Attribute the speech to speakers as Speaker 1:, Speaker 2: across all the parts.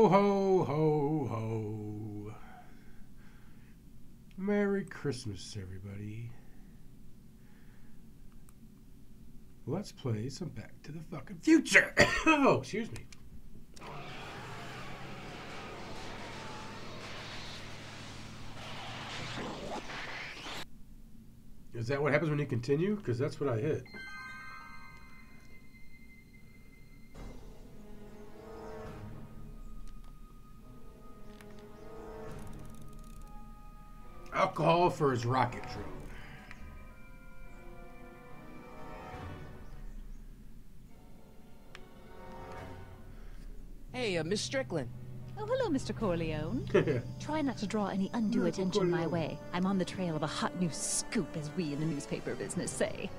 Speaker 1: Ho, ho, ho, ho. Merry Christmas, everybody. Let's play some Back to the fucking Future. Oh, excuse me. Is that what happens when you continue? Because that's what I hit. Alcohol for his rocket drone.
Speaker 2: Hey, Miss Strickland.
Speaker 3: Oh, hello, Mr. Corleone. Try not to draw any undue attention my way. I'm on the trail of a hot new scoop, as we in the newspaper business say.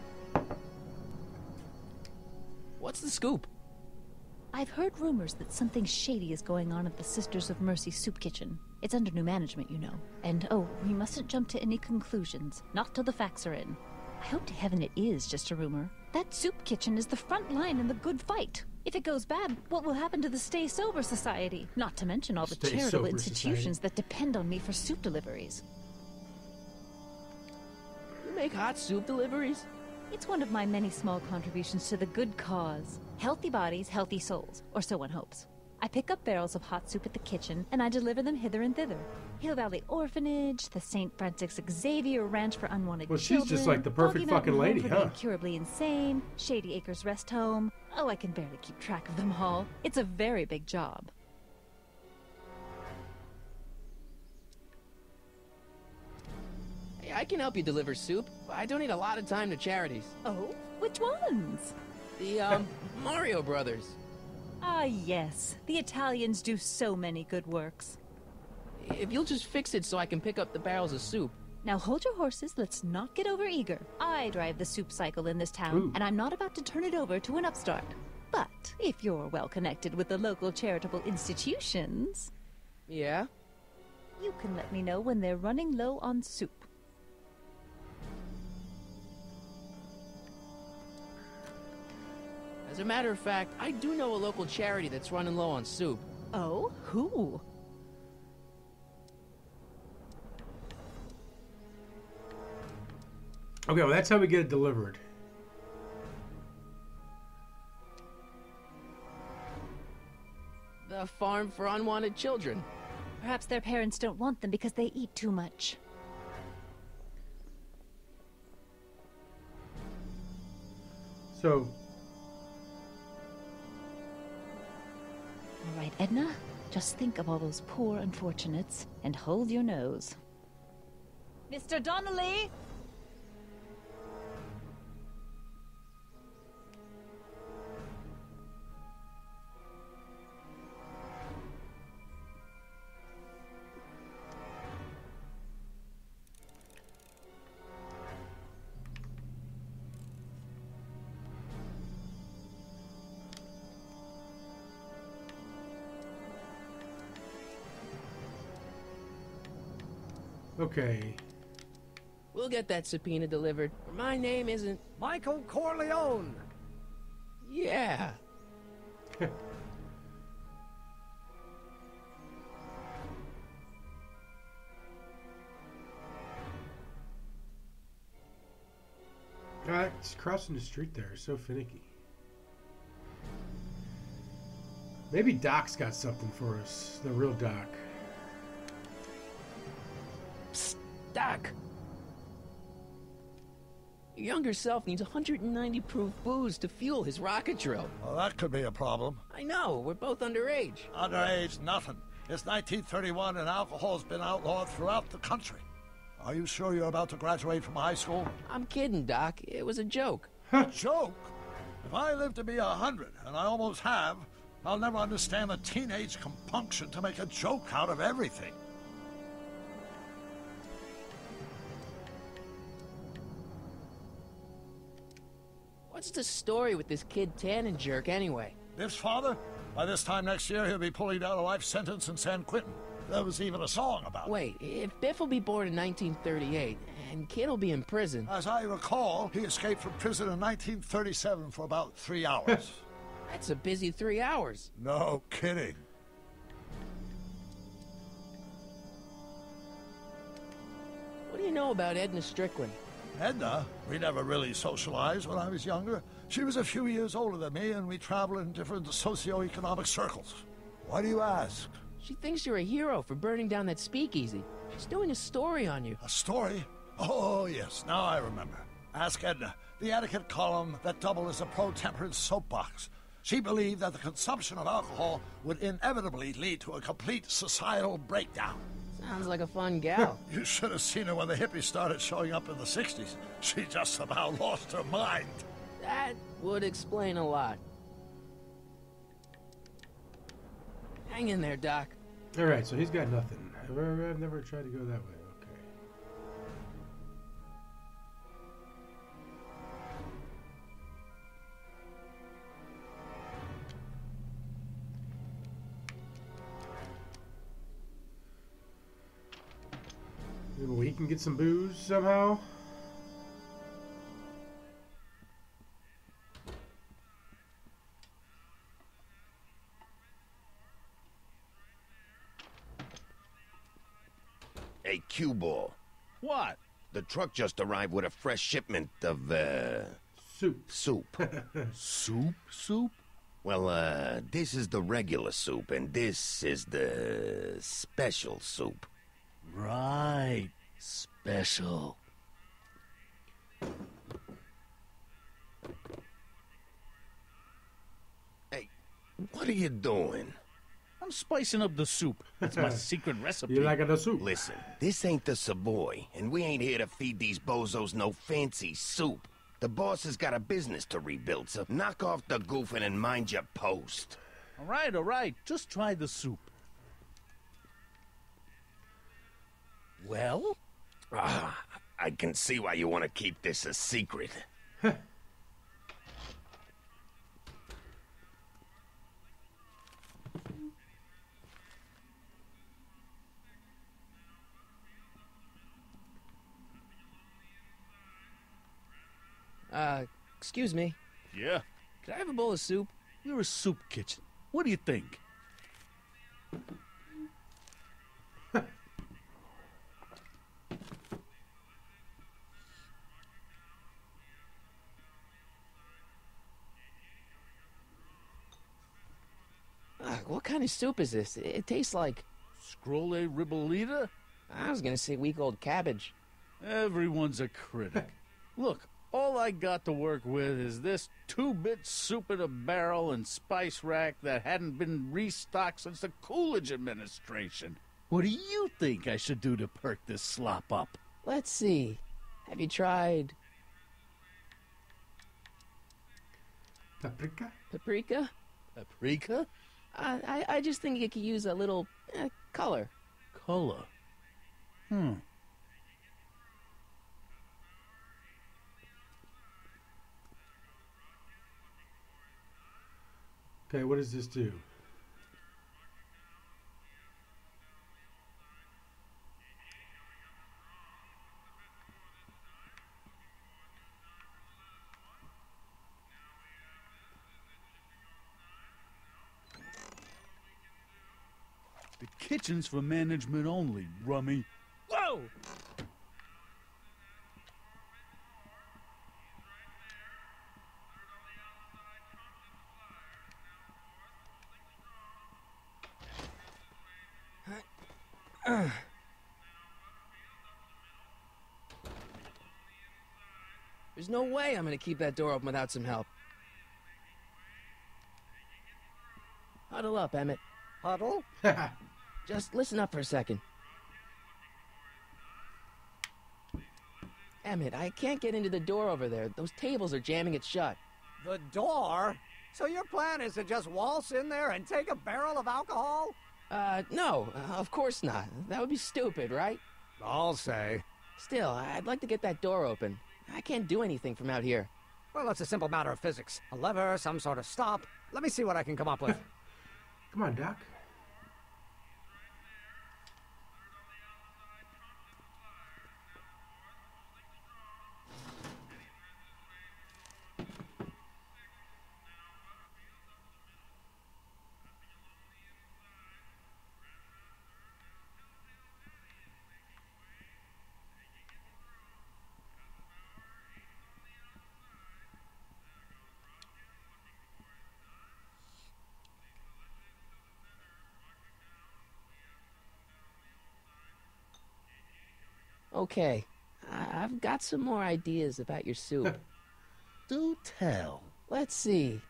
Speaker 2: What's the scoop?
Speaker 3: I've heard rumors that something shady is going on at the Sisters of Mercy soup kitchen. It's under new management, you know. And, oh, we mustn't jump to any conclusions. Not till the facts are in. I hope to heaven it is just a rumor. That soup kitchen is the front line in the good fight. If it goes bad, what will happen to the Stay Sober Society? Not to mention all the charitable institutions that depend on me for soup deliveries.
Speaker 2: You make hot soup deliveries?
Speaker 3: It's one of my many small contributions to the good cause. Healthy bodies, healthy souls, or so one hopes. I pick up barrels of hot soup at the kitchen, and I deliver them hither and thither. Hill Valley Orphanage, the St. Francis Xavier Ranch for Unwanted Children.
Speaker 1: Well, she's just like the perfect fucking lady,
Speaker 3: for
Speaker 1: huh?
Speaker 3: The Incurably Insane, Shady Acres Rest Home. Oh, I can barely keep track of them all. It's a very big job.
Speaker 2: Hey, I can help you deliver soup. I donate a lot of time to charities.
Speaker 3: Oh? Which ones?
Speaker 2: The, Mario Brothers.
Speaker 3: Ah, yes. The Italians do so many good works.
Speaker 2: If you'll just fix it so I can pick up the barrels of soup.
Speaker 3: Now hold your horses, let's not get overeager. I drive the soup cycle in this town,
Speaker 1: Ooh.
Speaker 3: and I'm not about to turn it over to an upstart. But if you're well connected with the local charitable institutions...
Speaker 2: Yeah?
Speaker 3: You can let me know when they're running low on soup.
Speaker 2: As a matter of fact, I do know a local charity that's running low on soup.
Speaker 3: Oh? Who?
Speaker 1: Okay, well, that's how we get it delivered.
Speaker 2: The Farm for Unwanted Children.
Speaker 3: Perhaps their parents don't want them because they eat too much.
Speaker 1: So...
Speaker 3: All right, Edna, just think of all those poor unfortunates and hold your nose. Mr. Donnelly!
Speaker 1: Okay.
Speaker 2: We'll get that subpoena delivered. My name isn't...
Speaker 4: Michael Corleone!
Speaker 2: Yeah.
Speaker 1: It's crossing the street there. So finicky. Maybe Doc's got something for us. The real Doc.
Speaker 2: Psst, Doc. Your younger self needs 190 proof booze to fuel his rocket drill.
Speaker 4: Well, that could be a problem.
Speaker 2: I know, we're both underage.
Speaker 4: Underage, nothing. It's 1931 and alcohol's been outlawed throughout the country. Are you sure you're about to graduate from high school?
Speaker 2: I'm kidding, Doc. It was a joke.
Speaker 4: A joke? If I live to be 100, and I almost have, I'll never understand the teenage compunction to make a joke out of everything.
Speaker 2: What's the story with this kid Tannen jerk anyway?
Speaker 4: Biff's father? By this time next year, he'll be pulling down a life sentence in San Quentin. There was even a song about it.
Speaker 2: Wait, if Biff will be born in 1938, and Kid will be in prison...
Speaker 4: As I recall, he escaped from prison in 1937 for about 3 hours.
Speaker 2: That's a busy 3 hours.
Speaker 4: No kidding.
Speaker 2: about Edna Strickland?
Speaker 4: Edna? We never really socialized when I was younger. She was a few years older than me, and we traveled in different socio-economic circles. Why do you ask?
Speaker 2: She thinks you're a hero for burning down that speakeasy. She's doing a story on you.
Speaker 4: A story? Oh, yes, now I remember. Ask Edna, the etiquette column that doubled as a pro-temperance soapbox. She believed that the consumption of alcohol would inevitably lead to a complete societal breakdown.
Speaker 2: Sounds like a fun gal.
Speaker 4: You should have seen her when the hippies started showing up in the 60s. She just about lost her mind.
Speaker 2: That would explain a lot. Hang in there, Doc.
Speaker 1: Alright, so he's got nothing. I've never tried to go that way. Okay. Maybe we can get some booze somehow.
Speaker 5: Hey, cue ball.
Speaker 6: What?
Speaker 5: The truck just arrived with a fresh shipment of,
Speaker 1: Soup.
Speaker 5: soup.
Speaker 6: Soup?
Speaker 5: Well, this is the regular soup, and this is the special soup.
Speaker 6: Right. Special.
Speaker 5: Hey, what are you doing?
Speaker 6: I'm spicing up the soup. That's my secret recipe.
Speaker 1: You like the soup?
Speaker 5: Listen, this ain't the Savoy, and we ain't here to feed these bozos no fancy soup. The boss has got a business to rebuild, so knock off the goofing and mind your post.
Speaker 6: All right. Just try the soup. Well?
Speaker 5: Ah, I can see why you want to keep this a secret.
Speaker 2: Excuse me.
Speaker 6: Yeah.
Speaker 2: Could I have a bowl of soup?
Speaker 6: We're a soup kitchen. What do you think?
Speaker 2: What kind of soup is this? It tastes like...
Speaker 6: Scrolle ribolita?
Speaker 2: I was gonna say week-old cabbage.
Speaker 6: Everyone's a critic. Look, all I got to work with is this 2-bit soup in a barrel and spice rack that hadn't been restocked since the Coolidge administration. What do you think I should do to perk this slop up?
Speaker 2: Let's see. Have you tried...
Speaker 1: Paprika?
Speaker 2: paprika?
Speaker 6: Paprika?
Speaker 2: I just think it could use a little color.
Speaker 6: Color.
Speaker 1: Okay, what does this do?
Speaker 6: The kitchen's for management only, Rummy.
Speaker 2: Whoa! There's no way I'm gonna keep that door open without some help. Huddle up, Emmett.
Speaker 7: Huddle?
Speaker 2: Just listen up for a second. Emmett, I can't get into the door over there. Those tables are jamming it shut.
Speaker 7: The door? So your plan is to just waltz in there and take a barrel of alcohol?
Speaker 2: No, of course not. That would be stupid, right?
Speaker 7: I'll say.
Speaker 2: Still, I'd like to get that door open. I can't do anything from out here.
Speaker 7: Well, it's a simple matter of physics. A lever, some sort of stop. Let me see what I can come up with.
Speaker 1: Come on, Doc.
Speaker 2: Okay, I've got some more ideas about your soup.
Speaker 6: Do tell.
Speaker 2: Let's see.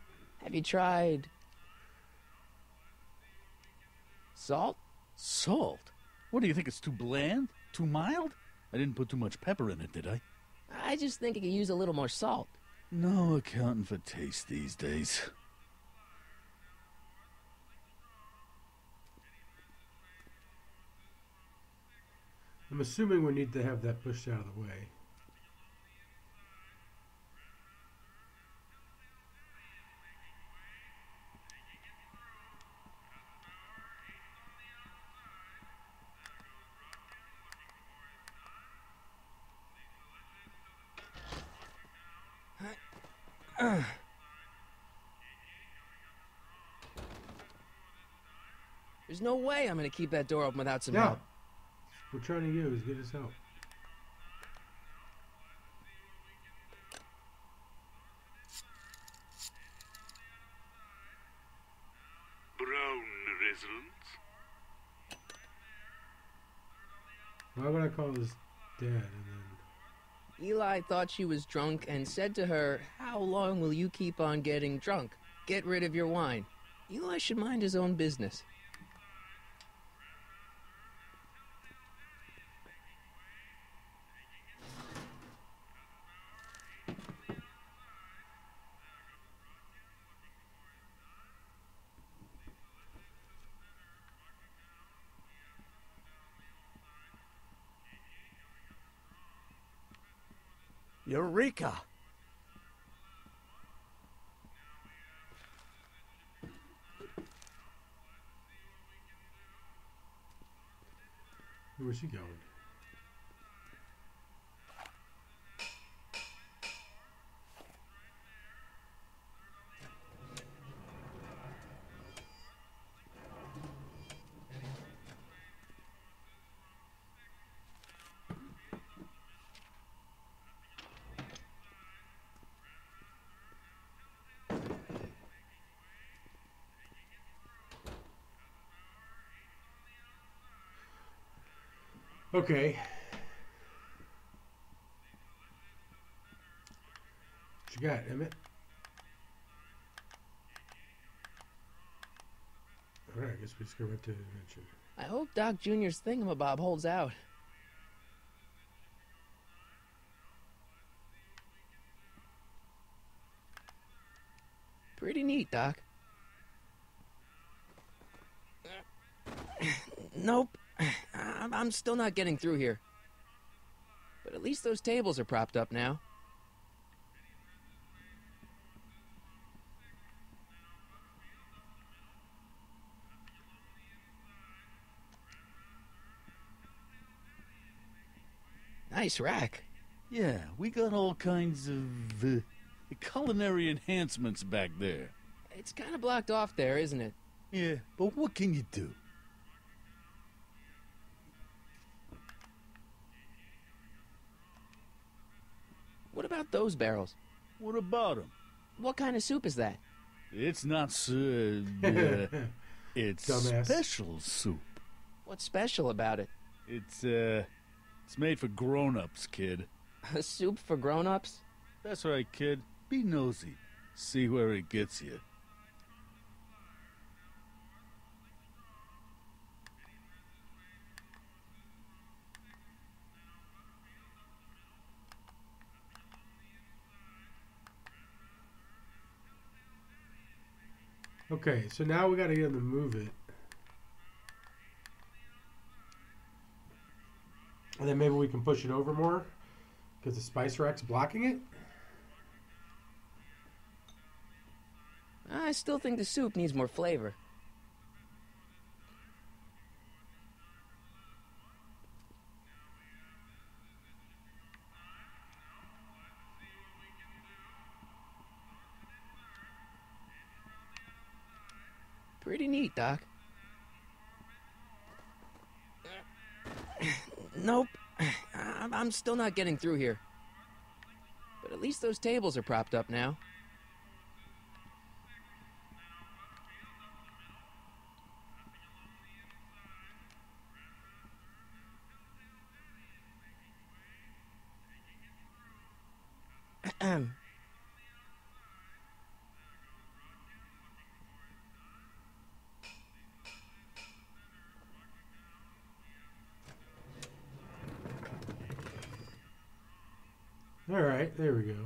Speaker 2: Have you tried salt?
Speaker 6: Salt? What do you think, it's too bland? Too mild? I didn't put too much pepper in it, did I?
Speaker 2: I just think it could use a little more salt.
Speaker 6: No accounting for taste these days.
Speaker 1: I'm assuming we need to have that pushed out of the way.
Speaker 2: There's no way I'm gonna keep that door open without some
Speaker 1: Yeah.
Speaker 2: help.
Speaker 1: We're trying to use. Get his help.
Speaker 8: Brown residents.
Speaker 1: Why would I call his dad and then...
Speaker 2: Eli thought she was drunk and said to her, "How long will you keep on getting drunk? Get rid of your wine." Eli should mind his own business.
Speaker 7: Eureka!
Speaker 1: Where's she going? Okay. What you got, Emmett? Alright, I guess we just go right to the adventure.
Speaker 2: I hope Doc Jr.'s thingamabob holds out. Pretty neat, Doc. Nope. I'm still not getting through here. But at least those tables are propped up now. Nice rack.
Speaker 6: Yeah, we got all kinds of culinary enhancements back there.
Speaker 2: It's kind of blocked off there, isn't it?
Speaker 6: Yeah, but what can you do?
Speaker 2: What about those barrels?
Speaker 6: What about them?
Speaker 2: What kind of soup is that?
Speaker 6: It's not it's
Speaker 1: Dumbass.
Speaker 6: special soup.
Speaker 2: What's special about it?
Speaker 6: It's made for grown-ups, kid.
Speaker 2: A soup for grown-ups?
Speaker 6: That's right, kid. Be nosy. See where it gets you.
Speaker 1: Okay, so now we gotta get him to move it. And then maybe we can push it over more. Because the spice rack's blocking it.
Speaker 2: I still think the soup needs more flavor. Pretty neat, Doc. Nope. I'm still not getting through here. But at least those tables are propped up now.
Speaker 1: All right, there we go.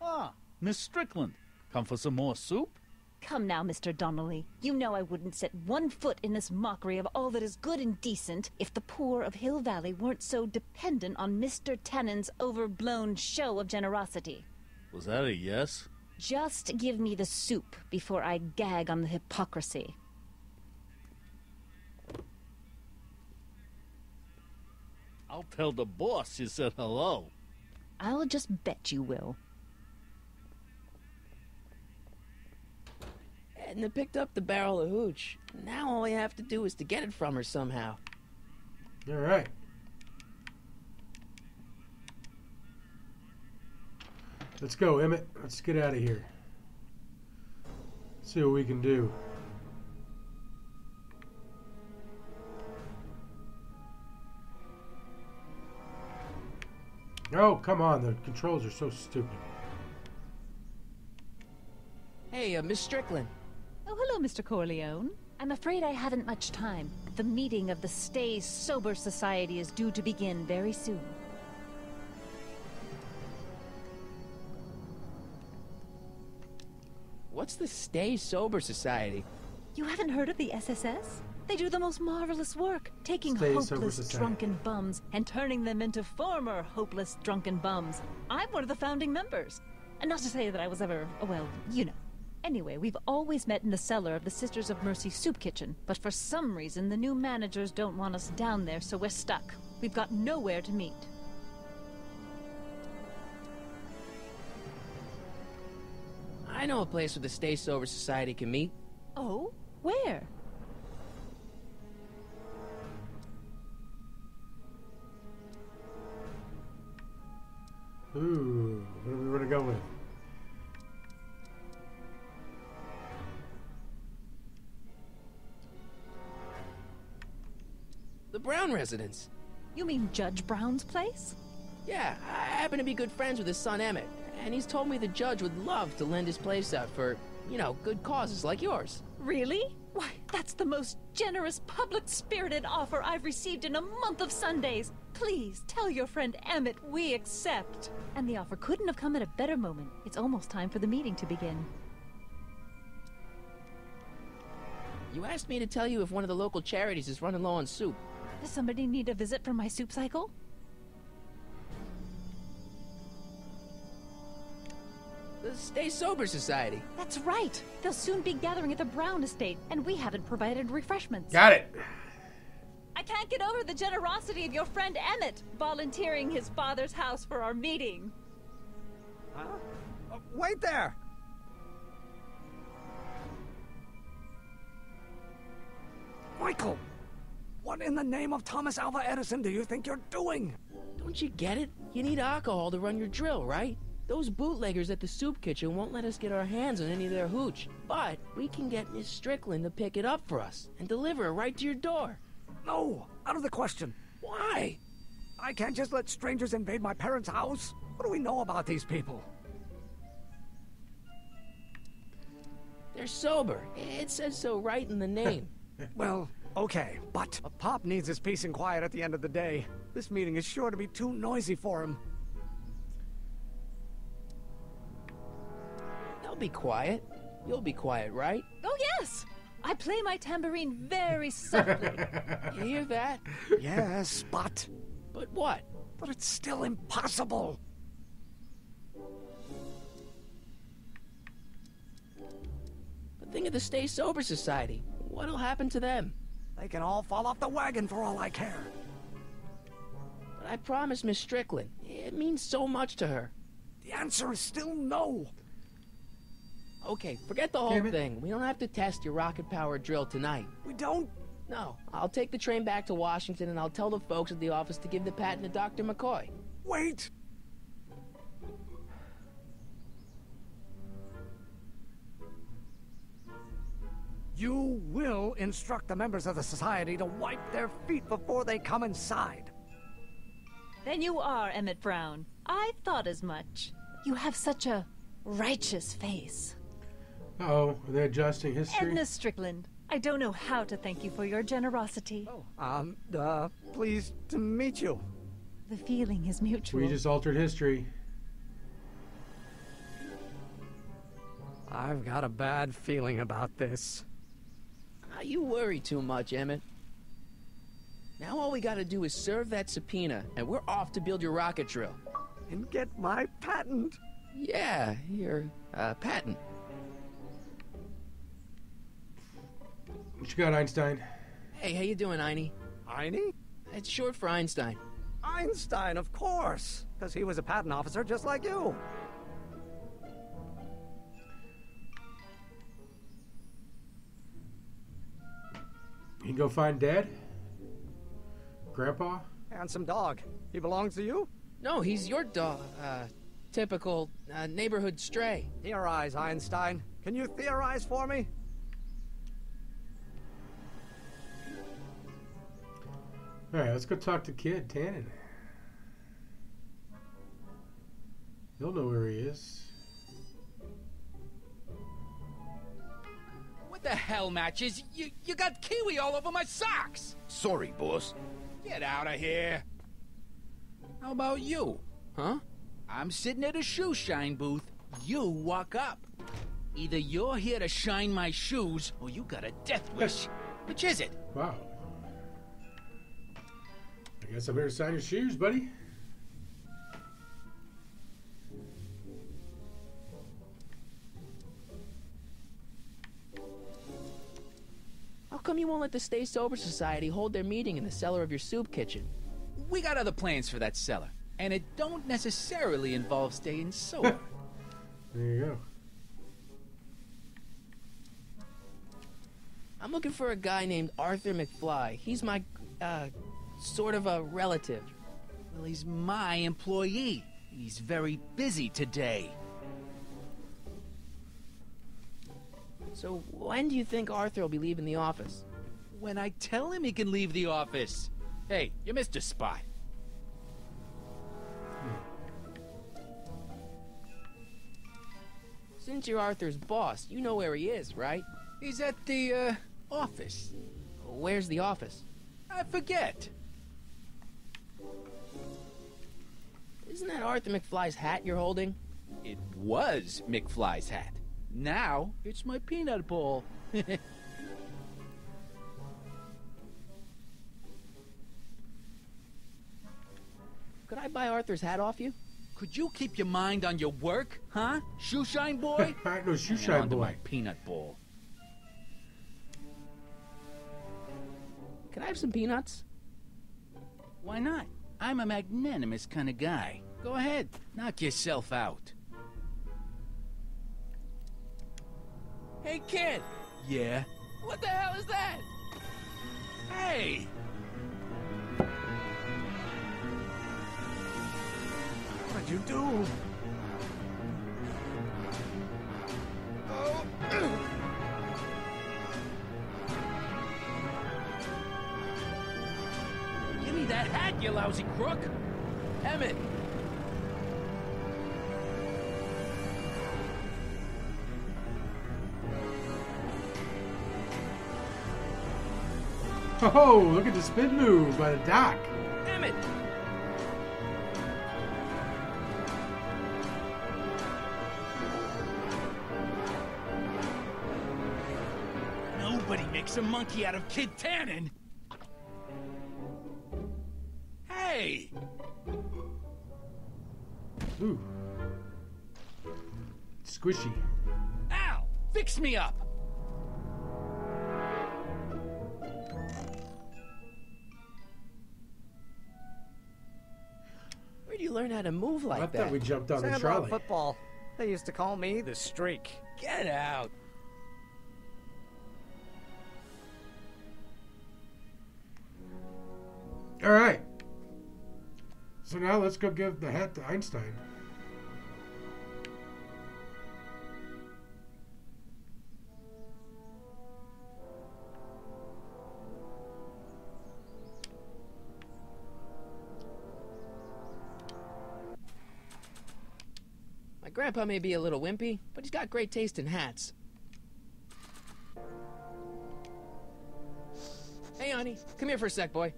Speaker 6: Ah, Miss Strickland. Come for some more soup?
Speaker 3: Come now, Mr. Donnelly. You know I wouldn't set one foot in this mockery of all that is good and decent if the poor of Hill Valley weren't so dependent on Mr. Tennant's overblown show of generosity.
Speaker 6: Was that a yes?
Speaker 3: Just give me the soup before I gag on the hypocrisy.
Speaker 6: I'll tell the boss you said hello.
Speaker 3: I'll just bet you will.
Speaker 2: Edna picked up the barrel of hooch. Now all we have to do is to get it from her somehow.
Speaker 1: All right. Let's go, Emmett. Let's get out of here. See what we can do. Oh, come on. The controls are so stupid.
Speaker 2: Hey, Miss Strickland.
Speaker 3: Oh, hello, Mr. Corleone. I'm afraid I haven't much time. The meeting of the Stay Sober Society is due to begin very soon.
Speaker 2: What's the Stay Sober Society?
Speaker 3: You haven't heard of the SSS? They do the most marvelous work, taking
Speaker 1: Stay Sober
Speaker 3: hopeless
Speaker 1: Society.
Speaker 3: drunken bums and turning them into former hopeless drunken bums. I'm one of the founding members. And not to say that I was ever, well, you know. Anyway, we've always met in the cellar of the Sisters of Mercy soup kitchen, but for some reason the new managers don't want us down there, so we're stuck. We've got nowhere to meet.
Speaker 2: I know a place where the Stay Sober Society can meet.
Speaker 3: Oh? Where?
Speaker 1: Ooh, what do we want to go with?
Speaker 2: The Brown residence.
Speaker 3: You mean Judge Brown's place?
Speaker 2: Yeah, I happen to be good friends with his son Emmett, and he's told me the judge would love to lend his place out for, you know, good causes like yours.
Speaker 3: Really? Why, that's the most generous, public-spirited offer I've received in a month of Sundays. Please, tell your friend Emmett we accept. And the offer couldn't have come at a better moment. It's almost time for the meeting to begin.
Speaker 2: You asked me to tell you if one of the local charities is running low on soup.
Speaker 3: Does somebody need a visit from my soup cycle?
Speaker 2: The Stay Sober Society.
Speaker 3: That's right. They'll soon be gathering at the Brown estate, and we haven't provided refreshments.
Speaker 1: Got it.
Speaker 3: I can't get over the generosity of your friend Emmett, volunteering his father's house for our meeting.
Speaker 7: Huh? Wait there! Michael! What in the name of Thomas Alva Edison do you think you're doing?
Speaker 2: Don't you get it? You need alcohol to run your drill, right? Those bootleggers at the soup kitchen won't let us get our hands on any of their hooch. But we can get Miss Strickland to pick it up for us and deliver it right to your door.
Speaker 7: No, out of the question.
Speaker 2: Why?
Speaker 7: I can't just let strangers invade my parents' house. What do we know about these people?
Speaker 2: They're sober. It says so right in the name.
Speaker 7: Well, okay, but Pop needs his peace and quiet at the end of the day. This meeting is sure to be too noisy for him.
Speaker 2: They'll be quiet. You'll be quiet, right?
Speaker 3: Oh, yes! I play my tambourine very softly.
Speaker 2: You hear that?
Speaker 7: Yes, but
Speaker 2: But what?
Speaker 7: it's still impossible.
Speaker 2: But think of the Stay Sober Society. What'll happen to them?
Speaker 7: They can all fall off the wagon for all I care.
Speaker 2: But I promised Miss Strickland. It means so much to her.
Speaker 7: The answer is still no.
Speaker 2: Okay, forget the whole
Speaker 1: Damn it.
Speaker 2: thing. We don't have to test your rocket-powered drill tonight.
Speaker 7: We don't.
Speaker 2: No, I'll take the train back to Washington and I'll tell the folks at the office to give the patent to Dr. McCoy.
Speaker 7: Wait. You will instruct the members of the society to wipe their feet before they come inside.
Speaker 3: Then you are Emmett Brown. I thought as much. You have such a righteous face.
Speaker 1: Uh-oh, are they adjusting history?
Speaker 3: Edna Strickland, I don't know how to thank you for your generosity.
Speaker 7: Pleased to meet you.
Speaker 3: The feeling is mutual.
Speaker 1: We just altered history.
Speaker 7: I've got a bad feeling about this.
Speaker 2: You worry too much, Emmett. Now all we gotta do is serve that subpoena, and we're off to build your rocket drill.
Speaker 7: And get my patent.
Speaker 2: Yeah, your patent.
Speaker 1: What you got, Einstein?
Speaker 2: Hey, how you doing, Einie?
Speaker 7: Einie?
Speaker 2: It's short for Einstein.
Speaker 7: Einstein, of course. Because he was a patent officer just like you.
Speaker 1: You can go find Dad? Grandpa?
Speaker 7: Handsome dog. He belongs to you?
Speaker 2: No, he's your dog. Typical neighborhood stray.
Speaker 7: Theorize, Einstein. Can you theorize for me?
Speaker 1: Alright, let's go talk to Kid Tannen. He'll know where he is.
Speaker 9: What the hell, Matches? You got kiwi all over my socks!
Speaker 5: Sorry, boss.
Speaker 9: Get out of here. How about you?
Speaker 2: Huh?
Speaker 9: I'm sitting at a shoe shine booth. You walk up. Either you're here to shine my shoes, or you got a death wish. Which is it?
Speaker 1: Wow. I guess I better sign your shoes, buddy.
Speaker 2: How come you won't let the Stay Sober Society hold their meeting in the cellar of your soup kitchen?
Speaker 9: We got other plans for that cellar, and it don't necessarily involve staying sober.
Speaker 1: There you go.
Speaker 2: I'm looking for a guy named Arthur McFly. He's my, sort of a relative.
Speaker 9: Well, he's my employee. He's very busy today.
Speaker 2: So when do you think Arthur will be leaving the office?
Speaker 9: When I tell him he can leave the office. Hey, you missed a spot.
Speaker 2: Since you're Arthur's boss, you know where he is, right?
Speaker 9: He's at the, office.
Speaker 2: Where's the office?
Speaker 9: I forget.
Speaker 2: Isn't that Arthur McFly's hat you're holding?
Speaker 9: It was McFly's hat. Now, it's my peanut bowl.
Speaker 2: Could I buy Arthur's hat off you?
Speaker 9: Could you keep your mind on your work, huh? Shoeshine boy?
Speaker 1: I know shoe
Speaker 9: And
Speaker 1: shine
Speaker 9: onto
Speaker 1: boy.
Speaker 9: my peanut bowl.
Speaker 2: Can I have some peanuts?
Speaker 9: Why not? I'm a magnanimous kind of guy. Go ahead, knock yourself out.
Speaker 2: Hey, kid!
Speaker 9: Yeah?
Speaker 2: What the hell is that?
Speaker 9: Hey!
Speaker 7: What'd you do?
Speaker 9: Give me that hat, you lousy crook!
Speaker 2: Emmett!
Speaker 1: Oh, look at the spin move by the dock.
Speaker 2: Emmett!
Speaker 9: Nobody makes a monkey out of Kid Tannen! Hey!
Speaker 1: Ooh. Squishy.
Speaker 9: Al! Fix me up!
Speaker 2: Where'd you learn how to move like
Speaker 1: I
Speaker 2: that?
Speaker 1: thought we jumped on the
Speaker 7: Sandlot
Speaker 1: trolley.
Speaker 7: football. They used to call me the Streak.
Speaker 9: Get out!
Speaker 1: All right. So now let's go give the hat to Einstein.
Speaker 2: Grandpa may be a little wimpy, but he's got great taste in hats. Hey, honey, come here for a sec, boy.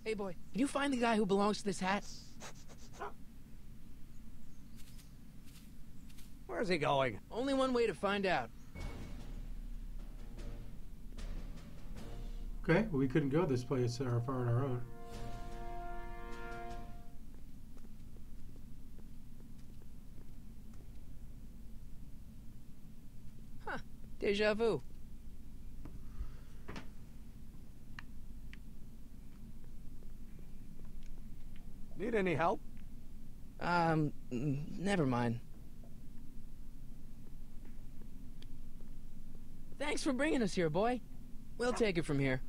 Speaker 2: Hey, boy, can you find the guy who belongs to this hat?
Speaker 7: Where's he going?
Speaker 2: Only one way to find out.
Speaker 1: Okay, well, we couldn't go this place far on our own.
Speaker 2: Huh. Deja vu.
Speaker 7: Need any help?
Speaker 2: Never mind. Thanks for bringing us here, boy. We'll take it from here.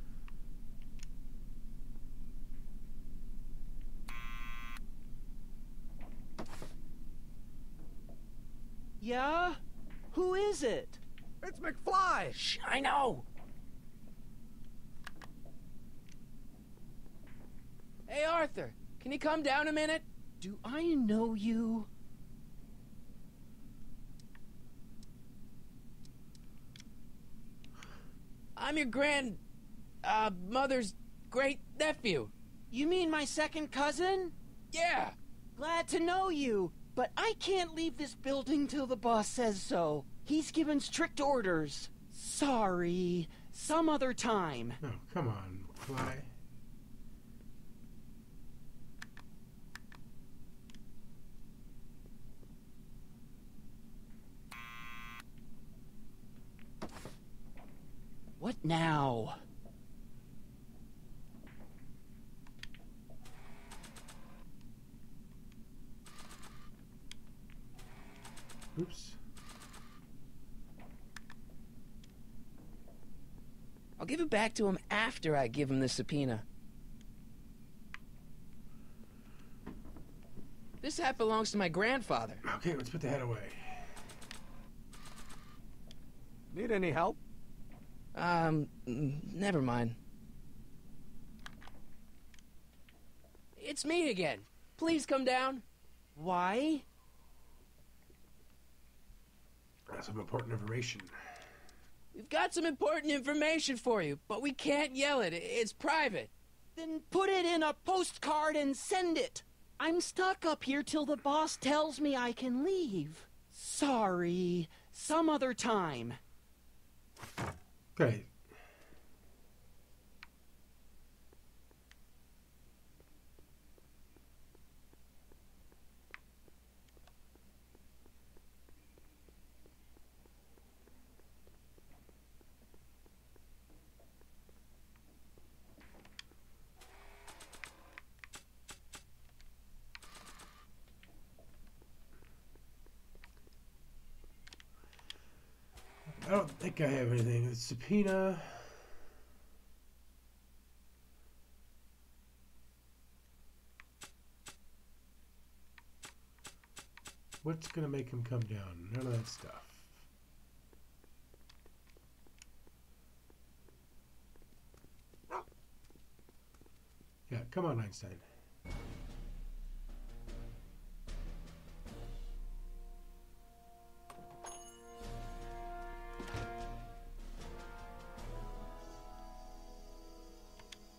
Speaker 10: Yeah? Who is it?
Speaker 7: It's McFly!
Speaker 2: Shh, I know! Hey, Arthur, can you come down a minute?
Speaker 10: Do I know you?
Speaker 2: I'm your mother's great-nephew.
Speaker 10: You mean my second cousin?
Speaker 2: Yeah!
Speaker 10: Glad to know you, but I can't leave this building till the boss says so. He's given strict orders. Sorry. Some other time.
Speaker 1: Oh, come on, Fly.
Speaker 10: What now?
Speaker 1: Oops.
Speaker 2: I'll give it back to him after I give him the subpoena. This hat belongs to my grandfather.
Speaker 1: Okay, let's put the hat away.
Speaker 7: Need any help?
Speaker 2: Never mind. It's me again. Please come down.
Speaker 10: Why?
Speaker 1: That's some important information.
Speaker 2: We've got some important information for you, but we can't yell it. It's private.
Speaker 10: Then put it in a postcard and send it. I'm stuck up here till the boss tells me I can leave. Sorry. Some other time.
Speaker 1: Okay. I don't think I have anything. The subpoena. What's going to make him come down? None of that stuff. Yeah, come on, Einstein.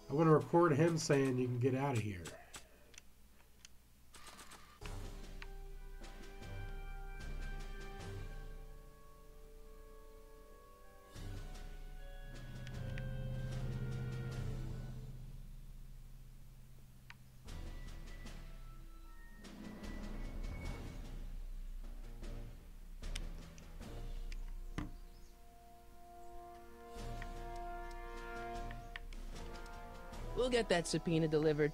Speaker 1: I want to report him saying you can get out of here.
Speaker 2: We'll get that subpoena delivered.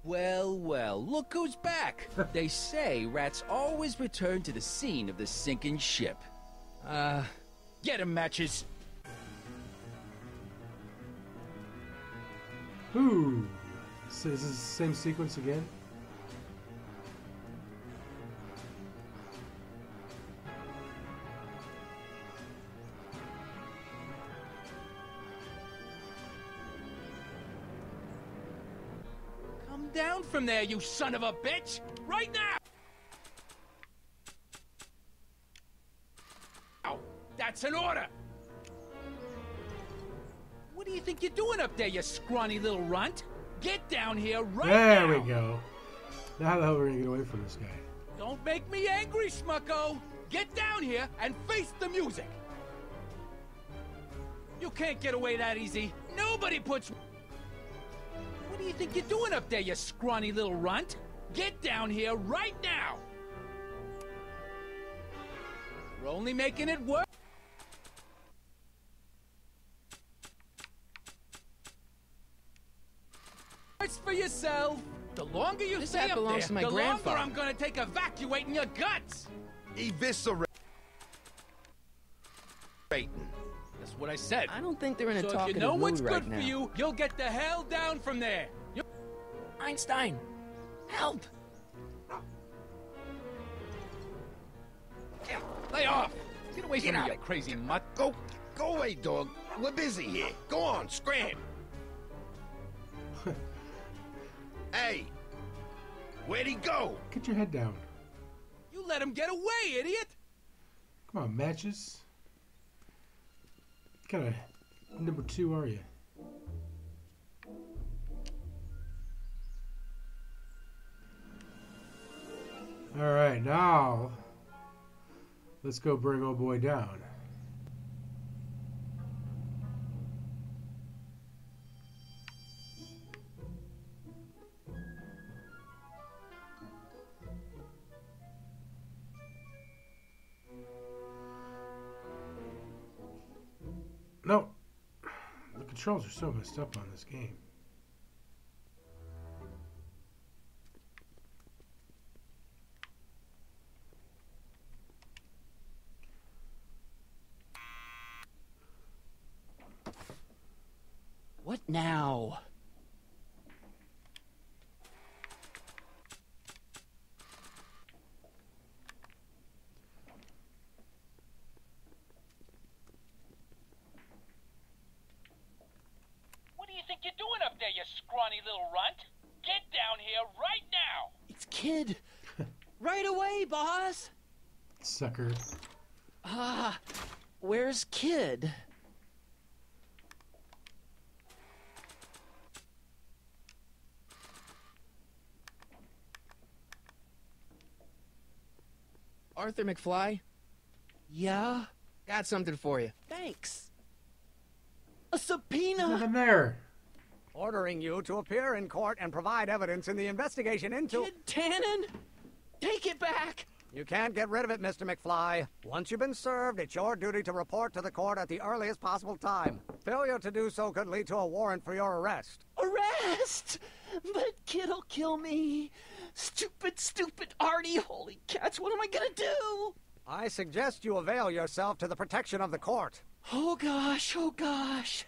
Speaker 9: Well, well, look who's back. They say rats always return to the scene of the sinking ship. Get 'em, Matches.
Speaker 1: Ooh. So is this the same sequence again?
Speaker 9: Come down from there, you son of a bitch! Right now! Ow, that's an order! What do you think you're doing up there, you scrawny little runt? Get down here right now!
Speaker 1: There we go. Now how the hell are we gonna get away from this guy?
Speaker 9: Don't make me angry, Schmucko! Get down here and face the music! You can't get away that easy. Nobody puts... What do you think you're doing up there, you scrawny little runt? Get down here right now! You're only making it worse. For yourself. The longer you stay up there, the longer I'm gonna take evacuating your guts.
Speaker 5: Eviscerate.
Speaker 9: That's what I said.
Speaker 2: I don't think they're in a
Speaker 9: so
Speaker 2: talkative
Speaker 9: if you know
Speaker 2: mood
Speaker 9: what's
Speaker 2: right
Speaker 9: good
Speaker 2: now.
Speaker 9: for you, you'll get the hell down from there.
Speaker 2: Einstein, help!
Speaker 9: Lay off. Get away from me, you crazy mutt.
Speaker 5: Go away, dog. We're busy here. Go on, scram. Hey, where'd he go?
Speaker 1: Get your head down.
Speaker 9: You let him get away, idiot.
Speaker 1: Come on, matches. What kind of number 2 are you? Alright, now let's go bring old boy down. No, the controls are so messed up on this game.
Speaker 10: What now?
Speaker 9: What do you think you're doing up there, you scrawny little runt? Get down here right now.
Speaker 10: It's Kid. Right away, boss.
Speaker 1: Sucker.
Speaker 10: Where's Kid?
Speaker 2: Arthur McFly,
Speaker 10: Yeah?
Speaker 2: got something for you.
Speaker 10: Thanks. A subpoena!
Speaker 1: Nothing there.
Speaker 7: Ordering you to appear in court and provide evidence in the investigation into...
Speaker 10: Kid Tannen? Take it back!
Speaker 7: You can't get rid of it, Mr. McFly. Once you've been served, it's your duty to report to the court at the earliest possible time. Failure to do so could lead to a warrant for your arrest.
Speaker 10: Arrest! But Kid'll kill me. Stupid, stupid Artie. Holy cats, what am I gonna do?
Speaker 7: I suggest you avail yourself to the protection of the court.
Speaker 10: Oh gosh, oh gosh.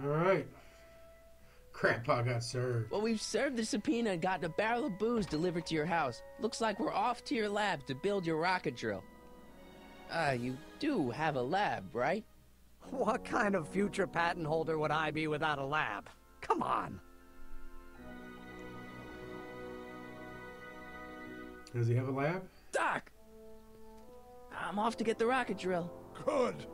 Speaker 1: Alright. Grandpa got served.
Speaker 2: Well, we've served the subpoena and gotten a barrel of booze delivered to your house. Looks like we're off to your lab to build your rocket drill. You do have a lab, right?
Speaker 7: What kind of future patent holder would I be without a lab? Come on.
Speaker 1: Does he have a lab?
Speaker 2: Doc! I'm off to get the rocket drill.
Speaker 4: Good.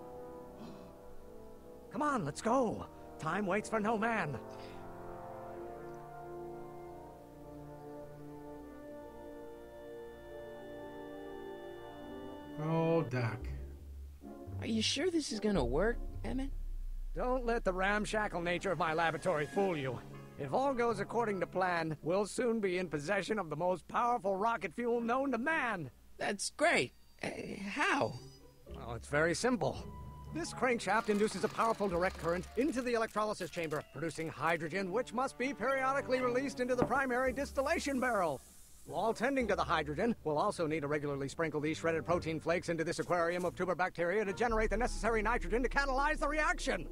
Speaker 7: Come on, let's go. Time waits for no man.
Speaker 1: Oh, Doc.
Speaker 2: Are you sure this is gonna work, Emmett?
Speaker 7: Don't let the ramshackle nature of my laboratory fool you. If all goes according to plan, we'll soon be in possession of the most powerful rocket fuel known to man.
Speaker 2: That's great. How?
Speaker 7: Well, it's very simple. This crankshaft induces a powerful direct current into the electrolysis chamber, producing hydrogen, which must be periodically released into the primary distillation barrel. While tending to the hydrogen, we'll also need to regularly sprinkle these shredded protein flakes into this aquarium of tuber bacteria to generate the necessary nitrogen to catalyze the reaction.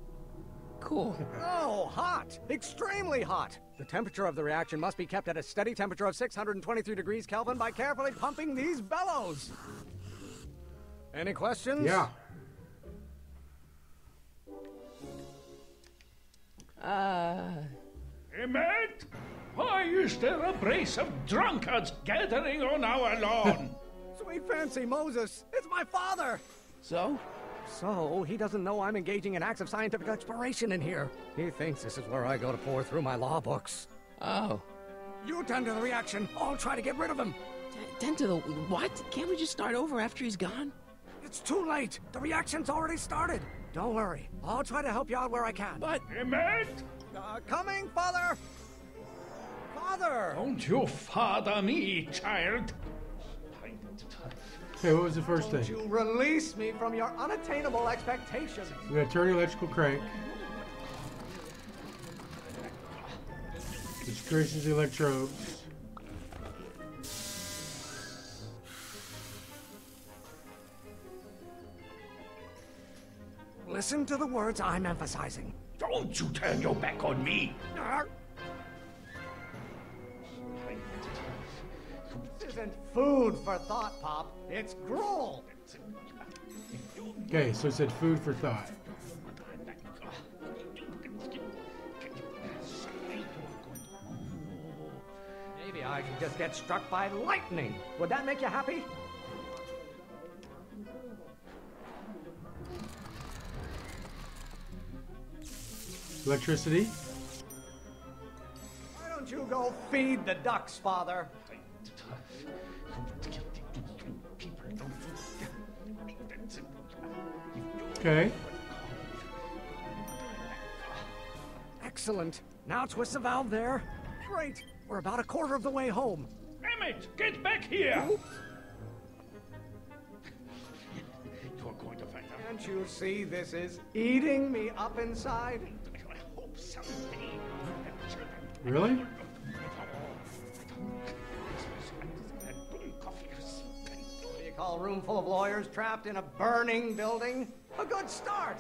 Speaker 2: Cool.
Speaker 7: Oh, hot! Extremely hot! The temperature of the reaction must be kept at a steady temperature of 623 degrees Kelvin by carefully pumping these bellows. Any questions?
Speaker 1: Yeah.
Speaker 8: Emmett, why is there a brace of drunkards gathering on our lawn?
Speaker 7: Sweet fancy Moses, it's my father!
Speaker 2: So?
Speaker 7: So, he doesn't know I'm engaging in acts of scientific exploration in here. He thinks this is where I go to pour through my law books.
Speaker 2: Oh.
Speaker 7: You tend to the reaction. I'll try to get rid of him.
Speaker 2: Tend to the what? Can't we just start over after he's gone?
Speaker 7: It's too late. The reaction's already started. Don't worry. I'll try to help you out where I can.
Speaker 2: But...
Speaker 8: Emmett?
Speaker 7: Coming, Father! Father!
Speaker 8: Don't you father me, child.
Speaker 1: Okay, what was the first
Speaker 7: Don't
Speaker 1: thing?
Speaker 7: you release me from your unattainable expectations.
Speaker 1: We gotta turn the electrical crank, which increases the electrodes.
Speaker 7: Listen to the words I'm emphasizing.
Speaker 8: Don't you turn your back on me.
Speaker 7: This isn't food for thought, Pop. It's gruel.
Speaker 1: Okay, so it said food for thought.
Speaker 7: Maybe I should just get struck by lightning. Would that make you happy?
Speaker 1: Electricity.
Speaker 7: Why don't you go feed the ducks, Father?
Speaker 1: Okay.
Speaker 7: Excellent. Now twist the valve there. Great. We're about a quarter of the way home.
Speaker 8: Emmett, get back here.
Speaker 7: Oops.
Speaker 8: You're going to find out.
Speaker 7: Can't you see this is eating me up inside?
Speaker 8: I hope someday.
Speaker 1: Really?
Speaker 7: What do you call a room full of lawyers trapped in a burning building? A good start.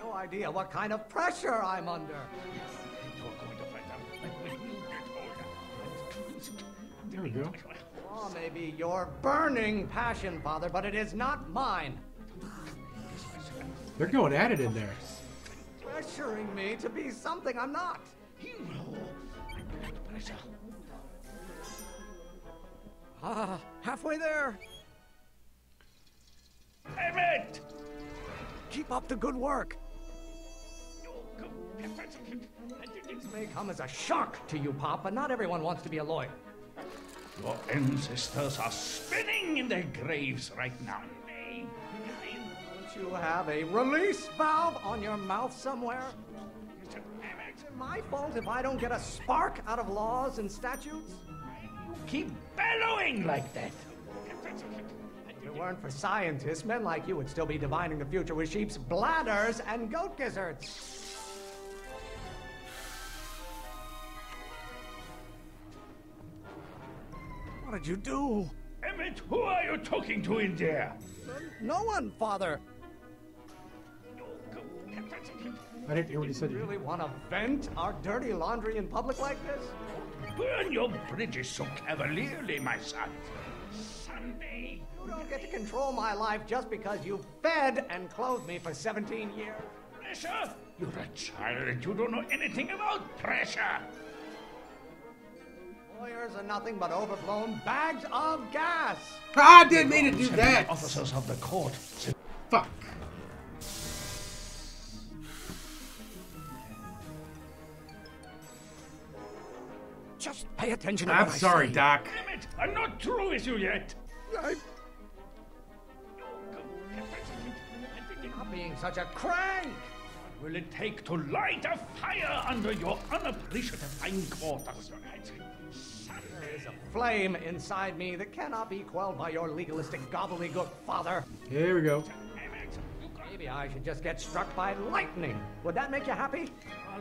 Speaker 7: No idea what kind of pressure I'm under.
Speaker 8: You're going to find out when you get older.
Speaker 1: There we go.
Speaker 7: Oh, maybe your burning passion, Father, but it is not mine.
Speaker 1: They're going at it in there.
Speaker 7: Pressuring me to be something I'm not. Ah, halfway there.
Speaker 8: Emmett!
Speaker 7: Keep up the good work. This may come as a shock to you, Pop, but not everyone wants to be a lawyer.
Speaker 8: Your ancestors are spinning in their graves right now.
Speaker 7: Don't you have a release valve on your mouth somewhere? Is it my fault if I don't get a spark out of laws and statutes?
Speaker 8: Keep bellowing like that.
Speaker 7: If it weren't for scientists, men like you would still be divining the future with sheep's bladders and goat gizzards. What did you do?
Speaker 8: Emmett, who are you talking to in there?
Speaker 7: No one, Father.
Speaker 1: I didn't hear what he said.
Speaker 7: You really want to vent our dirty laundry in public like this?
Speaker 8: Burn your bridges so cavalierly, my son. Someday.
Speaker 7: You don't get to control my life just because you fed and clothed me for 17 years.
Speaker 8: Pressure? You're a child and you don't know anything about pressure.
Speaker 7: Lawyers are nothing but overblown bags of gas.
Speaker 1: I didn't mean to do that.
Speaker 8: Officers of the court.
Speaker 1: Fuck.
Speaker 7: Just pay attention to
Speaker 1: I'm
Speaker 7: what I
Speaker 1: sorry,
Speaker 7: say.
Speaker 1: Doc.
Speaker 8: Emmett, I'm not through with you yet.
Speaker 7: Not being such a crank.
Speaker 8: What will it take to light a fire under your unappreciative hindquarters?
Speaker 7: There is a flame inside me that cannot be quelled by your legalistic gobbledygook, Father.
Speaker 1: Here we go.
Speaker 7: Maybe I should just get struck by lightning. Would that make you happy?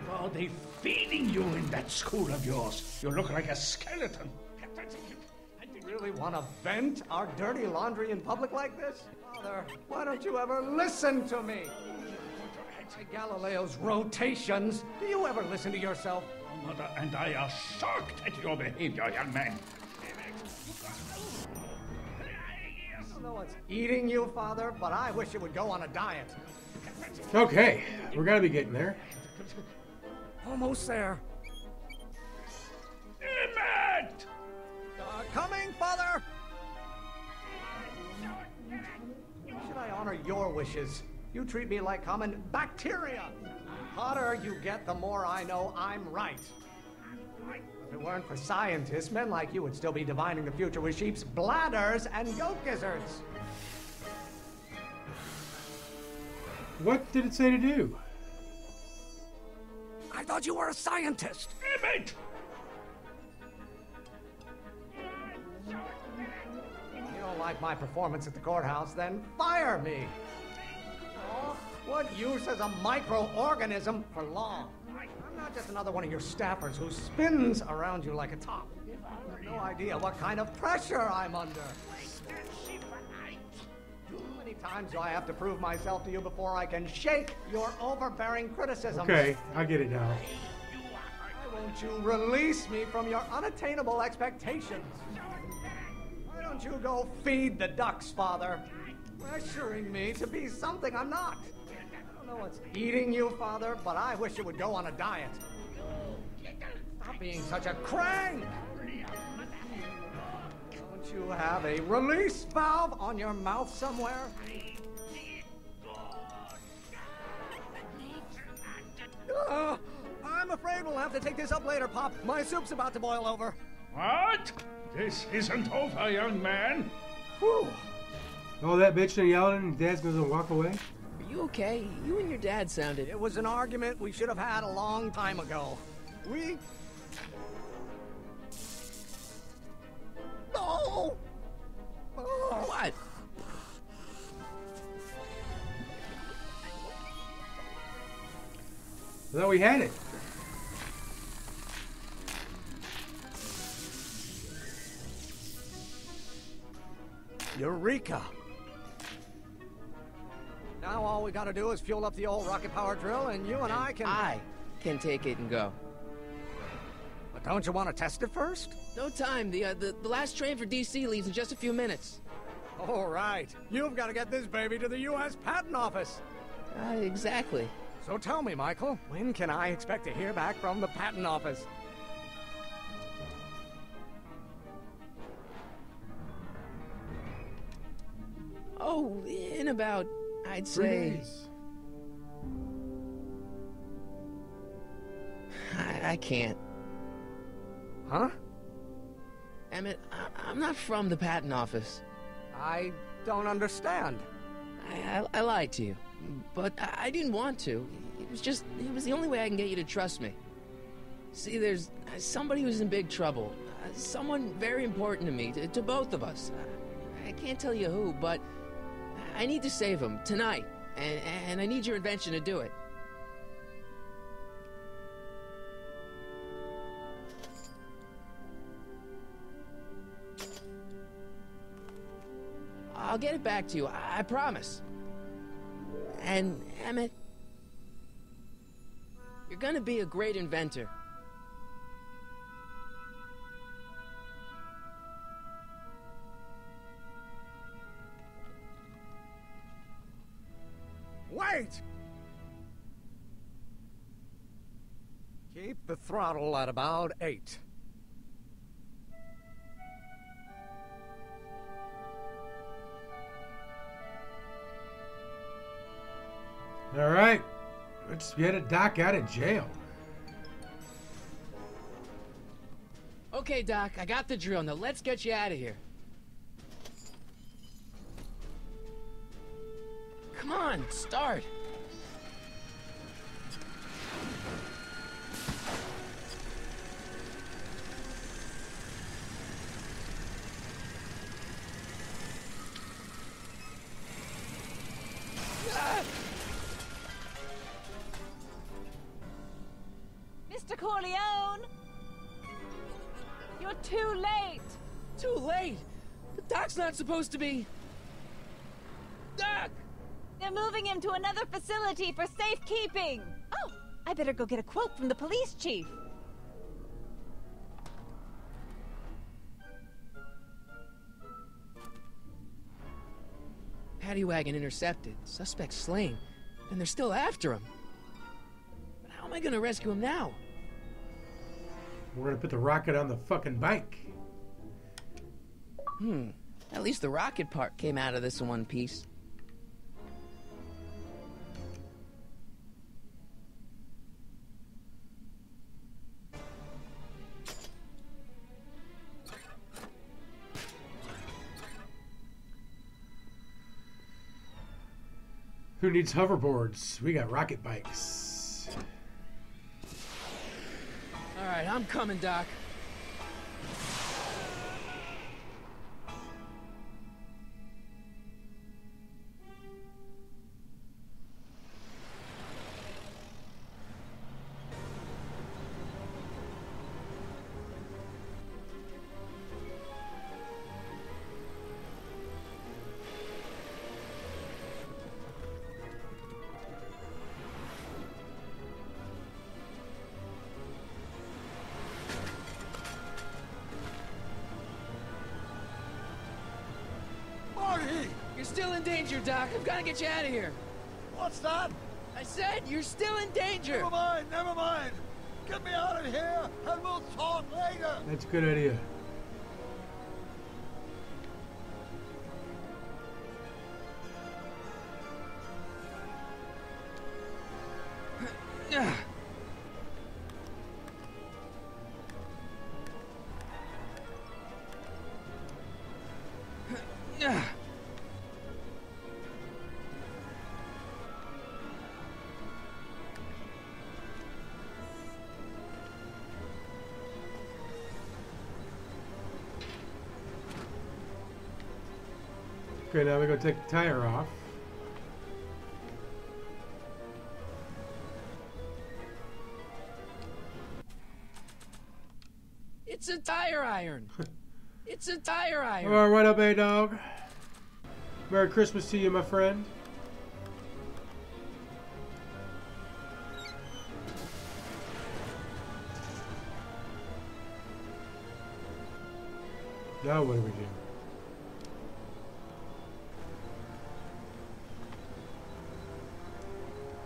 Speaker 8: What are they feeding you in that school of yours? You look like a skeleton.
Speaker 7: You really want to vent our dirty laundry in public like this? Father, why don't you ever listen to me? By Galileo's rotations, do you ever listen to yourself?
Speaker 8: Your mother and I are shocked at your behavior, young man.
Speaker 7: I don't know what's eating you, Father, but I wish you would go on a diet.
Speaker 1: Okay, we're gonna be getting there.
Speaker 7: Almost there.
Speaker 8: Emmett!
Speaker 7: Coming, Father! Should I honor your wishes? You treat me like common bacteria. The hotter you get, the more I know I'm right. If it weren't for scientists, men like you would still be divining the future with sheep's bladders and goat gizzards.
Speaker 1: What did it say to do?
Speaker 7: I thought you were a scientist.
Speaker 8: Emmett!
Speaker 7: If you don't like my performance at the courthouse, then fire me. Oh, what use as a microorganism for long? I'm not just another one of your staffers who spins around you like a top. You have no idea what kind of pressure I'm under. Too many times do I have to prove myself to you before I can shake your overbearing criticisms?
Speaker 1: Okay, I get it now.
Speaker 7: Why won't you release me from your unattainable expectations? Why don't you go feed the ducks, Father? Pressuring me to be something I'm not. I don't know what's eating you, Father, but I wish you would go on a diet. Stop being such a crank! Don't you have a release valve on your mouth somewhere? I'm afraid we'll have to take this up later, Pop. My soup's about to boil over.
Speaker 8: What? This isn't over, young man.
Speaker 7: Whew.
Speaker 1: All that bitching and yelling, and Dad's gonna walk away?
Speaker 2: Are you okay? You and your dad sounded...
Speaker 7: It was an argument we should have had a long time ago. We... No! Oh.
Speaker 2: What?
Speaker 1: I thought we had it.
Speaker 7: Eureka! Now all we gotta do is fuel up the old rocket power drill and you and I can
Speaker 2: take it and go.
Speaker 7: But don't you want to test it first?
Speaker 2: No time. The last train for DC leaves in just a few minutes.
Speaker 7: All right. You've got to get this baby to the U.S. Patent Office.
Speaker 2: Exactly.
Speaker 7: So tell me, Michael, when can I expect to hear back from the Patent Office?
Speaker 2: Oh, in about, I'd
Speaker 1: 3
Speaker 2: say...
Speaker 1: days.
Speaker 2: I can't.
Speaker 7: Huh?
Speaker 2: Emmett, I'm not from the patent office.
Speaker 7: I don't understand.
Speaker 2: I lied to you, but I didn't want to. It was the only way I can get you to trust me. See, there's somebody who's in big trouble. Someone very important to me, to both of us. I can't tell you who, but I need to save him tonight, and I need your invention to do it. I'll get it back to you, I promise. And, Emmett, you're gonna be a great inventor.
Speaker 7: Wait! Keep the throttle at about 8.
Speaker 1: All right, let's get a Doc out of jail.
Speaker 2: Okay, Doc, I got the drill. Now let's get you out of here. Come on, start.
Speaker 3: Mr. Corleone! You're too late!
Speaker 2: Too late? The doc's not supposed to be... Doc!
Speaker 3: They're moving him to another facility for safekeeping! Oh, I better go get a quote from the police chief.
Speaker 2: Paddy wagon intercepted. Suspect slain. And they're still after him. But how am I gonna rescue him now?
Speaker 1: We're gonna put the rocket on the fucking bike.
Speaker 2: At least the rocket part came out of this in one piece.
Speaker 1: Who needs hoverboards? We got rocket bikes.
Speaker 2: Alright, I'm coming, Doc. You're still in danger, Doc. I've got to get you out of here.
Speaker 4: What's that?
Speaker 2: I said you're still in danger.
Speaker 4: Never mind, never mind. Get me out of here, and we'll talk later.
Speaker 1: That's a good idea. Okay, now we go take the tire off.
Speaker 2: It's a tire iron. It's a tire iron.
Speaker 1: All right, up, A-Dog. Merry Christmas to you, my friend. Now what do we do?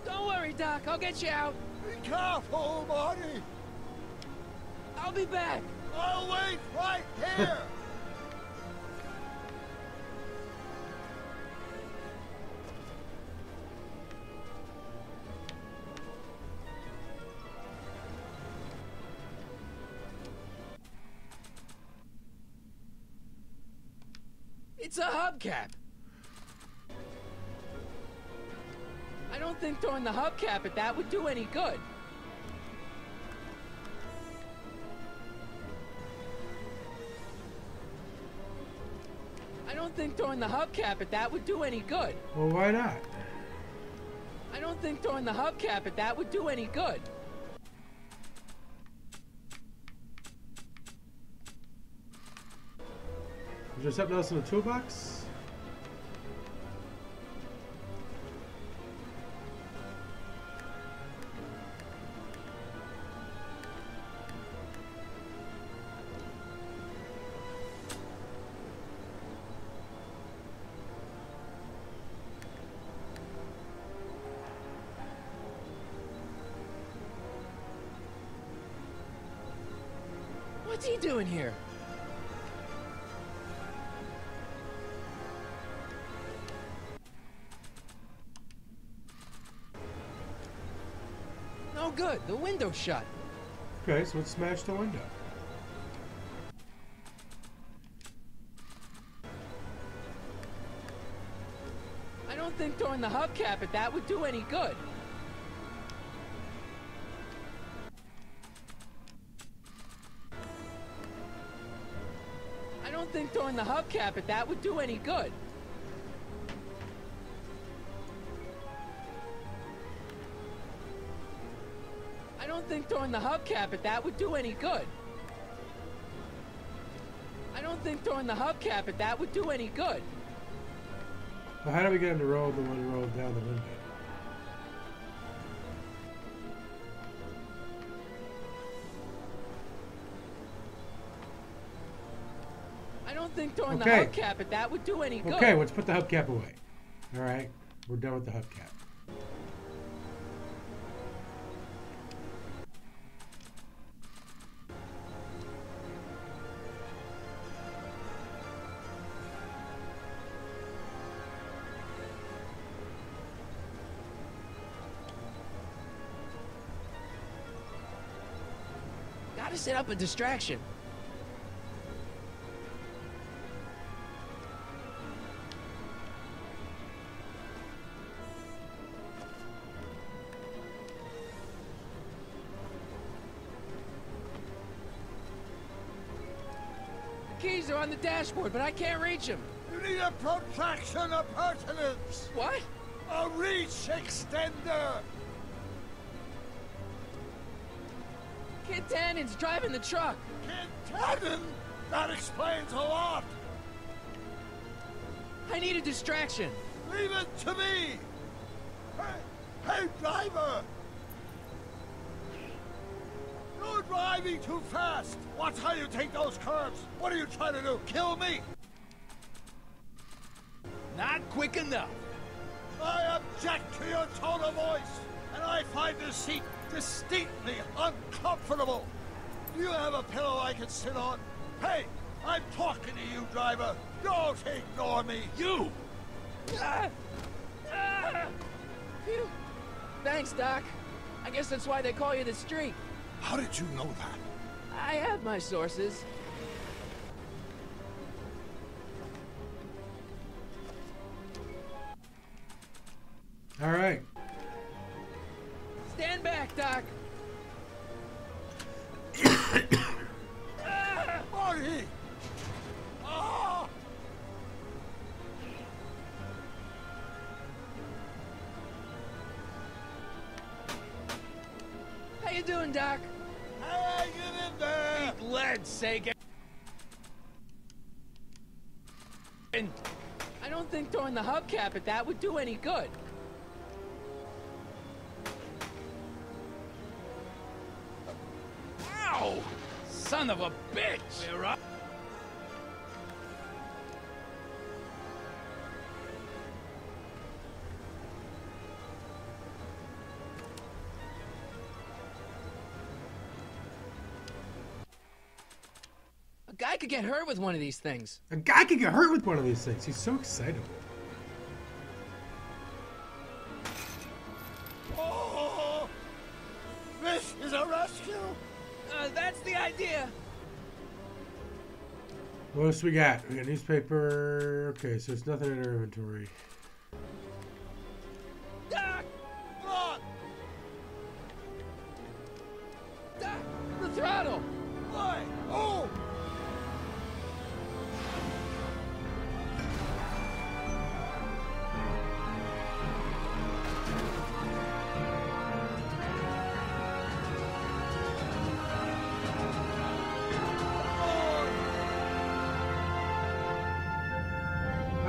Speaker 2: Don't worry, Doc. I'll get you out.
Speaker 4: Be careful, Marty.
Speaker 2: I'll be back.
Speaker 4: I'll wait right here.
Speaker 2: It's a hubcap. I don't think throwing the hubcap at that would do any good. I don't think throwing the hubcap at that would do any good.
Speaker 1: Well, why not?
Speaker 2: I don't think throwing the hubcap at that would do any good.
Speaker 1: Is there something else in the toolbox?
Speaker 2: What's he doing here? No good. The window's shut.
Speaker 1: Okay, so let's smash the window.
Speaker 2: I don't think throwing the hubcap at that would do any good. I don't think throwing the hubcap at that would do any good. don't think throwing the hubcap at that would do any good. I don't think throwing the hubcap at that would do any good.
Speaker 1: Well, how do we get him to roll the one who rolled down the window?
Speaker 2: I don't think throwing
Speaker 1: Okay.
Speaker 2: the hubcap at that would do any good.
Speaker 1: Okay, let's put the hubcap away. All right, we're done with the hubcap.
Speaker 2: Gotta set up a distraction. The keys are on the dashboard, but I can't reach them.
Speaker 4: You need a protraction appurtenance.
Speaker 2: What?
Speaker 4: A reach extender.
Speaker 2: Kid Tannen's driving the truck.
Speaker 4: Kid Tannen? That explains a lot.
Speaker 2: I need a distraction.
Speaker 4: Leave it to me. Hey, driver. You're driving too fast. Watch how you take those curves. What are you trying to do? Kill me?
Speaker 9: Not quick enough.
Speaker 4: I object to your tone of voice, and I find this seat distinctly uncomfortable. Do you have a pillow I can sit on? Hey, I'm talking to you, driver. Don't ignore me.
Speaker 9: You!
Speaker 2: Phew. Thanks, Doc. I guess that's why they call you the Streak.
Speaker 4: How did you know that?
Speaker 2: I have my sources.
Speaker 1: All right.
Speaker 2: Stand back, Doc.
Speaker 4: Marty! Ah!
Speaker 2: How you doing, Doc?
Speaker 4: Hang it in there!
Speaker 9: Eat lead, Sagan.
Speaker 2: I don't think throwing the hubcap at that would do any good.
Speaker 9: Ow! Son of a bitch! We're up.
Speaker 2: A guy could get hurt with one of these things.
Speaker 1: A guy could get hurt with one of these things. He's so excited.
Speaker 4: Oh! This is a rescue!
Speaker 2: That's the idea.
Speaker 1: What else we got? We got newspaper. Okay, so it's nothing in our inventory.
Speaker 2: Doc!
Speaker 4: Run!
Speaker 2: Doc! The throttle!
Speaker 4: Why? Oh!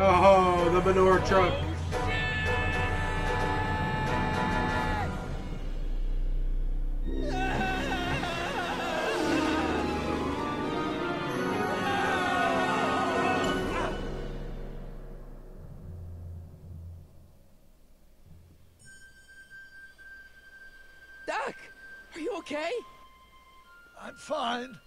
Speaker 1: Oh, the manure truck.
Speaker 2: Doc! Are you okay?
Speaker 4: I'm fine.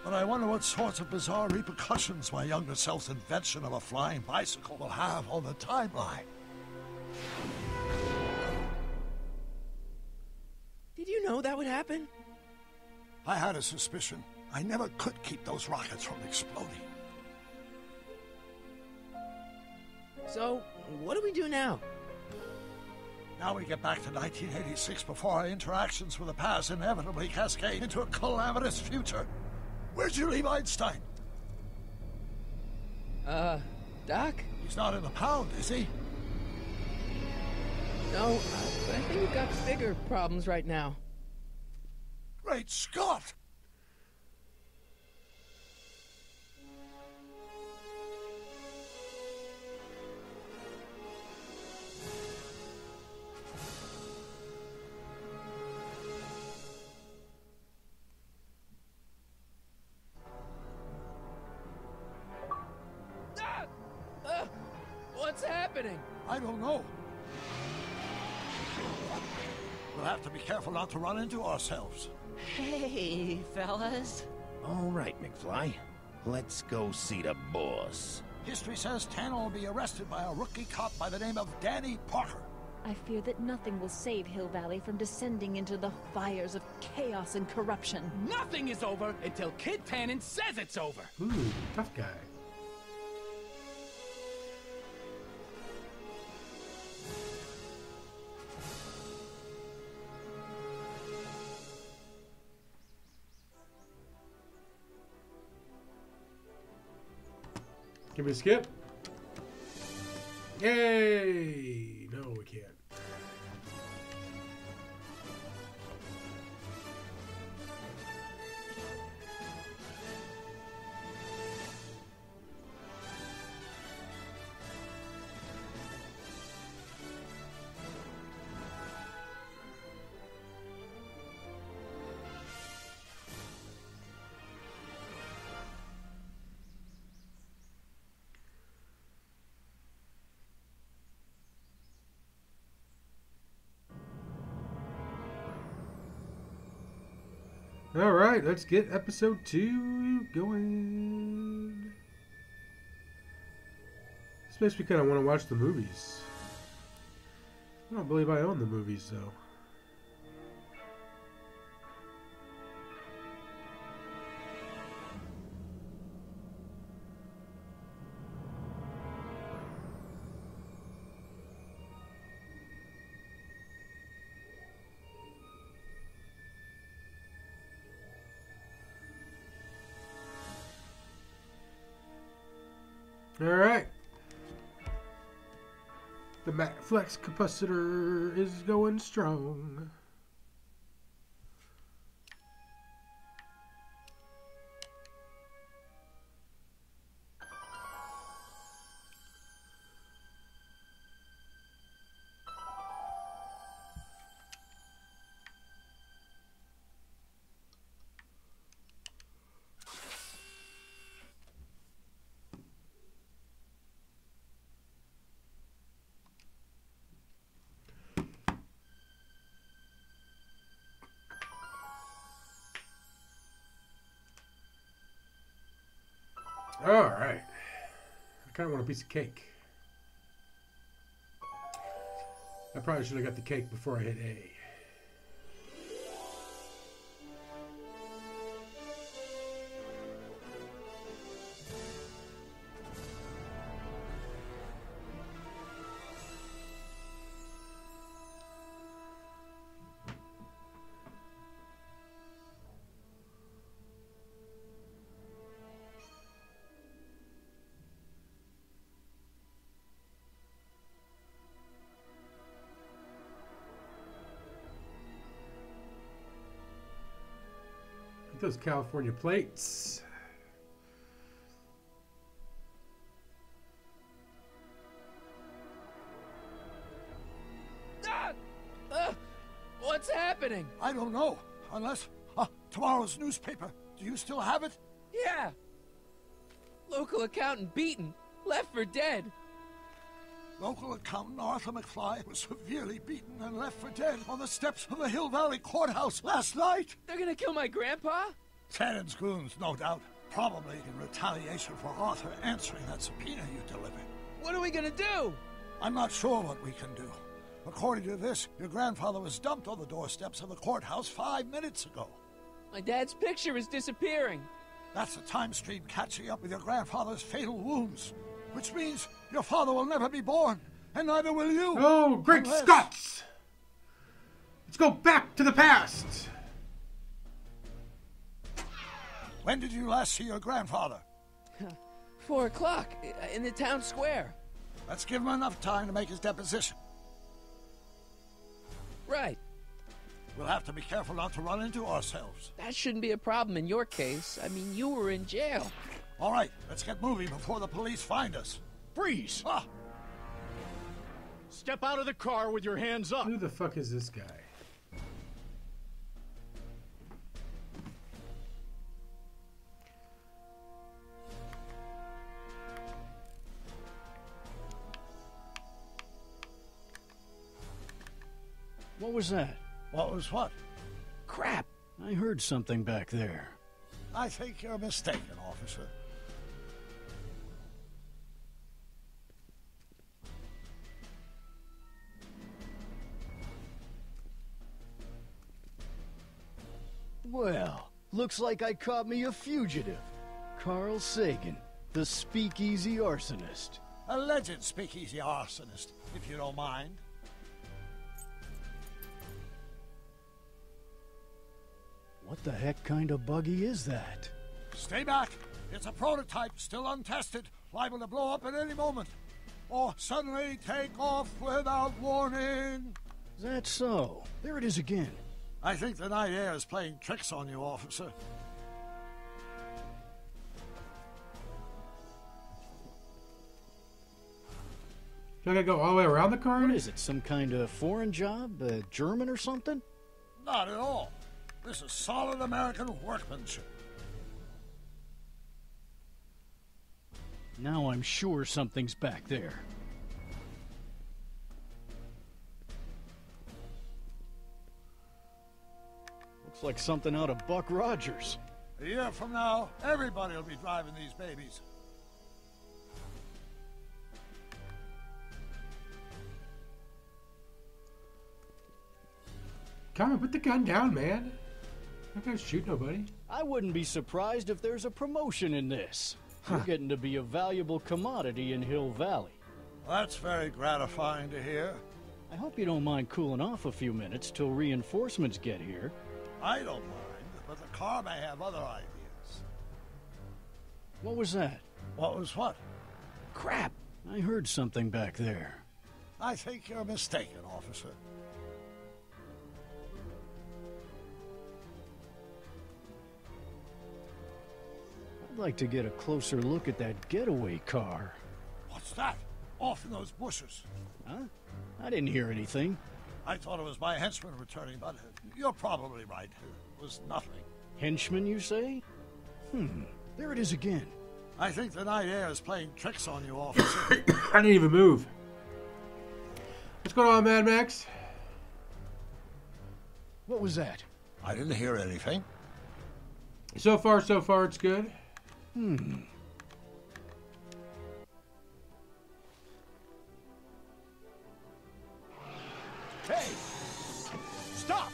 Speaker 4: But I wonder what sorts of bizarre repercussions my younger self's invention of a flying bicycle will have on the timeline.
Speaker 2: Did you know that would happen?
Speaker 4: I had a suspicion. I never could keep those rockets from exploding.
Speaker 2: So, what do we do now?
Speaker 4: Now we get back to 1986 before our interactions with the past inevitably cascade into a calamitous future. Where'd you leave Einstein?
Speaker 2: Doc?
Speaker 4: He's not in the pound, is he?
Speaker 2: No, but I think we've got bigger problems right now.
Speaker 4: Great Scott!
Speaker 2: What's happening?
Speaker 4: I don't know. We'll have to be careful not to run into ourselves.
Speaker 10: Hey, fellas.
Speaker 5: All right, McFly. Let's go see the boss.
Speaker 4: History says Tanner will be arrested by a rookie cop by the name of Danny Parker.
Speaker 3: I fear that nothing will save Hill Valley from descending into the fires of chaos and corruption.
Speaker 9: Nothing is over until Kid Tannen says it's over.
Speaker 1: Ooh, tough guy. Can we skip? Yay! No, we can't. All right, let's get episode 2 going. This makes me kind of want to watch the movies. I don't believe I own the movies, though. All right. The Flex capacitor is going strong. All right. I kind of want a piece of cake. I probably should have got the cake before I hit A. Those California plates.
Speaker 2: What's happening?
Speaker 4: I don't know. Unless... tomorrow's newspaper. Do you still have it?
Speaker 2: Yeah. Local accountant beaten. Left for dead.
Speaker 4: Local accountant Arthur McFly was severely beaten and left for dead on the steps of the Hill Valley Courthouse last night.
Speaker 2: They're gonna kill my grandpa?
Speaker 4: Tannen's goons, no doubt. Probably in retaliation for Arthur answering that subpoena you delivered.
Speaker 2: What are we gonna do?
Speaker 4: I'm not sure what we can do. According to this, your grandfather was dumped on the doorsteps of the courthouse 5 minutes ago.
Speaker 2: My dad's picture is disappearing.
Speaker 4: That's the time stream catching up with your grandfather's fatal wounds. Which means your father will never be born, and neither will you.
Speaker 1: Oh, great Scots! Let's go back to the past!
Speaker 4: When did you last see your grandfather?
Speaker 2: 4 o'clock in the town square.
Speaker 4: Let's give him enough time to make his deposition.
Speaker 2: Right.
Speaker 4: We'll have to be careful not to run into ourselves.
Speaker 2: That shouldn't be a problem in your case. I mean, you were in jail.
Speaker 4: All right, let's get moving before the police find us.
Speaker 11: Freeze!
Speaker 4: Ah!
Speaker 11: Step out of the car with your hands up.
Speaker 1: Who the fuck is this guy?
Speaker 11: What was that?
Speaker 4: What was what?
Speaker 11: Crap! I heard something back there.
Speaker 4: I think you're mistaken, officer.
Speaker 11: Well, looks like I caught me a fugitive. Carl Sagan, the speakeasy arsonist.
Speaker 4: Alleged speakeasy arsonist, if you don't mind.
Speaker 11: What the heck kind of buggy is that?
Speaker 4: Stay back. It's a prototype, still untested, liable to blow up at any moment. Or suddenly take off without warning.
Speaker 11: Is that so? There it is again.
Speaker 4: I think the night air is playing tricks on you, officer.
Speaker 1: Do I gotta go all the way around the car?
Speaker 11: What is it, some kind of foreign job? German or something?
Speaker 4: Not at all. This is solid American workmanship.
Speaker 11: Now I'm sure something's back there. Looks like something out of Buck Rogers.
Speaker 4: A year from now, everybody will be driving these babies.
Speaker 1: Come on, put the gun down, man. I'm not gonna shoot nobody.
Speaker 11: I wouldn't be surprised if there's a promotion in this. You're getting to be a valuable commodity in Hill Valley.
Speaker 4: That's very gratifying to hear.
Speaker 11: I hope you don't mind cooling off a few minutes till reinforcements get here.
Speaker 4: I don't mind, but the car may have other ideas.
Speaker 11: What was that?
Speaker 4: What was what?
Speaker 11: Crap! I heard something back there.
Speaker 4: I think you're mistaken, officer.
Speaker 11: I'd like to get a closer look at that getaway car.
Speaker 4: What's that? Off in those bushes.
Speaker 11: Huh? I didn't hear anything.
Speaker 4: I thought it was my henchman returning, but you're probably right. It was nothing.
Speaker 11: Henchman, you say? There it is again.
Speaker 4: I think the night air is playing tricks on you, officer.
Speaker 1: I didn't even move. What's going on, Mad Max?
Speaker 11: What was that?
Speaker 4: I didn't hear anything.
Speaker 1: So far, it's good.
Speaker 4: Hey! Stop!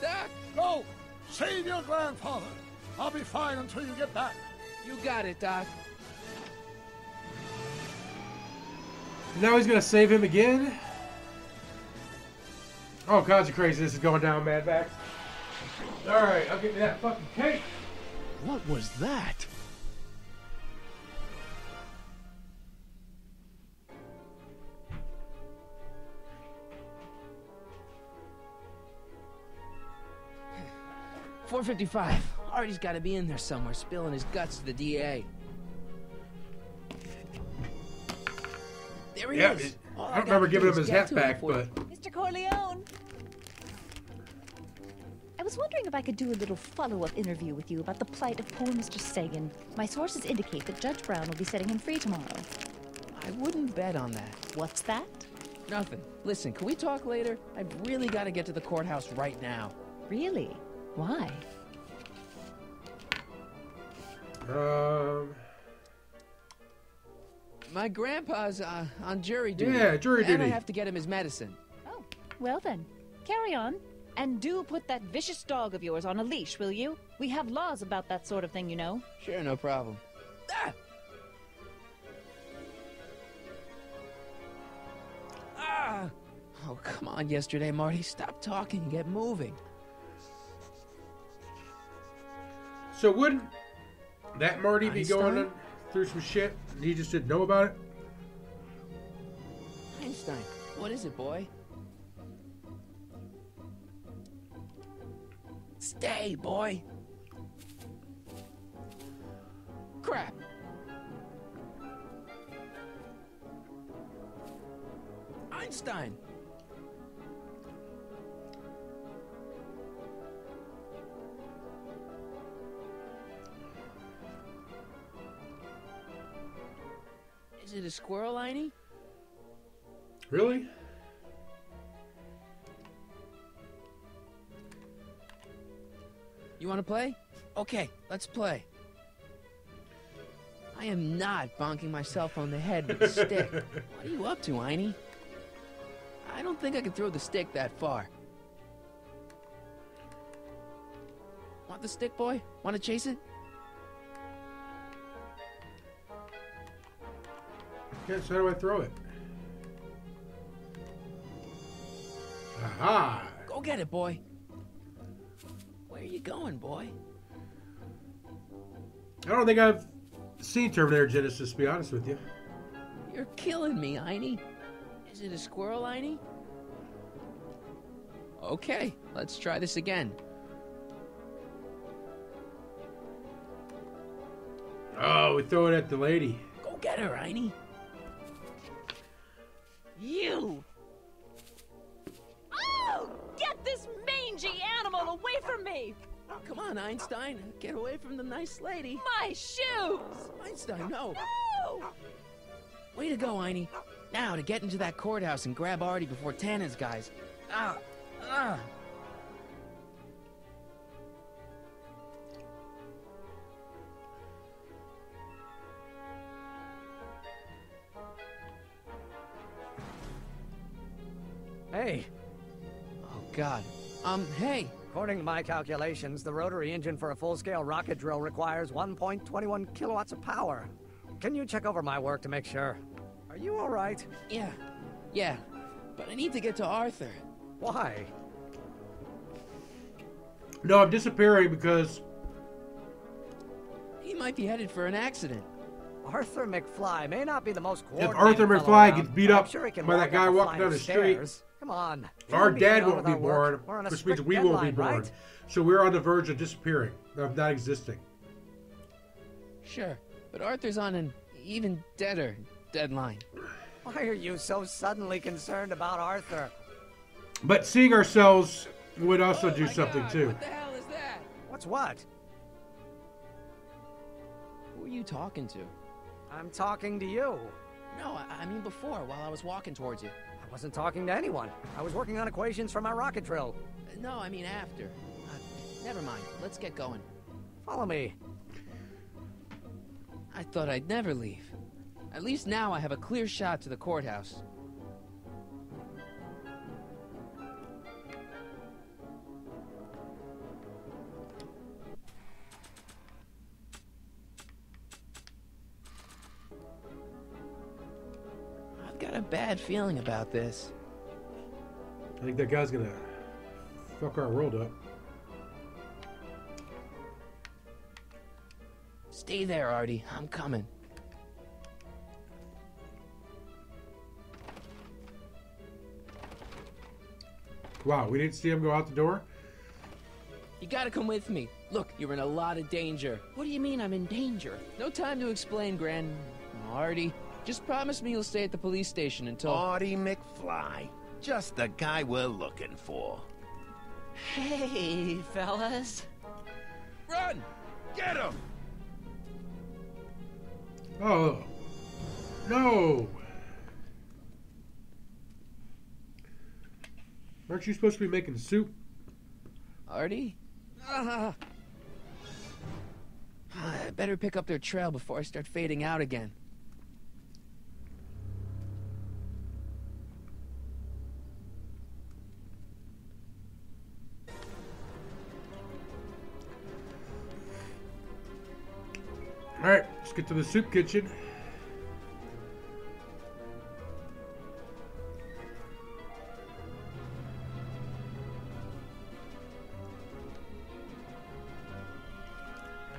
Speaker 2: Doc,
Speaker 4: Go! Save your grandfather! I'll be fine until you get back.
Speaker 2: you got it, Doc.
Speaker 1: Now he's gonna save him again? All kinds of craziness is going down, Mad Max. Alright, I'll get me that fucking cake.
Speaker 11: What was that?
Speaker 2: $4.55. Artie's got to be in there somewhere, spilling his guts to the DA. There he is. All
Speaker 1: I don't remember
Speaker 2: gotta
Speaker 1: giving
Speaker 2: do
Speaker 1: him
Speaker 2: is
Speaker 1: his
Speaker 2: get
Speaker 1: hat
Speaker 2: to
Speaker 1: back,
Speaker 2: before-
Speaker 1: but...
Speaker 3: Mr. Corleone! I was wondering if I could do a little follow-up interview with you about the plight of poor Mr. Sagan. My sources indicate that Judge Brown will be setting him free tomorrow.
Speaker 2: I wouldn't bet on that.
Speaker 3: What's that?
Speaker 2: Nothing. Listen, can we talk later? I've really got to get to the courthouse right now.
Speaker 3: Really? Why?
Speaker 2: My grandpa's on jury duty.
Speaker 1: Yeah, jury
Speaker 2: And I
Speaker 1: duty.
Speaker 2: have to get him his medicine.
Speaker 3: Oh, well then. Carry on. And do put that vicious dog of yours on a leash, will you? We have laws about that sort of thing, you know.
Speaker 2: Sure, no problem. Ah! Ah! Oh, come on, yesterday, Marty. Stop talking and get moving.
Speaker 1: So wouldn't that Marty be going
Speaker 2: Einstein?
Speaker 1: through some shit and he just didn't know about it?
Speaker 2: Einstein, what is it, boy? Stay, boy. Crap. Einstein. Is it a squirrel, Einie?
Speaker 1: Really?
Speaker 2: You want to play? Okay, let's play. I am not bonking myself on the head with a stick. What are you up to, Einie? I don't think I can throw the stick that far. Want the stick, boy? Want to chase it?
Speaker 1: Okay, so how do I throw it? Aha!
Speaker 2: Go get it, boy. Where are you going, boy?
Speaker 1: I don't think I've seen Terminator Genesis, to be honest with you.
Speaker 2: You're killing me, Einie. Is it a squirrel, Einie? Okay, let's try this again.
Speaker 1: Oh, we throw it at the lady.
Speaker 2: Go get her, Einie.
Speaker 3: You! Oh! Get this mangy animal away from me!
Speaker 2: Come on, Einstein. Get away from the nice lady.
Speaker 3: My shoes!
Speaker 2: Einstein, no.
Speaker 3: No!
Speaker 2: Way to go, Einie. Now to get into that courthouse and grab Artie before Tannen's guys. Ah! Ah!
Speaker 7: Hey,
Speaker 2: Oh, God. Hey.
Speaker 7: according to my calculations, the rotary engine for a full-scale rocket drill requires 1.21 kilowatts of power. Can you check over my work to make sure? Are you all right?
Speaker 2: Yeah. But I need to get to Arthur.
Speaker 7: Why?
Speaker 1: No, I'm disappearing because
Speaker 2: He might be headed for an accident.
Speaker 7: Arthur McFly may not be the most
Speaker 1: if
Speaker 7: coordinated
Speaker 1: Arthur
Speaker 7: fellow
Speaker 1: McFly
Speaker 7: around,
Speaker 1: gets beat
Speaker 7: but I'm
Speaker 1: up
Speaker 7: sure he can
Speaker 1: by
Speaker 7: walk
Speaker 1: that guy
Speaker 7: up a
Speaker 1: walking
Speaker 7: flight
Speaker 1: down
Speaker 7: of
Speaker 1: the street,
Speaker 7: stairs. Come on.
Speaker 1: our
Speaker 7: Don't
Speaker 1: dad
Speaker 7: be
Speaker 1: won't be
Speaker 7: with our work.
Speaker 1: born,
Speaker 7: We're on a
Speaker 1: which means
Speaker 7: strict
Speaker 1: we won't be
Speaker 7: deadline,
Speaker 1: born.
Speaker 7: right?
Speaker 1: So we're on the verge of disappearing, of not existing.
Speaker 2: Sure, but Arthur's on an even deader deadline.
Speaker 7: Why are you so suddenly concerned about Arthur?
Speaker 1: But seeing ourselves would also do something
Speaker 2: God,
Speaker 1: too.
Speaker 2: What the hell is that?
Speaker 7: What's what?
Speaker 2: Who are you talking to?
Speaker 7: I'm talking to you.
Speaker 2: No, I mean before, while I was walking towards you.
Speaker 7: I wasn't talking to anyone. I was working on equations for my rocket drill.
Speaker 2: No, I mean after. Never mind. Let's get going.
Speaker 7: Follow me.
Speaker 2: I thought I'd never leave. At least now I have a clear shot to the courthouse. I've got a bad feeling about this.
Speaker 1: I think that guy's gonna fuck our world up.
Speaker 2: Stay there, Artie. I'm coming.
Speaker 1: Wow, we didn't see him go out the door?
Speaker 2: You gotta come with me. Look, you're in a lot of danger.
Speaker 10: What do you mean I'm in danger?
Speaker 2: No time to explain, Artie. Just promise me you'll stay at the police station until...
Speaker 5: Artie McFly. Just the guy we're looking for.
Speaker 10: Hey, fellas.
Speaker 5: Run! Get him!
Speaker 1: Oh. No! Aren't you supposed to be making soup?
Speaker 2: Artie? I better pick up their trail before I start fading out again.
Speaker 1: Alright, let's get to the soup kitchen.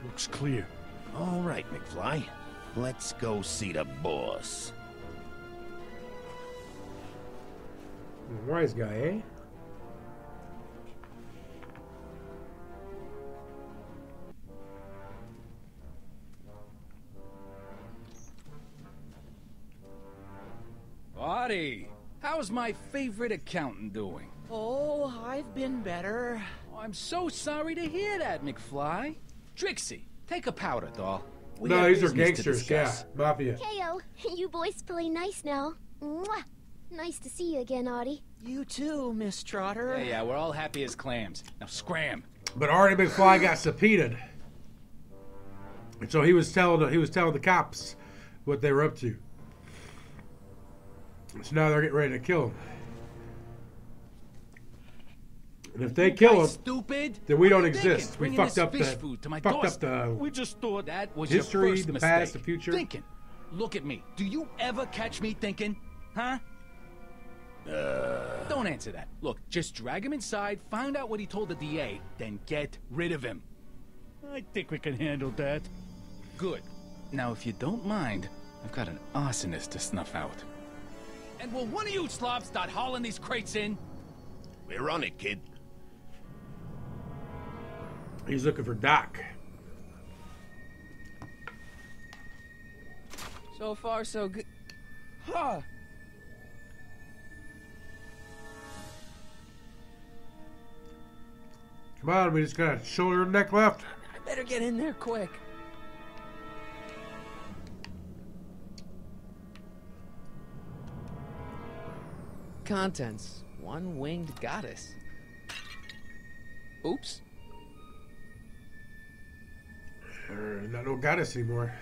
Speaker 6: Looks clear.
Speaker 5: All right, McFly. Let's go see the boss.
Speaker 1: Wise guy, eh?
Speaker 9: how's my favorite accountant doing?
Speaker 10: Oh, I've been better.
Speaker 9: Oh, I'm so sorry to hear that, McFly. Trixie, take a powder, doll. We
Speaker 1: No,
Speaker 9: have
Speaker 1: these are
Speaker 9: business to
Speaker 1: gangsters, yeah.
Speaker 9: discuss.
Speaker 1: Mafia.
Speaker 12: Heyo, you boys play nice now. Mwah. Nice to see you again, Audie.
Speaker 10: You too, Miss Trotter.
Speaker 9: Yeah, we're all happy as clams. Now scram.
Speaker 1: But Artie McFly got subpoenaed. And so he was telling the cops what they were up to. So now they're getting ready to kill him. And if they kill him,
Speaker 9: stupid,
Speaker 1: then we
Speaker 9: what
Speaker 1: don't
Speaker 9: are you thinking?
Speaker 1: exist. We
Speaker 9: Bringing
Speaker 1: fucked
Speaker 9: this
Speaker 1: up
Speaker 9: fish
Speaker 1: the
Speaker 9: food to my
Speaker 1: fucked up
Speaker 9: doorstep.
Speaker 1: the
Speaker 9: We just thought that was
Speaker 1: history,
Speaker 9: your first
Speaker 1: the
Speaker 9: mistake.
Speaker 1: past, the future.
Speaker 9: Thinking. Look at me. Do you ever catch me thinking? Huh? Don't answer that. Look, just drag him inside, find out what he told the DA, then get rid of him.
Speaker 8: I think we can handle that.
Speaker 9: Good. Now, if you don't mind, I've got an arsonist to snuff out. And will one of you slobs start hauling these crates in?
Speaker 5: We're on it, kid.
Speaker 1: He's looking for Doc.
Speaker 2: So far, so good. Huh.
Speaker 1: Come on, we just got a shoulder and neck left.
Speaker 2: I better get in there quick. Contents. One winged goddess. Oops.
Speaker 1: Not no goddess anymore.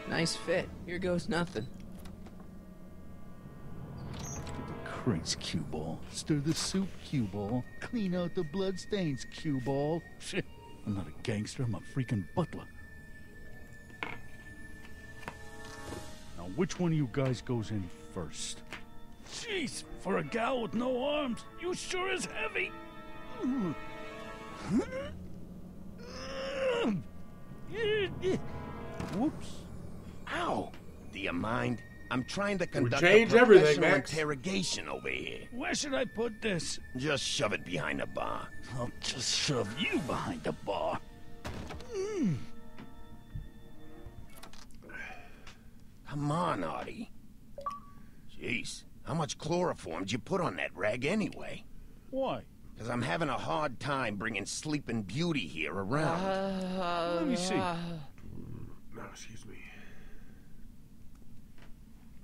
Speaker 2: Nice fit. Here goes nothing.
Speaker 6: Get the crates, cue ball. Stir the soup, cue ball. Clean out the bloodstains, cue ball. Shit, I'm not a gangster, I'm a freaking butler. Now, which one of you guys goes in first?
Speaker 8: Jeez, for a gal with no arms, you sure is heavy.
Speaker 6: Whoops.
Speaker 5: Ow! Do you mind? I'm trying to conduct
Speaker 1: change
Speaker 5: a
Speaker 1: everything,
Speaker 5: professional
Speaker 1: Max.
Speaker 5: interrogation over here.
Speaker 8: Where should I put this?
Speaker 5: Just shove it behind the bar.
Speaker 8: I'll just shove you behind the bar.
Speaker 5: Come on, Artie. Jeez, how much chloroform did you put on that rag anyway?
Speaker 8: Why?
Speaker 5: Because I'm having a hard time bringing Sleeping Beauty here around.
Speaker 8: Let me see.
Speaker 1: No, excuse me.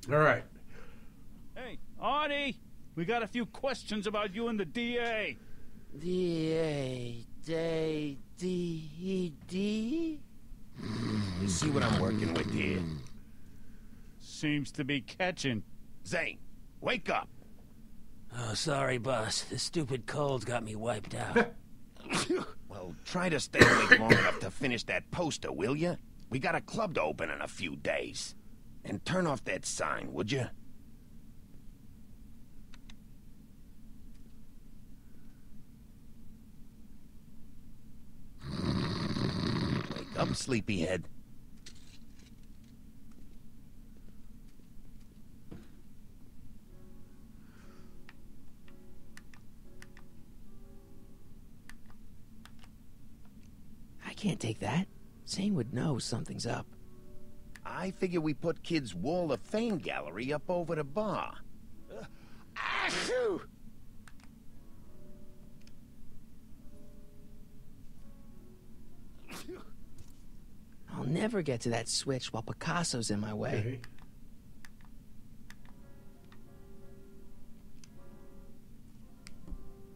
Speaker 1: All right.
Speaker 8: Hey, Artie, we got a few questions about you and the DA.
Speaker 2: D.
Speaker 5: You see what I'm working with here?
Speaker 8: Seems to be catching.
Speaker 5: Zane, wake up.
Speaker 2: Oh, sorry, boss. The stupid cold's got me wiped out.
Speaker 5: Well, try to stay awake long enough to finish that poster, will you? We got a club to open in a few days. And turn off that sign, would you? Wake up, sleepyhead.
Speaker 2: I can't take that. Zane would know something's up.
Speaker 5: I figure we put Kid's Wall of Fame gallery up over the bar. Achoo!
Speaker 2: I'll never get to that switch while Picasso's in my way.
Speaker 1: Okay.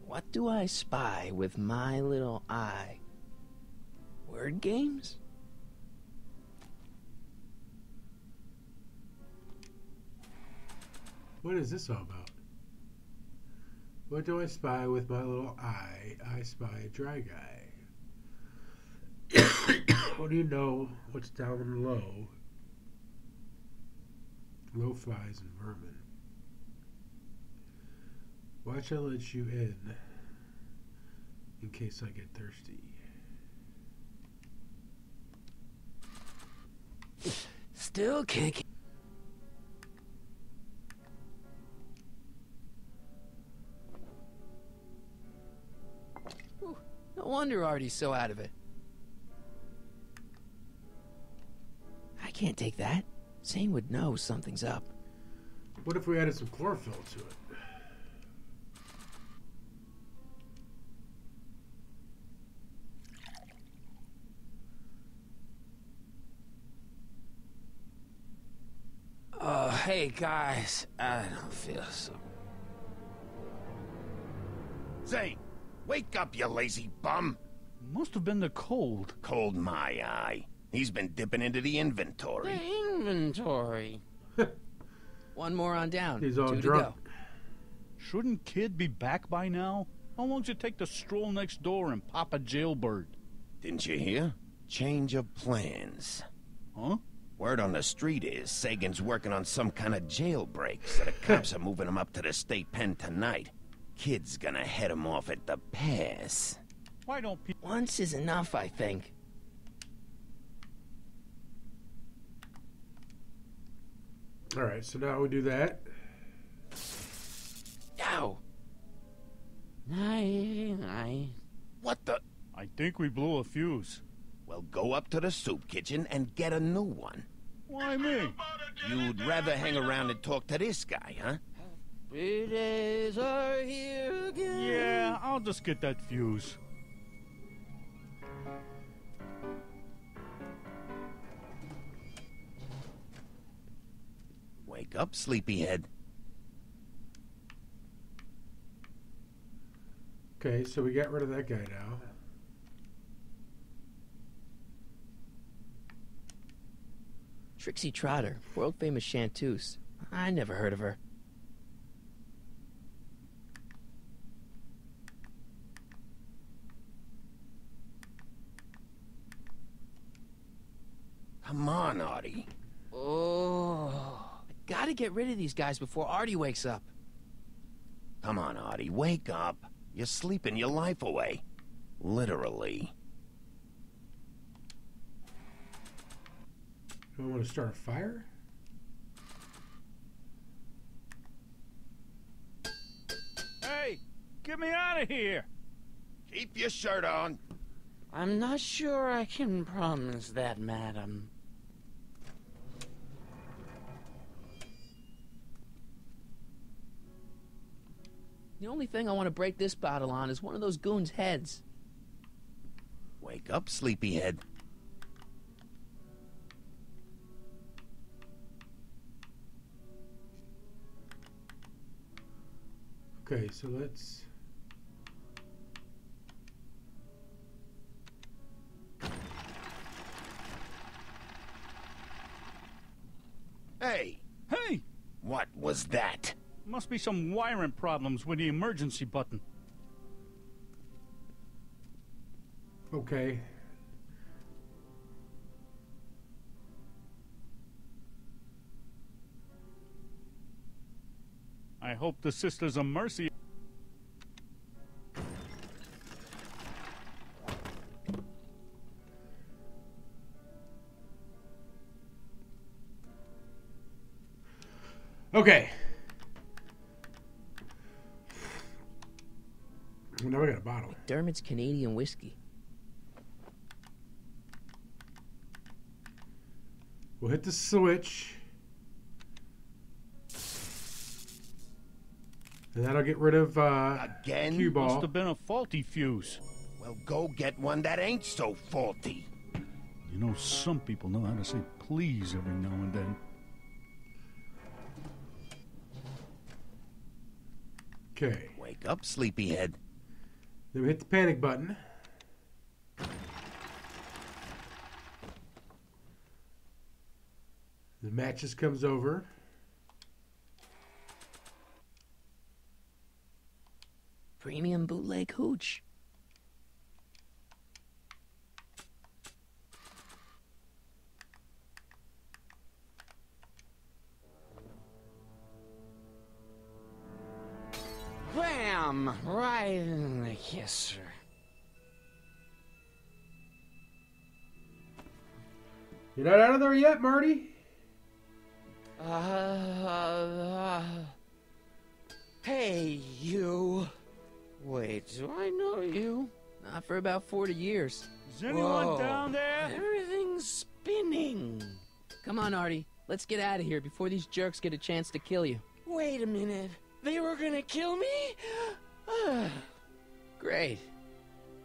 Speaker 2: What do I spy with my little eye? Word games?
Speaker 1: What is this all about? What do I spy with my little eye? I spy a dry guy. What do you know what's down low? Low flies and vermin. Watch I let you in case I get thirsty.
Speaker 2: Still kicking. No wonder Artie's so out of it. can't take that. Zane would know something's up.
Speaker 1: What if we added some chlorophyll to it?
Speaker 9: Oh, hey, guys. I don't feel so...
Speaker 5: Zane, wake up, you lazy bum.
Speaker 6: Must have been the cold.
Speaker 5: Cold my eye. He's been dipping into the inventory.
Speaker 9: The inventory.
Speaker 2: One more on down.
Speaker 1: He's all
Speaker 2: 2
Speaker 1: drunk.
Speaker 2: to go.
Speaker 6: Shouldn't Kid be back by now? How long's it take to stroll next door and pop a jailbird?
Speaker 5: Didn't you hear? Change of plans.
Speaker 6: Huh?
Speaker 5: Word on the street is Sagan's working on some kind of jailbreak, so the cops are moving him up to the state pen tonight. Kid's gonna head him off at the pass.
Speaker 6: Why don't people...
Speaker 2: Once is enough, I think.
Speaker 1: All right, so now we do that.
Speaker 2: Ow.
Speaker 9: Aye.
Speaker 5: What the?
Speaker 6: I think we blew a fuse.
Speaker 5: Well, go up to the soup kitchen and get a new one.
Speaker 6: Why me?
Speaker 5: You'd rather hang around and talk to this guy, huh?
Speaker 9: Happy days are here again.
Speaker 6: Yeah, I'll just get that fuse.
Speaker 5: Wake up, sleepyhead.
Speaker 1: Okay, so we got rid of that guy now.
Speaker 2: Trixie Trotter, world-famous chanteuse. I never heard of her.
Speaker 5: Come on, Artie.
Speaker 2: Oh. I gotta get rid of these guys before Artie wakes up.
Speaker 5: Come on, Artie, wake up. You're sleeping your life away. Literally.
Speaker 1: Do we want to start a fire?
Speaker 6: Hey, get me out of here!
Speaker 5: Keep your shirt on.
Speaker 9: I'm not sure I can promise that, madam.
Speaker 2: The only thing I want to break this bottle on is one of those goons' heads.
Speaker 5: Wake up, sleepyhead.
Speaker 1: Okay, so let's...
Speaker 5: Hey!
Speaker 6: Hey!
Speaker 5: What was that?
Speaker 6: Must be some wiring problems with the emergency button.
Speaker 1: Okay.
Speaker 6: I hope the Sisters of Mercy...
Speaker 1: Okay. Now we got a bottle.
Speaker 2: Dermot's Canadian whiskey.
Speaker 1: We'll hit the switch. And that'll get rid of
Speaker 5: Again?
Speaker 1: cue ball.
Speaker 6: Must have been a faulty fuse.
Speaker 5: Well, go get one that ain't so faulty.
Speaker 6: You know, some people know how to say please every now and then.
Speaker 1: Okay.
Speaker 5: Wake up, sleepyhead.
Speaker 1: Then we hit the panic button. The matches comes over.
Speaker 2: Premium bootleg hooch.
Speaker 9: Bam! Right in the kisser.
Speaker 1: You're not out of there yet, Marty?
Speaker 9: Hey, you. Wait, do I know you?
Speaker 2: Not for about 40 years.
Speaker 6: Is anyone
Speaker 9: Whoa.
Speaker 6: down there?
Speaker 9: Everything's spinning.
Speaker 2: Come on, Artie. Let's get out of here before these jerks get a chance to kill you.
Speaker 10: Wait a minute. They were gonna kill me?
Speaker 2: Great.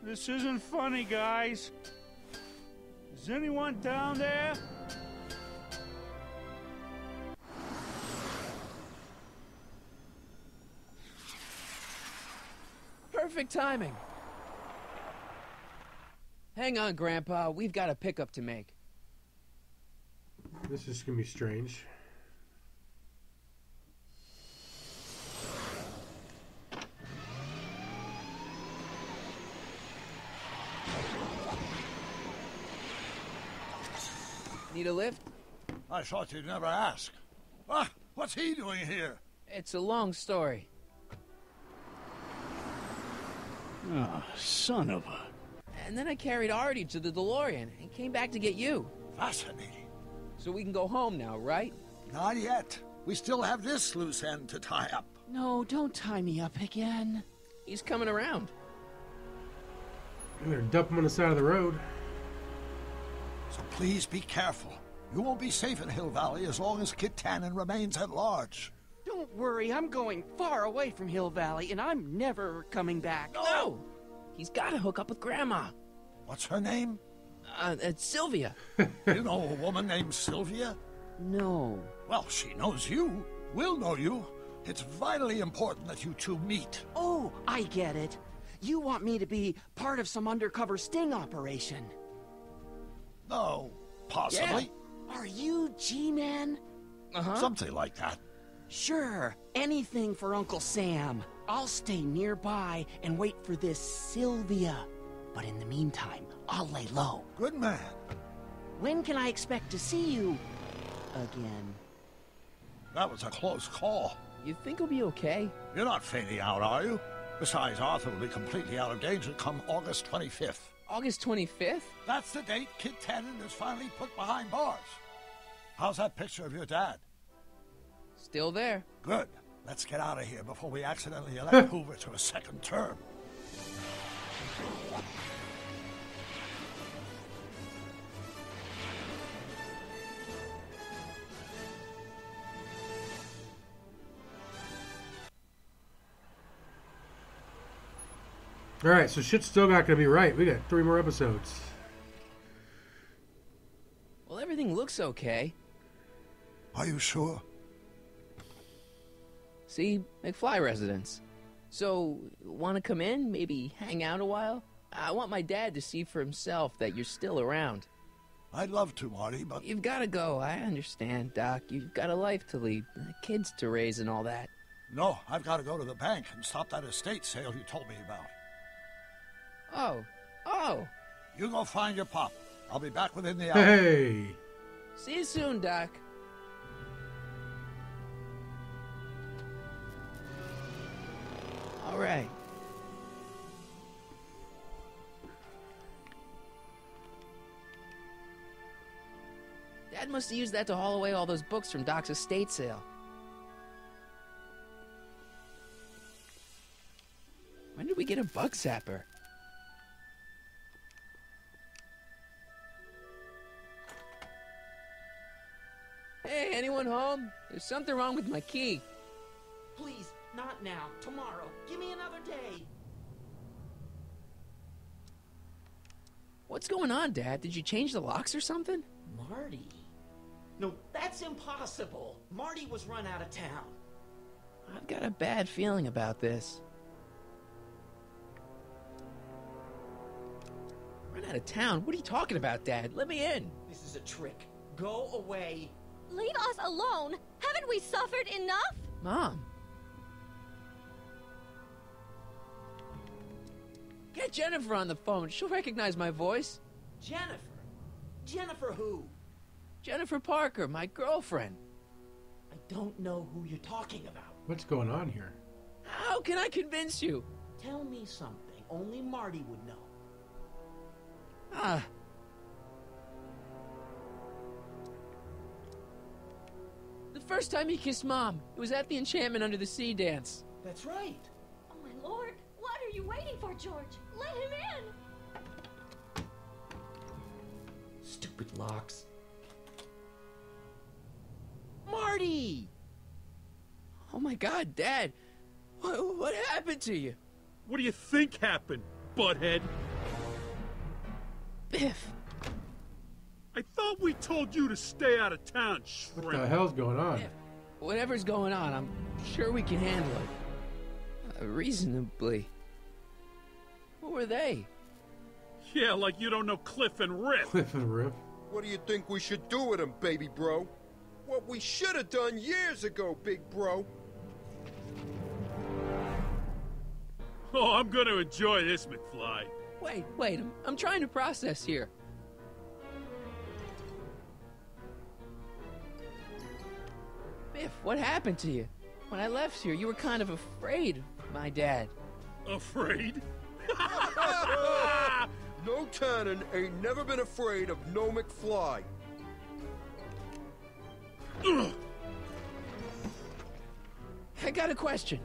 Speaker 6: This isn't funny, guys. Is anyone down there?
Speaker 2: Perfect timing. Hang on, Grandpa. We've got a pickup to make.
Speaker 1: This is gonna be strange.
Speaker 2: Need a lift?
Speaker 4: I thought you'd never ask. Ah, what's he doing here?
Speaker 2: It's a long story.
Speaker 6: Oh, son of a...
Speaker 2: And then I carried Artie to the DeLorean and came back to get you.
Speaker 4: Fascinating.
Speaker 2: So we can go home now, right?
Speaker 4: Not yet. We still have this loose end to tie up.
Speaker 10: No, don't tie me up again.
Speaker 2: He's coming around.
Speaker 1: I'm gonna dump him on the side of the road.
Speaker 4: So please be careful. You won't be safe in Hill Valley as long as Kit Tannen remains at large.
Speaker 10: Don't worry, I'm going far away from Hill Valley, and I'm never coming back.
Speaker 2: No! He's got to hook up with Grandma.
Speaker 4: What's her name?
Speaker 2: It's Sylvia.
Speaker 4: You know a woman named Sylvia?
Speaker 10: No.
Speaker 4: Well, she knows you. We'll know you. It's vitally important that you two meet.
Speaker 10: Oh, I get it. You want me to be part of some undercover sting operation.
Speaker 4: No, possibly.
Speaker 10: Yeah. Are you G-Man?
Speaker 4: Something like that.
Speaker 10: Sure, anything for Uncle Sam. I'll stay nearby and wait for this Sylvia. But in the meantime, I'll lay low.
Speaker 4: Good man.
Speaker 10: When can I expect to see you again?
Speaker 4: That was a close call.
Speaker 2: You think he'll be okay?
Speaker 4: You're not fading out, are you? Besides, Arthur will be completely out of danger come August 25th.
Speaker 2: August 25th?
Speaker 4: That's the date Kit Tannen is finally put behind bars. How's that picture of your dad?
Speaker 2: Still there.
Speaker 4: Good. Let's get out of here before we accidentally elect Hoover to a second term.
Speaker 1: Alright, so shit's still not gonna be right. We got 3 more episodes.
Speaker 2: Well, everything looks okay.
Speaker 4: Are you sure?
Speaker 2: See, McFly residence. So, want to come in? Maybe hang out a while? I want my dad to see for himself that you're still around.
Speaker 4: I'd love to, Marty, but...
Speaker 2: You've got to go. I understand, Doc. You've got a life to lead, kids to raise and all that.
Speaker 4: No, I've got to go to the bank and stop that estate sale you told me about.
Speaker 2: Oh.
Speaker 4: You go find your pop. I'll be back within the hour.
Speaker 1: Hey!
Speaker 2: See you soon, Doc. All right. Dad must have used that to haul away all those books from Doc's estate sale. When did we get a bug zapper? Hey, anyone home? There's something wrong with my key.
Speaker 10: Please, not now. Tomorrow. Give me another day.
Speaker 2: What's going on, Dad? Did you change the locks or something?
Speaker 10: Marty? No, that's impossible. Marty was run out of town.
Speaker 2: I've got a bad feeling about this. Run out of town? What are you talking about, Dad? Let me in.
Speaker 10: This is a trick. Go away.
Speaker 12: Leave us alone! Haven't we suffered enough?
Speaker 2: Mom. Get Jennifer on the phone. She'll recognize my voice.
Speaker 10: Jennifer? Jennifer who?
Speaker 2: Jennifer Parker, my girlfriend.
Speaker 10: I don't know who you're talking about.
Speaker 1: What's going on here?
Speaker 2: How can I convince you?
Speaker 10: Tell me something only Marty would know.
Speaker 2: The first time he kissed Mom, it was at the Enchantment Under the Sea dance.
Speaker 10: That's right.
Speaker 12: Oh, my lord. What are you waiting for, George? Let him in!
Speaker 10: Stupid locks. party!
Speaker 2: Oh my God, Dad. What happened to you?
Speaker 8: What do you think happened, butthead?
Speaker 2: Biff.
Speaker 8: I thought we told you to stay out of town, shrimp.
Speaker 1: What the hell's going on?
Speaker 2: Biff, whatever's going on, I'm sure we can handle it. Reasonably. Who were they?
Speaker 8: Yeah, like you don't know Cliff and Riff.
Speaker 1: Cliff and Riff.
Speaker 13: What do you think we should do with him, baby bro? What we should have done years ago, big bro.
Speaker 8: Oh, I'm gonna enjoy this, McFly.
Speaker 2: Wait, I'm trying to process here. Biff, what happened to you? When I left here, you were kind of afraid of my dad.
Speaker 8: Afraid?
Speaker 13: No Tannen ain't never been afraid of no McFly.
Speaker 2: I got a question.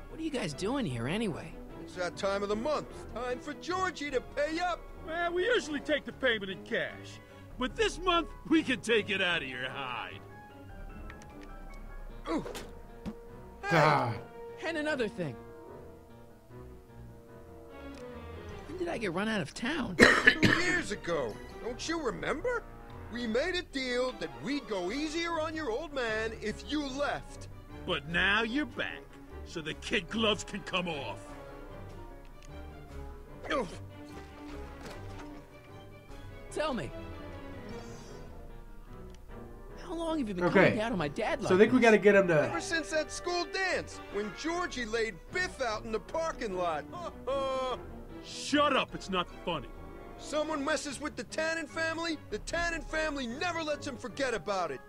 Speaker 2: What are you guys doing here anyway?
Speaker 13: It's that time of the month. Time for Georgie to pay up.
Speaker 8: Well, we usually take the payment in cash. But this month, we can take it out of your hide.
Speaker 13: Ooh.
Speaker 1: Ah.
Speaker 2: And another thing. When did I get run out of town?
Speaker 13: 2 years ago. Don't you remember? We made a deal that we'd go easier on your old man if you left.
Speaker 8: But now you're back, so the kid gloves can come off.
Speaker 2: Tell me. How long have you been coming down on my dad like
Speaker 1: So I think we got to get him to...
Speaker 13: Ever since that school dance, when Georgie laid Biff out in the parking lot.
Speaker 8: Shut up, it's not funny.
Speaker 13: Someone messes with the Tannen family never lets him forget about it.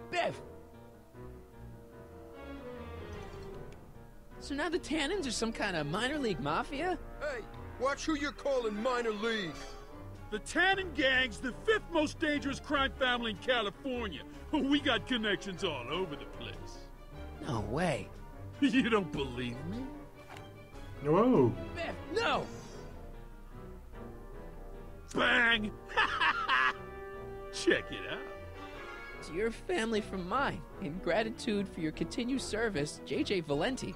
Speaker 2: Biff! So now the Tannens are some kind of minor league mafia?
Speaker 13: Hey, watch who you're calling minor league.
Speaker 8: The Tannen gang's the 5th most dangerous crime family in California. We got connections all over the place.
Speaker 2: No way.
Speaker 8: You don't believe me?
Speaker 1: Whoa.
Speaker 2: Biff, no!
Speaker 8: Bang! Check it out.
Speaker 2: To your family from mine, in gratitude for your continued service, J.J. Valenti.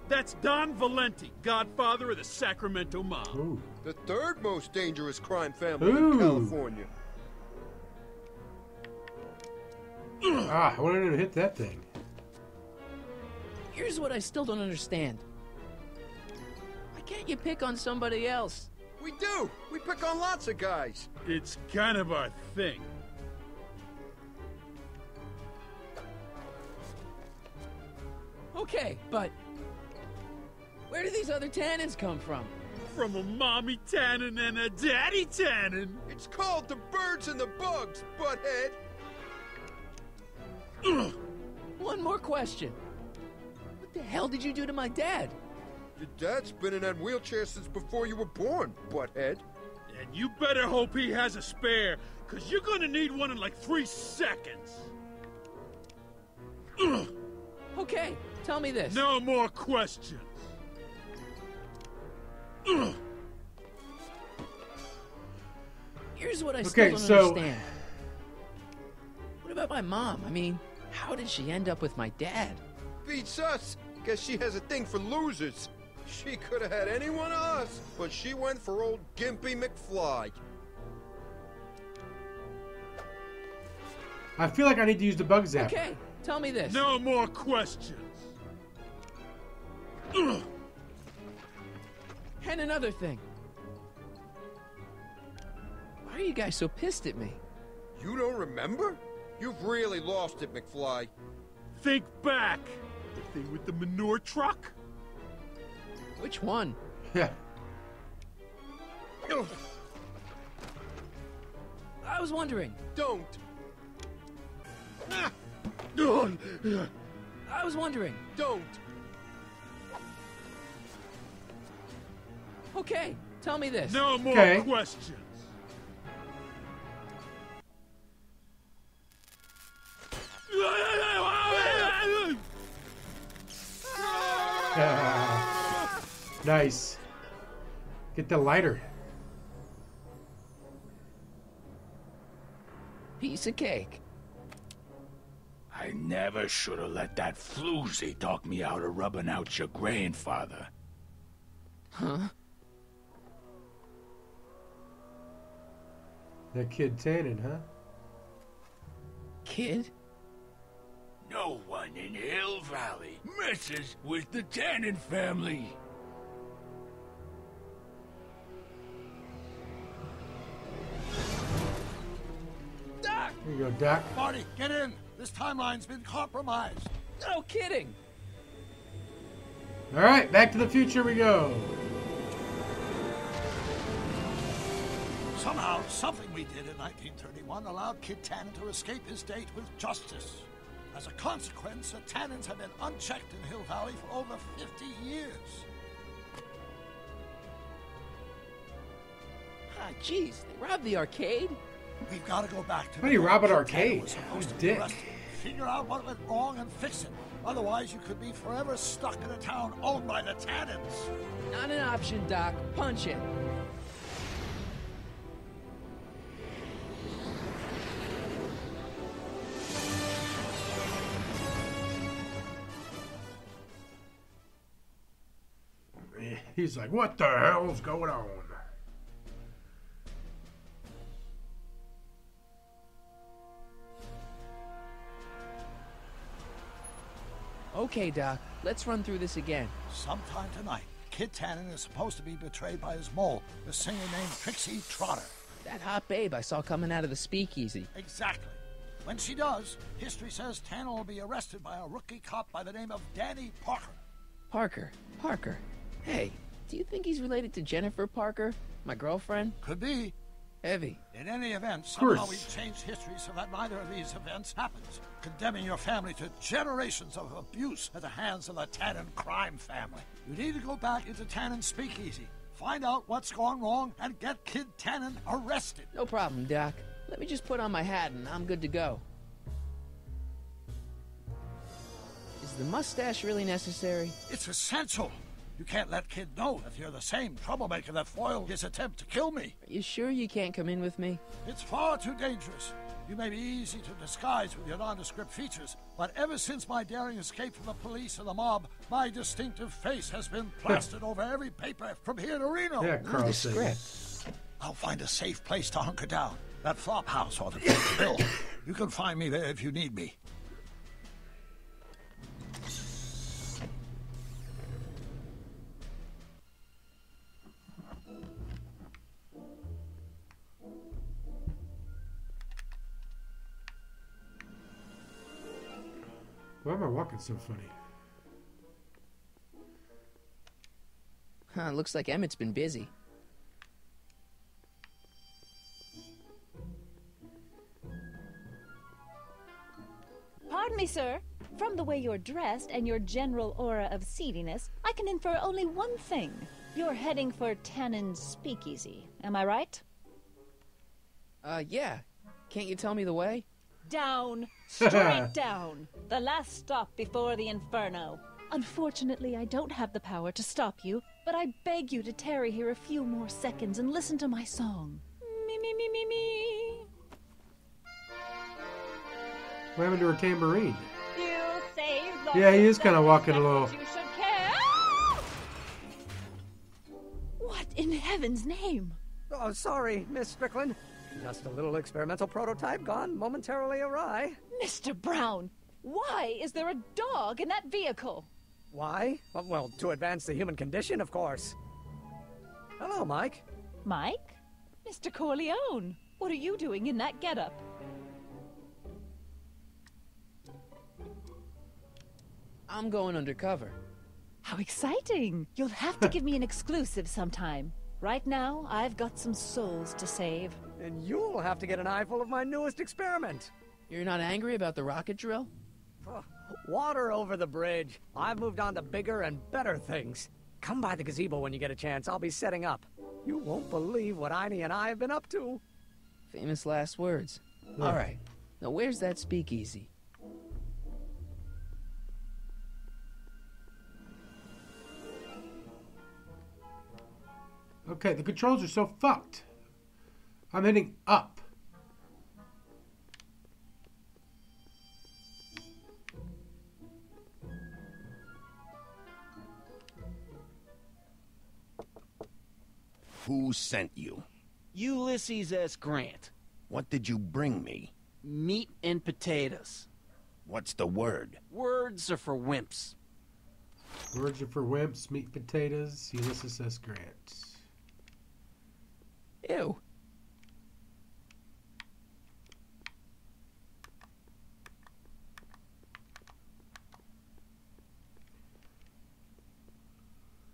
Speaker 8: That's Don Valenti, godfather of the Sacramento mob.
Speaker 1: Ooh.
Speaker 13: The 3rd most dangerous crime family in
Speaker 1: Ooh.
Speaker 13: California.
Speaker 1: Ah, I wanted to hit that thing.
Speaker 2: Here's what I still don't understand. Why can't you pick on somebody else?
Speaker 13: We do. We pick on lots of guys.
Speaker 8: It's kind of our thing.
Speaker 2: Okay, but where do these other Tannens come from?
Speaker 8: From a mommy Tannen and a daddy Tannen.
Speaker 13: It's called the birds and the bugs, butthead.
Speaker 2: One more question. What the hell did you do to my dad?
Speaker 13: Your dad's been in that wheelchair since before you were born, butthead.
Speaker 8: And you better hope he has a spare, because you're going to need one in like 3 seconds.
Speaker 2: Okay, tell me this.
Speaker 8: No more questions.
Speaker 2: Here's what I still don't
Speaker 1: so-
Speaker 2: understand. What about my mom? I mean, how did she end up with my dad?
Speaker 13: Beats us. Guess she has a thing for losers. She could have had any one of us, but she went for old Gimpy McFly.
Speaker 1: I feel like I need to use the bug zap.
Speaker 2: Okay, tell me this.
Speaker 8: No more questions.
Speaker 2: And another thing. Why are you guys so pissed at me?
Speaker 13: You don't remember? You've really lost it, McFly.
Speaker 8: Think back. The thing with the manure truck?
Speaker 2: Which one?
Speaker 1: Yeah.
Speaker 2: I was wondering.
Speaker 13: Don't.
Speaker 2: I was wondering.
Speaker 13: Don't.
Speaker 2: Okay, tell me this.
Speaker 8: No more
Speaker 1: Okay.
Speaker 8: questions.
Speaker 1: Nice. Get the lighter.
Speaker 2: Piece of cake.
Speaker 14: I never should have let that floozy talk me out of rubbing out your grandfather.
Speaker 2: Huh?
Speaker 1: That kid Tannen, huh?
Speaker 2: Kid?
Speaker 14: No one in Hill Valley messes with the Tannen family.
Speaker 10: Doc!
Speaker 1: Here you go, Doc.
Speaker 4: Marty, get in. This timeline's been compromised.
Speaker 10: No kidding.
Speaker 1: All right, Back to the Future we go.
Speaker 4: Somehow, something we did in 1931 allowed Kid Tannen to escape his date with justice. As a consequence, the Tannens have been unchecked in Hill Valley for over 50 years.
Speaker 2: Ah, jeez, they robbed the arcade?
Speaker 4: We've got to go back to
Speaker 1: How do you rob an
Speaker 4: Kid
Speaker 1: arcade?
Speaker 4: Tannen was supposed to be
Speaker 1: Dick.
Speaker 4: arrested. Figure out what went wrong and fix it. Otherwise, you could be forever stuck in a town owned by the Tannens.
Speaker 2: Not an option, Doc. Punch it.
Speaker 1: He's like, what the hell's going on?
Speaker 2: Okay, Doc. Let's run through this again.
Speaker 4: Sometime tonight, Kid Tannen is supposed to be betrayed by his mole, the singer named Trixie Trotter.
Speaker 2: That hot babe I saw coming out of the speakeasy.
Speaker 4: Exactly. When she does, history says Tannen will be arrested by a rookie cop by the name of Danny Parker.
Speaker 2: Parker. Hey, do you think he's related to Jennifer Parker, my girlfriend?
Speaker 4: Could be.
Speaker 2: Heavy.
Speaker 4: In any event, somehow we've changed history so that neither of these events happens, condemning your family to generations of abuse at the hands of the Tannen crime family. You need to go back into Tannen's speakeasy, find out what's gone wrong, and get Kid Tannen arrested.
Speaker 2: No problem, Doc. Let me just put on my hat and I'm good to go. Is the mustache really necessary?
Speaker 4: It's essential. You can't let Kid know that you're the same troublemaker that foiled his attempt to kill me.
Speaker 2: Are you sure you can't come in with me?
Speaker 4: It's far too dangerous. You may be easy to disguise with your nondescript features, but ever since my daring escape from the police and the mob, my distinctive face has been plastered over every paper from here to Reno.
Speaker 1: Yeah, Carl said.
Speaker 4: I'll find a safe place to hunker down. That flop house or the hill. You can find me there if you need me.
Speaker 1: Why am I walking so funny?
Speaker 2: Huh, looks like Emmett's been busy.
Speaker 3: Pardon me, sir. From the way you're dressed and your general aura of seediness, I can infer only one thing. You're heading for Tannen's speakeasy. Am I right?
Speaker 2: Yeah. Can't you tell me the way?
Speaker 3: Down. Straight down. The last stop before the inferno. Unfortunately, I don't have the power to stop you, but I beg you to tarry here a few more seconds and listen to my song. Me, me, me, me, me.
Speaker 1: What happened to her tambourine?
Speaker 3: You say
Speaker 1: Yeah, he is kind of walking a little.
Speaker 3: you should care. What in heaven's name?
Speaker 7: Oh, sorry, Miss Strickland. Just a little experimental prototype gone momentarily awry.
Speaker 3: Mr. Brown, why is there a dog in that vehicle?
Speaker 7: Why? Well, to advance the human condition, of course. Hello, Mike.
Speaker 3: Mike? Mr. Corleone, what are you doing in that getup?
Speaker 2: I'm going undercover.
Speaker 3: How exciting! You'll have to give me an exclusive sometime. Right now, I've got some souls to save.
Speaker 7: And you'll have to get an eyeful of my newest experiment.
Speaker 2: You're not angry about the rocket drill?
Speaker 7: Water over the bridge. I've moved on to bigger and better things. Come by the gazebo when you get a chance. I'll be setting up. You won't believe what Einie and I have been up to.
Speaker 2: Famous last words.
Speaker 1: Yeah.
Speaker 2: All right. Now, where's that speakeasy?
Speaker 1: Okay, the controls are so fucked. I'm hitting up.
Speaker 5: Who sent you?
Speaker 10: Ulysses S. Grant.
Speaker 5: What did you bring me?
Speaker 10: Meat and potatoes.
Speaker 5: What's the word?
Speaker 10: Words are for wimps.
Speaker 1: Words are for wimps, meat potatoes, Ulysses S. Grant.
Speaker 2: Ew.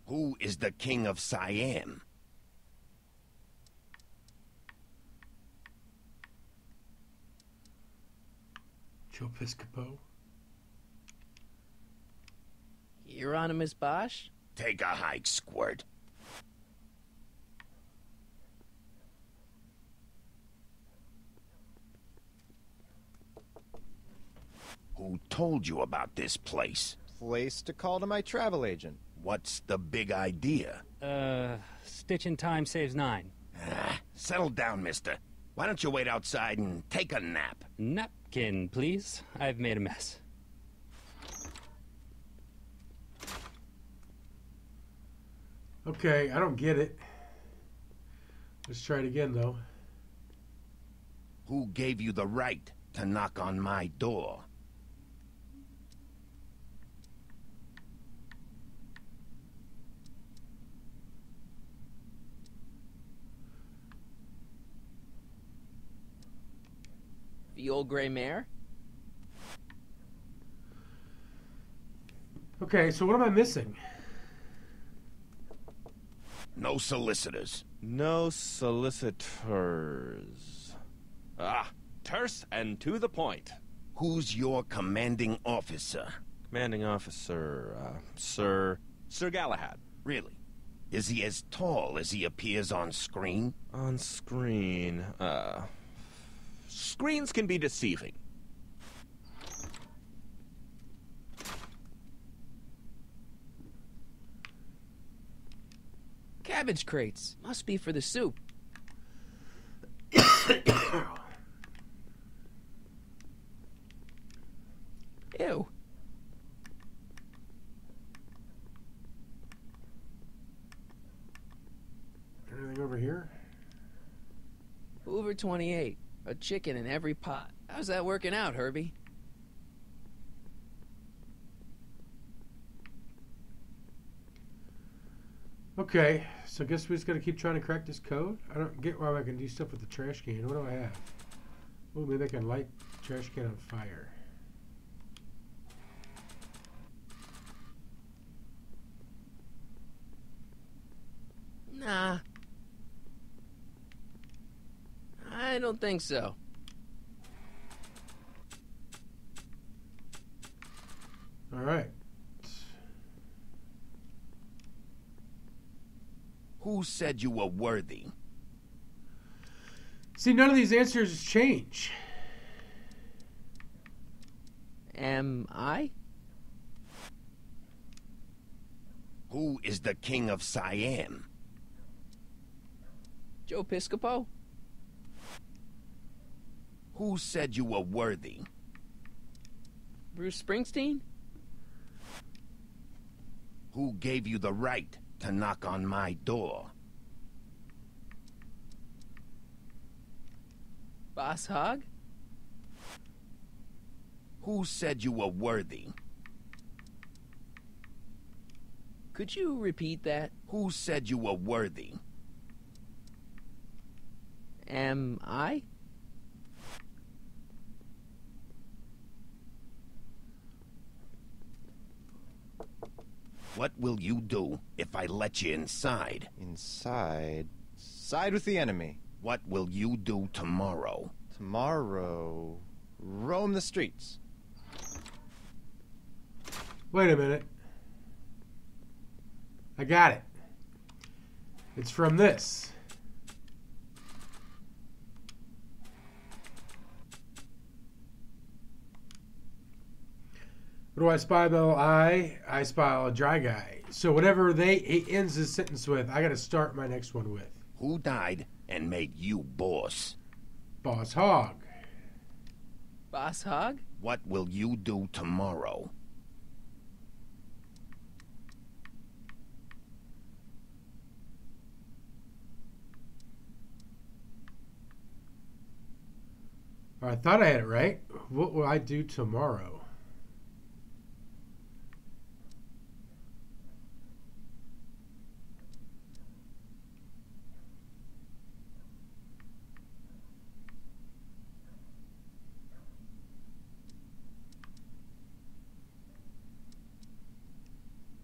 Speaker 5: Who is the king of Siam?
Speaker 1: Joe Piscopo.
Speaker 2: Hieronymus Bosch?
Speaker 5: Take a hike, Squirt. Who told you about this place?
Speaker 15: Place to call to my travel agent.
Speaker 5: What's the big idea?
Speaker 16: Stitch in time saves 9.
Speaker 5: Settle down, mister. Why don't you wait outside and take a nap?
Speaker 16: Napkin, please. I've made a mess.
Speaker 1: Okay, I don't get it. Let's try it again, though.
Speaker 5: Who gave you the right to knock on my door?
Speaker 2: The old gray mare?
Speaker 1: Okay, so what am I missing?
Speaker 5: No solicitors.
Speaker 17: No solicitors. Terse and to the point.
Speaker 5: Who's your commanding officer?
Speaker 17: Commanding officer, Sir Galahad.
Speaker 5: Really? Is he as tall as he appears on screen?
Speaker 17: On screen, screens can be deceiving.
Speaker 2: Cabbage crates. Must be for the soup. Ew.
Speaker 1: Anything over here?
Speaker 2: Hoover 28. A chicken in every pot. How's that working out, Herbie?
Speaker 1: Okay, so I guess we just gotta keep trying to crack this code? I don't get why I can do stuff with the trash can. What do I have? Oh, maybe I can light the trash can on fire.
Speaker 2: Nah. I don't think so.
Speaker 1: All right.
Speaker 5: Who said you were worthy?
Speaker 1: See, none of these answers change.
Speaker 2: Am I?
Speaker 5: Who is the king of Siam?
Speaker 2: Joe Piscopo?
Speaker 5: Who said you were worthy?
Speaker 2: Bruce Springsteen?
Speaker 5: Who gave you the right to knock on my door?
Speaker 2: Boss Hogg?
Speaker 5: Who said you were worthy?
Speaker 2: Could you repeat that?
Speaker 5: Who said you were worthy?
Speaker 2: Am I?
Speaker 5: What will you do if I let you inside?
Speaker 15: Inside? Side with the enemy.
Speaker 5: What will you do tomorrow?
Speaker 15: Tomorrow... roam the streets.
Speaker 1: Wait a minute. I got it. It's from this. What do I spy, Bill? I spy a dry guy. So whatever he ends his sentence with, I got to start my next one with.
Speaker 5: Who died and made you boss?
Speaker 1: Boss Hogg.
Speaker 2: Boss Hogg?
Speaker 5: What will you do tomorrow?
Speaker 1: I thought I had it right. What will I do tomorrow?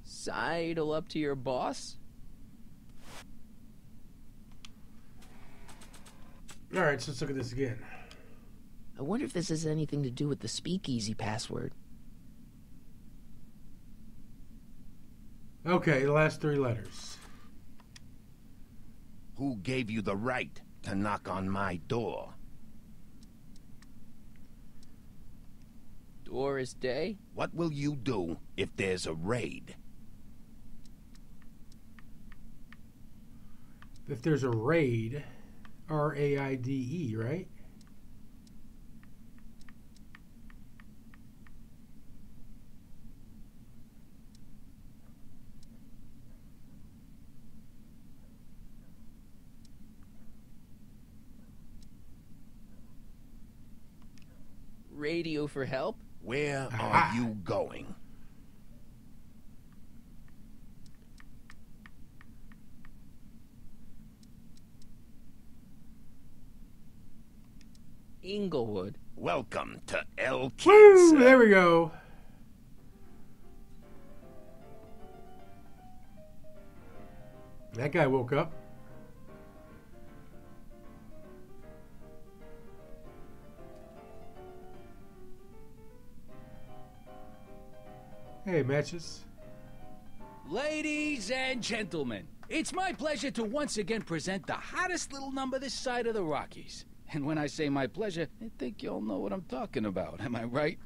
Speaker 2: Sidle up to your boss?
Speaker 1: All right, so let's look at this again.
Speaker 2: I wonder if this has anything to do with the speakeasy password.
Speaker 1: Okay, the last 3 letters.
Speaker 5: Who gave you the right to knock on my door?
Speaker 2: Doris Day?
Speaker 5: What will you do if there's a raid?
Speaker 1: If there's a raid, R-A-I-D-E, right?
Speaker 2: Radio for help?
Speaker 5: Where are you going?
Speaker 2: Inglewood.
Speaker 5: Welcome to El Kid.
Speaker 1: Woo! There we go. That guy woke up. Hey, matches.
Speaker 9: Ladies and gentlemen, it's my pleasure to once again present the hottest little number this side of the Rockies. And when I say my pleasure, I think you all know what I'm talking about. Am I right?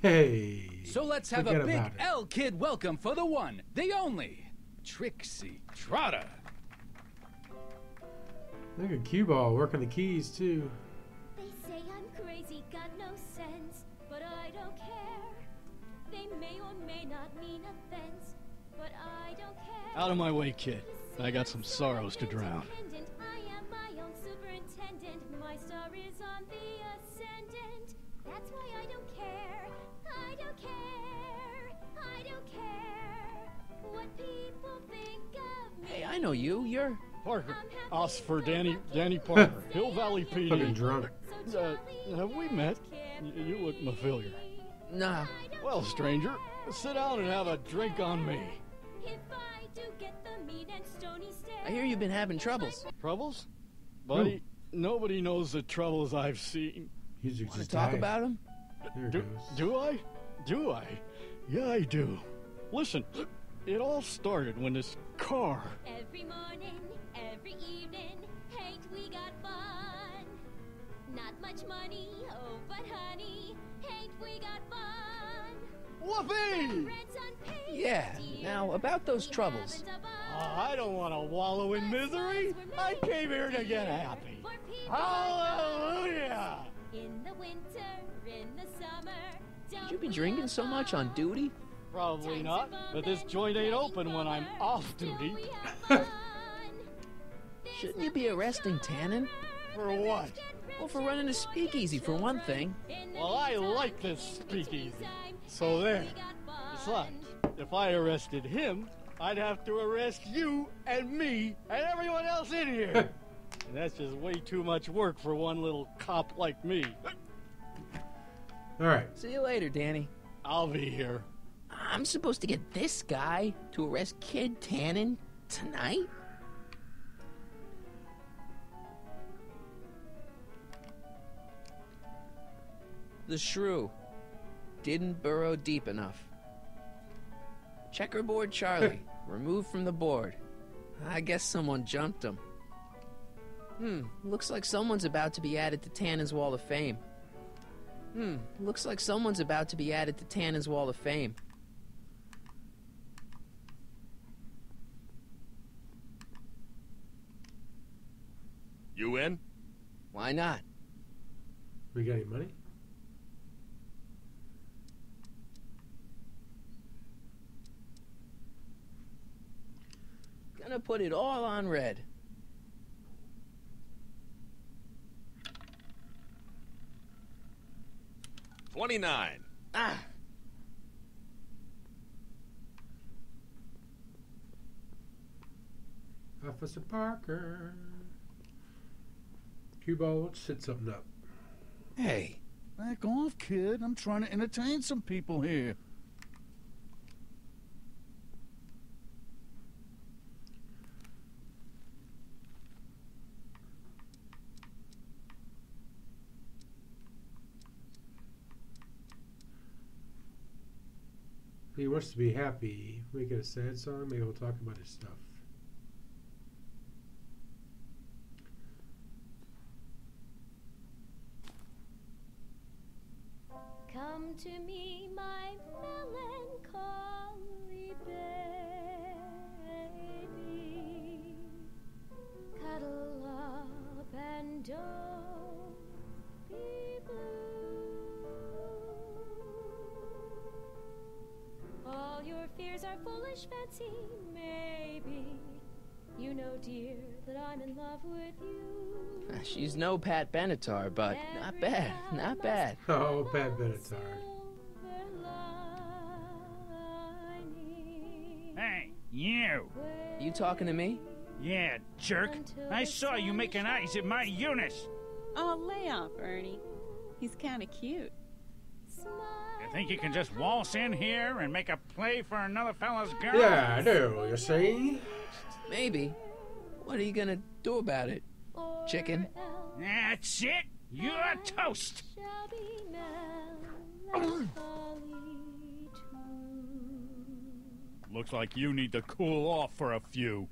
Speaker 1: Hey.
Speaker 9: So let's have a big L Kid welcome for the one, the only, Trixie Trotter.
Speaker 1: Look at Cue Ball working the keys, too.
Speaker 12: They say I'm crazy, got no sense, but I don't care. They may or may not mean offense, but I don't care.
Speaker 11: Out of my way, kid. I got some sorrows to drown.
Speaker 12: I am my own superintendent. My star is on the ascendant. That's why I don't care. I don't care. I don't care what people think of me.
Speaker 2: Hey, I know you. You're...
Speaker 11: Parker. Us for Danny Parker. Hill Valley PD.
Speaker 1: Fucking drunk.
Speaker 11: Have we met? You look familiar.
Speaker 2: Nah.
Speaker 11: Well, stranger, sit down and have a drink on me.
Speaker 2: I hear you've been having troubles.
Speaker 11: Troubles? Buddy, nobody knows the troubles I've seen.
Speaker 1: He's
Speaker 2: Want to talk about them?
Speaker 11: Do I? Do I? Yeah, I do. Listen, it all started when this car...
Speaker 12: Every morning, every evening, ain't we got fun? Not much money, oh, but honey, ain't we got fun?
Speaker 11: Whoopee!
Speaker 2: Yeah, now about those troubles.
Speaker 11: I don't want to wallow in misery. I came here to get happy. Hallelujah!
Speaker 12: In the winter, in the summer.
Speaker 2: Should you be drinking so much on duty?
Speaker 11: Probably not, but this joint ain't open when I'm off duty.
Speaker 2: Shouldn't you be arresting Tannen?
Speaker 11: For what?
Speaker 2: Well, for running a speakeasy, for one thing.
Speaker 11: Well, I like this speakeasy. So there. Besides, if I arrested him, I'd have to arrest you and me and everyone else in here. And that's just way too much work for one little cop like me.
Speaker 1: All right.
Speaker 2: See you later, Danny.
Speaker 11: I'll be here.
Speaker 2: I'm supposed to get this guy to arrest Kid Tannen tonight? The shrew didn't burrow deep enough. Checkerboard Charlie, removed from the board. I guess someone jumped him. Looks like someone's about to be added to Tannen's Wall of Fame. Looks like someone's about to be added to Tannen's Wall of Fame.
Speaker 17: You in?
Speaker 2: Why not?
Speaker 1: We got any money?
Speaker 2: Gonna put it all on red.
Speaker 17: $29.
Speaker 2: Ah!
Speaker 1: Officer Parker. Cue ball, let's set something up.
Speaker 6: Hey, back off, kid. I'm trying to entertain some people here.
Speaker 1: He wants to be happy. Make it a sad song. Maybe we'll talk about his stuff.
Speaker 12: Come to me, my melancholy baby. Cuddle up and don't be blue. All your fears are foolish fancy, maybe. You know, dear, that I'm in love with you.
Speaker 2: She's no Pat Benatar, but not bad, not bad.
Speaker 1: Oh, Pat Benatar.
Speaker 14: Hey, you!
Speaker 2: You talking to me?
Speaker 14: Yeah, jerk. I saw you making eyes at my Eunice.
Speaker 18: Oh, lay off, Ernie. He's kind of cute.
Speaker 14: You think you can just waltz in here and make a play for another fella's girl?
Speaker 1: Yeah, I do, you see?
Speaker 2: Maybe. What are you gonna do about it, chicken?
Speaker 14: That's it. You're toast. Looks like you need to cool off for a few.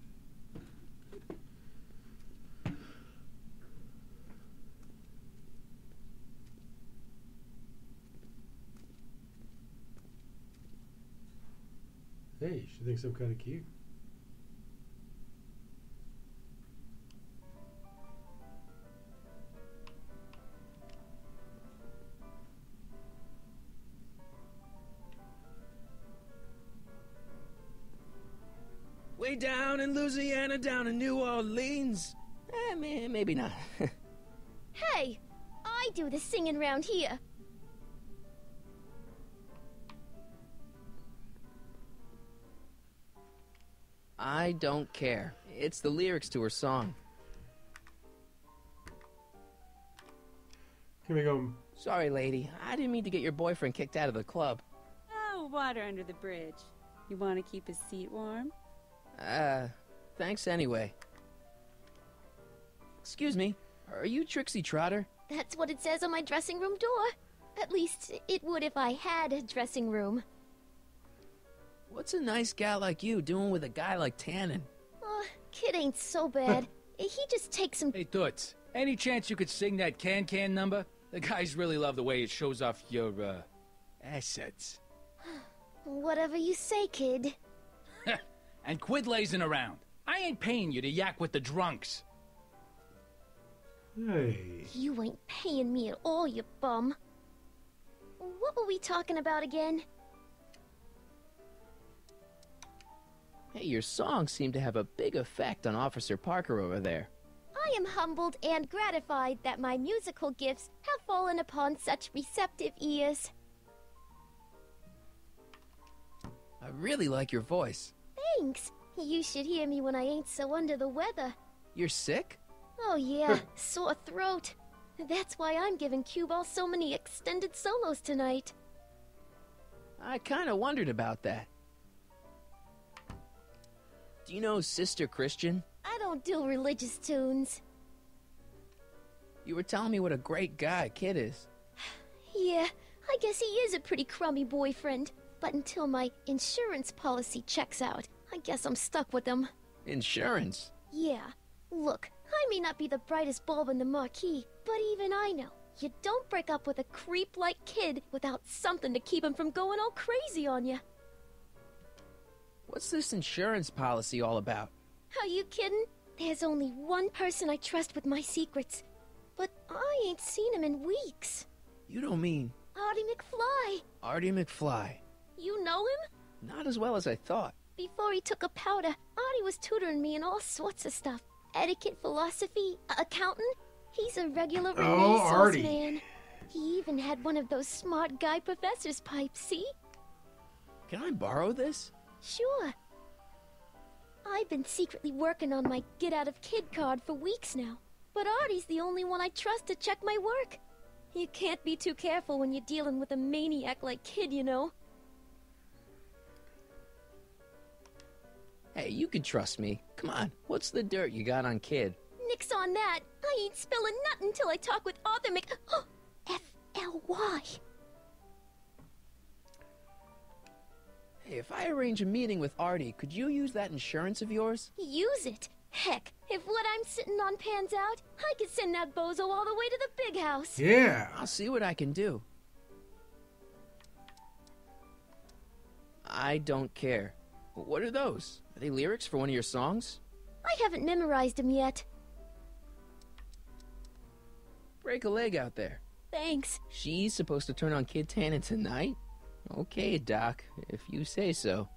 Speaker 1: Hey, she thinks I'm kind of cute.
Speaker 2: Way down in Louisiana, down in New Orleans. Maybe not.
Speaker 12: Hey, I do the singing round here.
Speaker 2: I don't care. It's the lyrics to her song.
Speaker 1: Here we go.
Speaker 2: Sorry, lady. I didn't mean to get your boyfriend kicked out of the club.
Speaker 18: Oh, water under the bridge. You want to keep his seat warm?
Speaker 2: Thanks anyway. Excuse me, are you Trixie Trotter?
Speaker 12: That's what it says on my dressing room door. At least, it would if I had a dressing room.
Speaker 2: What's a nice gal like you doing with a guy like Tannen?
Speaker 12: Kid ain't so bad. He just takes some...
Speaker 9: Hey, Toots, any chance you could sing that can-can number? The guys really love the way it shows off your, assets.
Speaker 12: Whatever you say, kid.
Speaker 9: And quit lazing around. I ain't paying you to yak with the drunks.
Speaker 1: Hey.
Speaker 12: You ain't paying me at all, you bum. What were we talking about again?
Speaker 2: Hey, your songs seem to have a big effect on Officer Parker over there.
Speaker 12: I am humbled and gratified that my musical gifts have fallen upon such receptive ears.
Speaker 2: I really like your voice.
Speaker 12: Thanks. You should hear me when I ain't so under the weather.
Speaker 2: You're sick?
Speaker 12: Oh yeah, sore throat. That's why I'm giving Cue Ball so many extended solos tonight.
Speaker 2: I kinda wondered about that. Do you know Sister Christian?
Speaker 12: I don't do religious tunes.
Speaker 2: You were telling me what a great guy Kid is.
Speaker 12: Yeah, I guess he is a pretty crummy boyfriend. But until my insurance policy checks out, I guess I'm stuck with him.
Speaker 2: Insurance?
Speaker 12: Yeah. Look, I may not be the brightest bulb in the marquee, but even I know You don't break up with a creep-like kid without something to keep him from going all crazy on you.
Speaker 2: What's this insurance policy all about?
Speaker 12: Are you kidding? There's only one person I trust with my secrets. But I ain't seen him in weeks.
Speaker 2: You don't mean...
Speaker 12: Artie McFly.
Speaker 2: Artie McFly.
Speaker 12: You know him?
Speaker 2: Not as well as I thought.
Speaker 12: Before he took a powder, Artie was tutoring me in all sorts of stuff. Etiquette, philosophy, accounting. He's a regular Renaissance
Speaker 1: Artie.
Speaker 12: man. He even had one of those smart guy professor's pipes, see?
Speaker 2: Can I borrow this?
Speaker 12: Sure. I've been secretly working on my get-out-of-kid card for weeks now. But Artie's the only one I trust to check my work. You can't be too careful when you're dealing with a maniac like Kid, you know.
Speaker 2: Hey, you can trust me. Come on, what's the dirt you got on Kid?
Speaker 12: Nix on that. I ain't spilling nothing till I talk with Arthur F-L-Y.
Speaker 2: Hey, if I arrange a meeting with Artie, could you use that insurance of yours?
Speaker 12: Use it? Heck, if what I'm sitting on pans out, I could send that bozo all the way to the big house.
Speaker 1: Yeah.
Speaker 2: I'll see what I can do. I don't care. What are those? Are they lyrics for one of your songs?
Speaker 12: I haven't memorized them yet.
Speaker 2: Break a leg out there.
Speaker 12: Thanks.
Speaker 2: She's supposed to turn on Kid Tannen tonight? Okay, Doc, if you say so.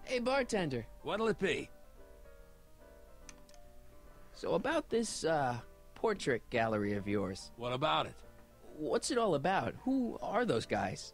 Speaker 2: Hey, bartender.
Speaker 19: What'll it be?
Speaker 2: So about this, portrait gallery of yours.
Speaker 19: What about it?
Speaker 2: What's it all about? Who are those guys?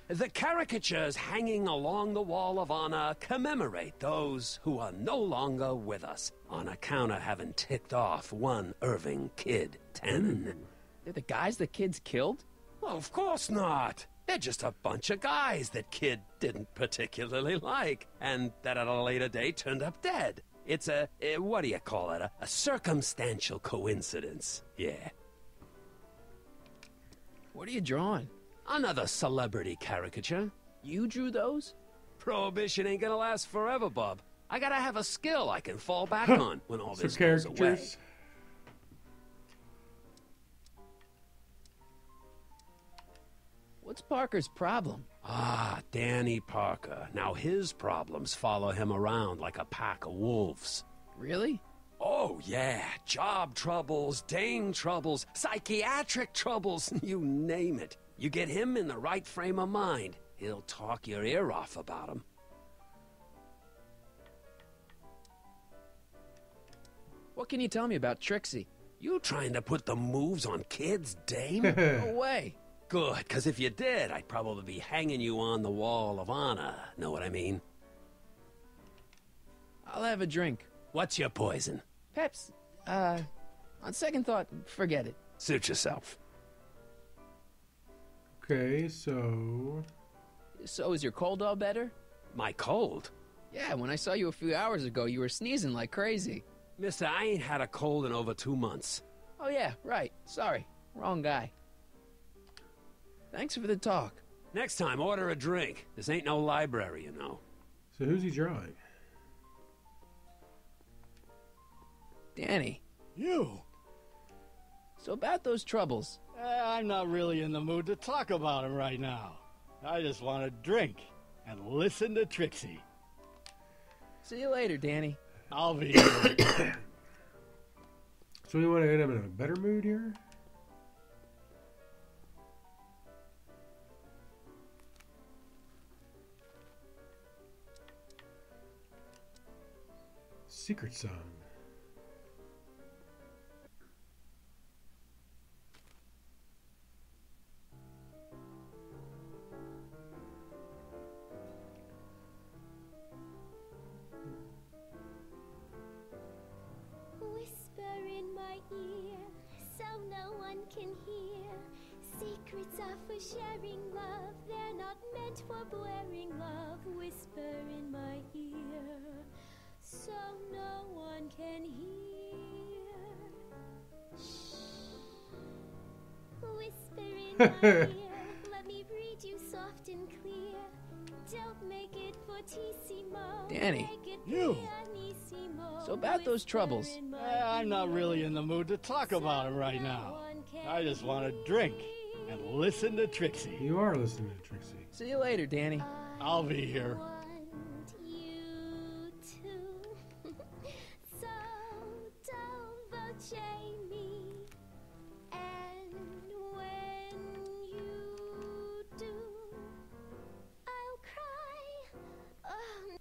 Speaker 19: The caricatures hanging along the wall of honor commemorate those who are no longer with us on account of having ticked off one Irving Kid Tannen.
Speaker 2: They're the guys the kids killed?
Speaker 19: Well, of course not. They're just a bunch of guys that Kid didn't particularly like, and that at a later date turned up dead. It's what do you call it? A circumstantial coincidence. Yeah.
Speaker 2: What are you drawing?
Speaker 19: Another celebrity caricature.
Speaker 2: You drew those?
Speaker 19: Prohibition ain't gonna last forever, Bob. I gotta have a skill I can fall back on when all this goes away.
Speaker 1: Caricatures.
Speaker 2: What's Parker's problem?
Speaker 19: Ah, Danny Parker. Now his problems follow him around like a pack of wolves.
Speaker 2: Really?
Speaker 19: Oh, yeah. Job troubles, Dane troubles, psychiatric troubles, you name it. You get him in the right frame of mind, he'll talk your ear off about him.
Speaker 2: What can you tell me about Trixie?
Speaker 19: You trying to put the moves on Kid's dame?
Speaker 2: No way.
Speaker 19: Good, because if you did, I'd probably be hanging you on the wall of honor. Know what I mean?
Speaker 2: I'll have a drink.
Speaker 19: What's your poison?
Speaker 2: Peps, on second thought, forget it.
Speaker 19: Suit yourself.
Speaker 1: Okay, so...
Speaker 2: So is your cold all better?
Speaker 19: My cold?
Speaker 2: Yeah, when I saw you a few hours ago, you were sneezing like crazy.
Speaker 19: Mister, I ain't had a cold in over 2 months.
Speaker 2: Oh yeah, right. Sorry. Wrong guy. Thanks for the talk.
Speaker 19: Next time, order a drink. This ain't no library, you know.
Speaker 1: So who's he drawing?
Speaker 2: Danny.
Speaker 11: You?
Speaker 2: So about those troubles.
Speaker 11: I'm not really in the mood to talk about them right now. I just want to drink and listen to Trixie.
Speaker 2: See you later, Danny.
Speaker 11: I'll be
Speaker 1: So we want to get him in a better mood here? Secret song.
Speaker 12: Whisper in my ear, so no one can hear. Secrets are for sharing love, they're not meant for blaring love. Whisper in my ear, so no one can hear. Shh. Whisper in my ear, let me read you soft and clear. Don't make it for
Speaker 2: Danny.
Speaker 11: You.
Speaker 2: So about those troubles.
Speaker 11: I'm not really in the mood to talk about it right now. I just want to drink and listen to Trixie.
Speaker 1: You are listening to Trixie.
Speaker 2: See you later, Danny.
Speaker 11: I'll be here.
Speaker 12: So don't vote me. And when you do, I'll cry.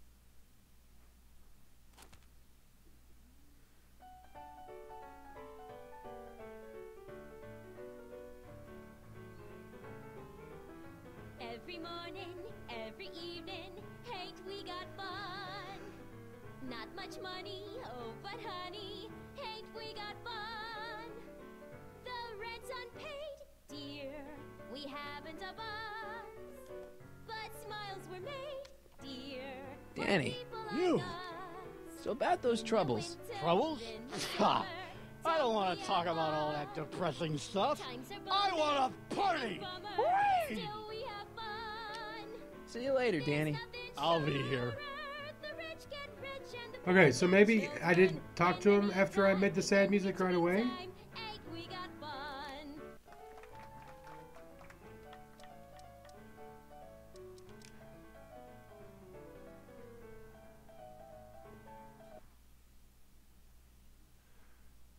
Speaker 12: Every morning, every evening, ain't we got fun? Not much money, oh, but honey, ain't we got fun? The rent's unpaid, dear, we haven't a buzz. But smiles were made, dear.
Speaker 2: Danny.
Speaker 11: You.
Speaker 2: So about those troubles.
Speaker 11: Troubles? Ha! I don't want to talk about all that depressing stuff. I want to party! Hooray!
Speaker 2: See you later, Danny.
Speaker 11: I'll be here.
Speaker 1: Okay, so maybe I didn't talk to him after I made the sad music right away.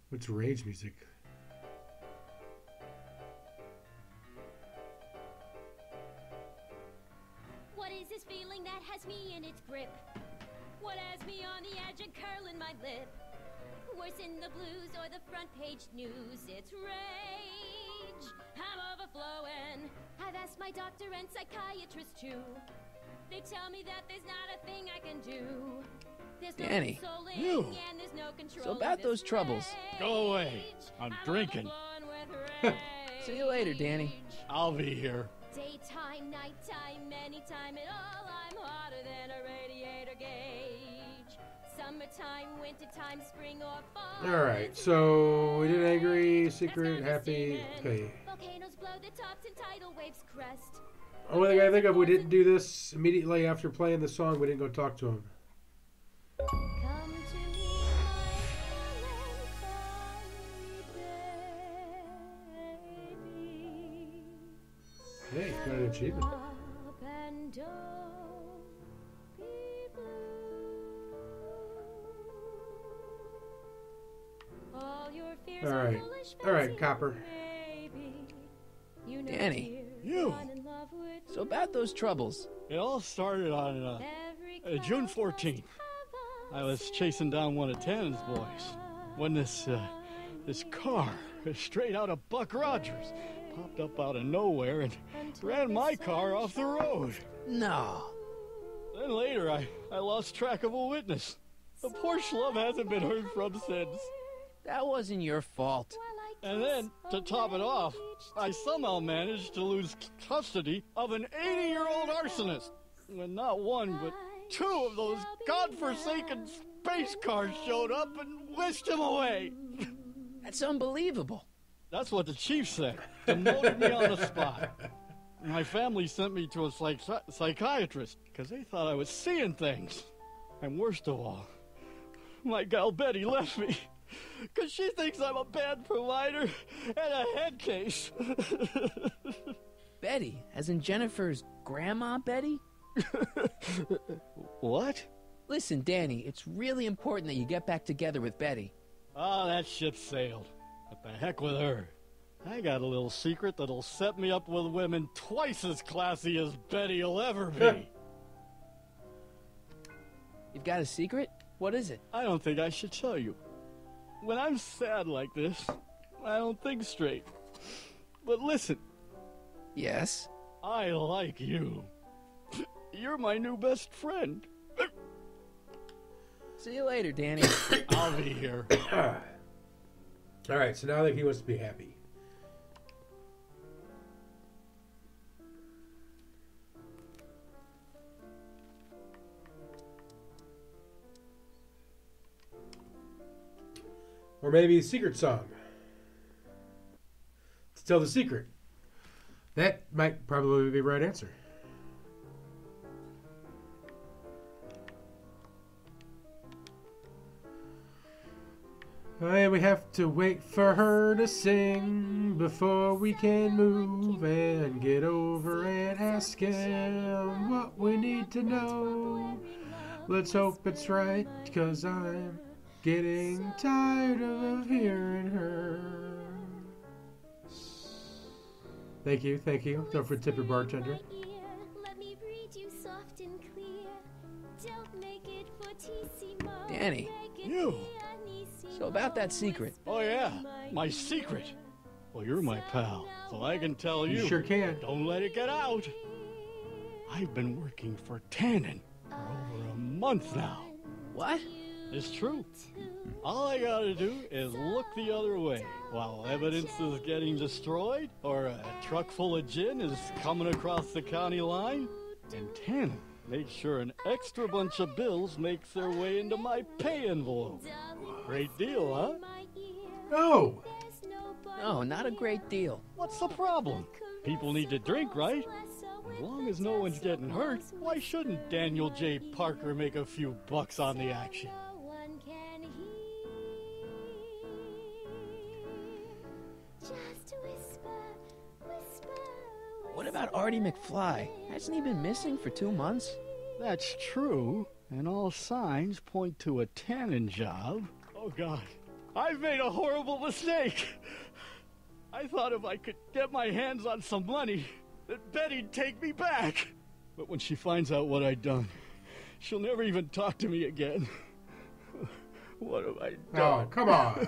Speaker 1: What's rage music?
Speaker 12: What is this feeling that has me in its grip? What has me on the edge and curling my lip? Worse in the blues or the front page news, it's rage. I'm overflowing. I've asked my doctor and psychiatrist too. They tell me that there's not a thing I can do. There's no
Speaker 2: Danny.
Speaker 12: consoling
Speaker 11: You.
Speaker 12: and there's no control.
Speaker 2: So about those troubles.
Speaker 11: Go away. I'm drinking.
Speaker 2: See you later, Danny.
Speaker 11: I'll be here.
Speaker 12: Daytime, nighttime, anytime at all, I'm hotter than a radiator gauge. Summertime, wintertime, spring or fall.
Speaker 1: Alright, so we did angry, secret, happy. Okay.
Speaker 12: Volcanoes blow the tops and tidal waves crest.
Speaker 1: Only thing I think of, we didn't do this immediately after playing the song. We didn't go talk to him.
Speaker 12: Come to me, my
Speaker 1: Hey, got an achievement.
Speaker 12: up and don't be blue. All your fears are
Speaker 1: Alright.
Speaker 12: foolish,
Speaker 1: Alright,
Speaker 12: fancy,
Speaker 1: Copper.
Speaker 12: maybe. You know,
Speaker 2: Danny.
Speaker 12: dear,
Speaker 11: You.
Speaker 12: I'm in love with
Speaker 2: So about those troubles.
Speaker 11: It all started on
Speaker 12: every
Speaker 11: June
Speaker 12: cloud
Speaker 11: 14th. I was chasing down one of Tannen's boys when this car, straight out of Buck Rogers, popped up out of nowhere and ran my car off the road.
Speaker 2: No.
Speaker 11: Then later, I lost track of a witness. The poor schlub hasn't been heard from since.
Speaker 2: That wasn't your fault.
Speaker 11: And then, to top it off, I somehow managed to lose custody of an 80-year-old arsonist. When not one, but two of those godforsaken space cars showed up and whisked him away.
Speaker 2: That's unbelievable.
Speaker 11: That's what the chief said. Demoted me on the spot. My family sent me to a psychiatrist because they thought I was seeing things. And worst of all, my gal Betty left me because she thinks I'm a bad provider and a head case.
Speaker 2: Betty, as in Jennifer's grandma Betty?
Speaker 11: What?
Speaker 2: Listen, Danny, it's really important that you get back together with Betty.
Speaker 11: Oh, that ship sailed. What the heck with her? I got a little secret that'll set me up with women twice as classy as Betty will ever be.
Speaker 2: You've got a secret? What is it?
Speaker 11: I don't think I should tell you. When I'm sad like this, I don't think straight. But listen.
Speaker 2: Yes?
Speaker 11: I like you. You're my new best friend.
Speaker 2: See you later, Danny.
Speaker 11: I'll be here.
Speaker 1: Alright, so now I think he wants to be happy. Or maybe a secret song. To tell the secret. That might probably be the right answer. And we have to wait for her to sing before we can move and get over and ask him what we need to know. Let's hope it's right, 'cause I'm getting tired of hearing her. Thank you, thank you. Don't forget to tip your bartender.
Speaker 12: Let me read you soft and clear. Don't make it fortissimo.
Speaker 2: Danny.
Speaker 11: You.
Speaker 2: So about that secret.
Speaker 11: Oh, yeah. My secret. Well, you're my pal, so I can tell you.
Speaker 1: You sure can.
Speaker 11: Don't let it get out. I've been working for Tannen for over a month now.
Speaker 2: What?
Speaker 11: It's true. All I gotta do is look the other way while evidence is getting destroyed or a truck full of gin is coming across the county line. And Tannen makes sure an extra bunch of bills makes their way into my pay envelope. Great deal, huh?
Speaker 1: No!
Speaker 2: No, not a great deal.
Speaker 11: What's the problem? People need to drink, right? As long as no one's getting hurt, why shouldn't Daniel J. Parker make a few bucks on the action?
Speaker 2: What about Artie McFly? Hasn't he been missing for 2 months?
Speaker 11: That's true, and all signs point to a Tannen job. Oh, God. I've made a horrible mistake. I thought if I could get my hands on some money, that Betty'd take me back. But when she finds out what I'd done, she'll never even talk to me again. What have I done?
Speaker 1: Oh, come on.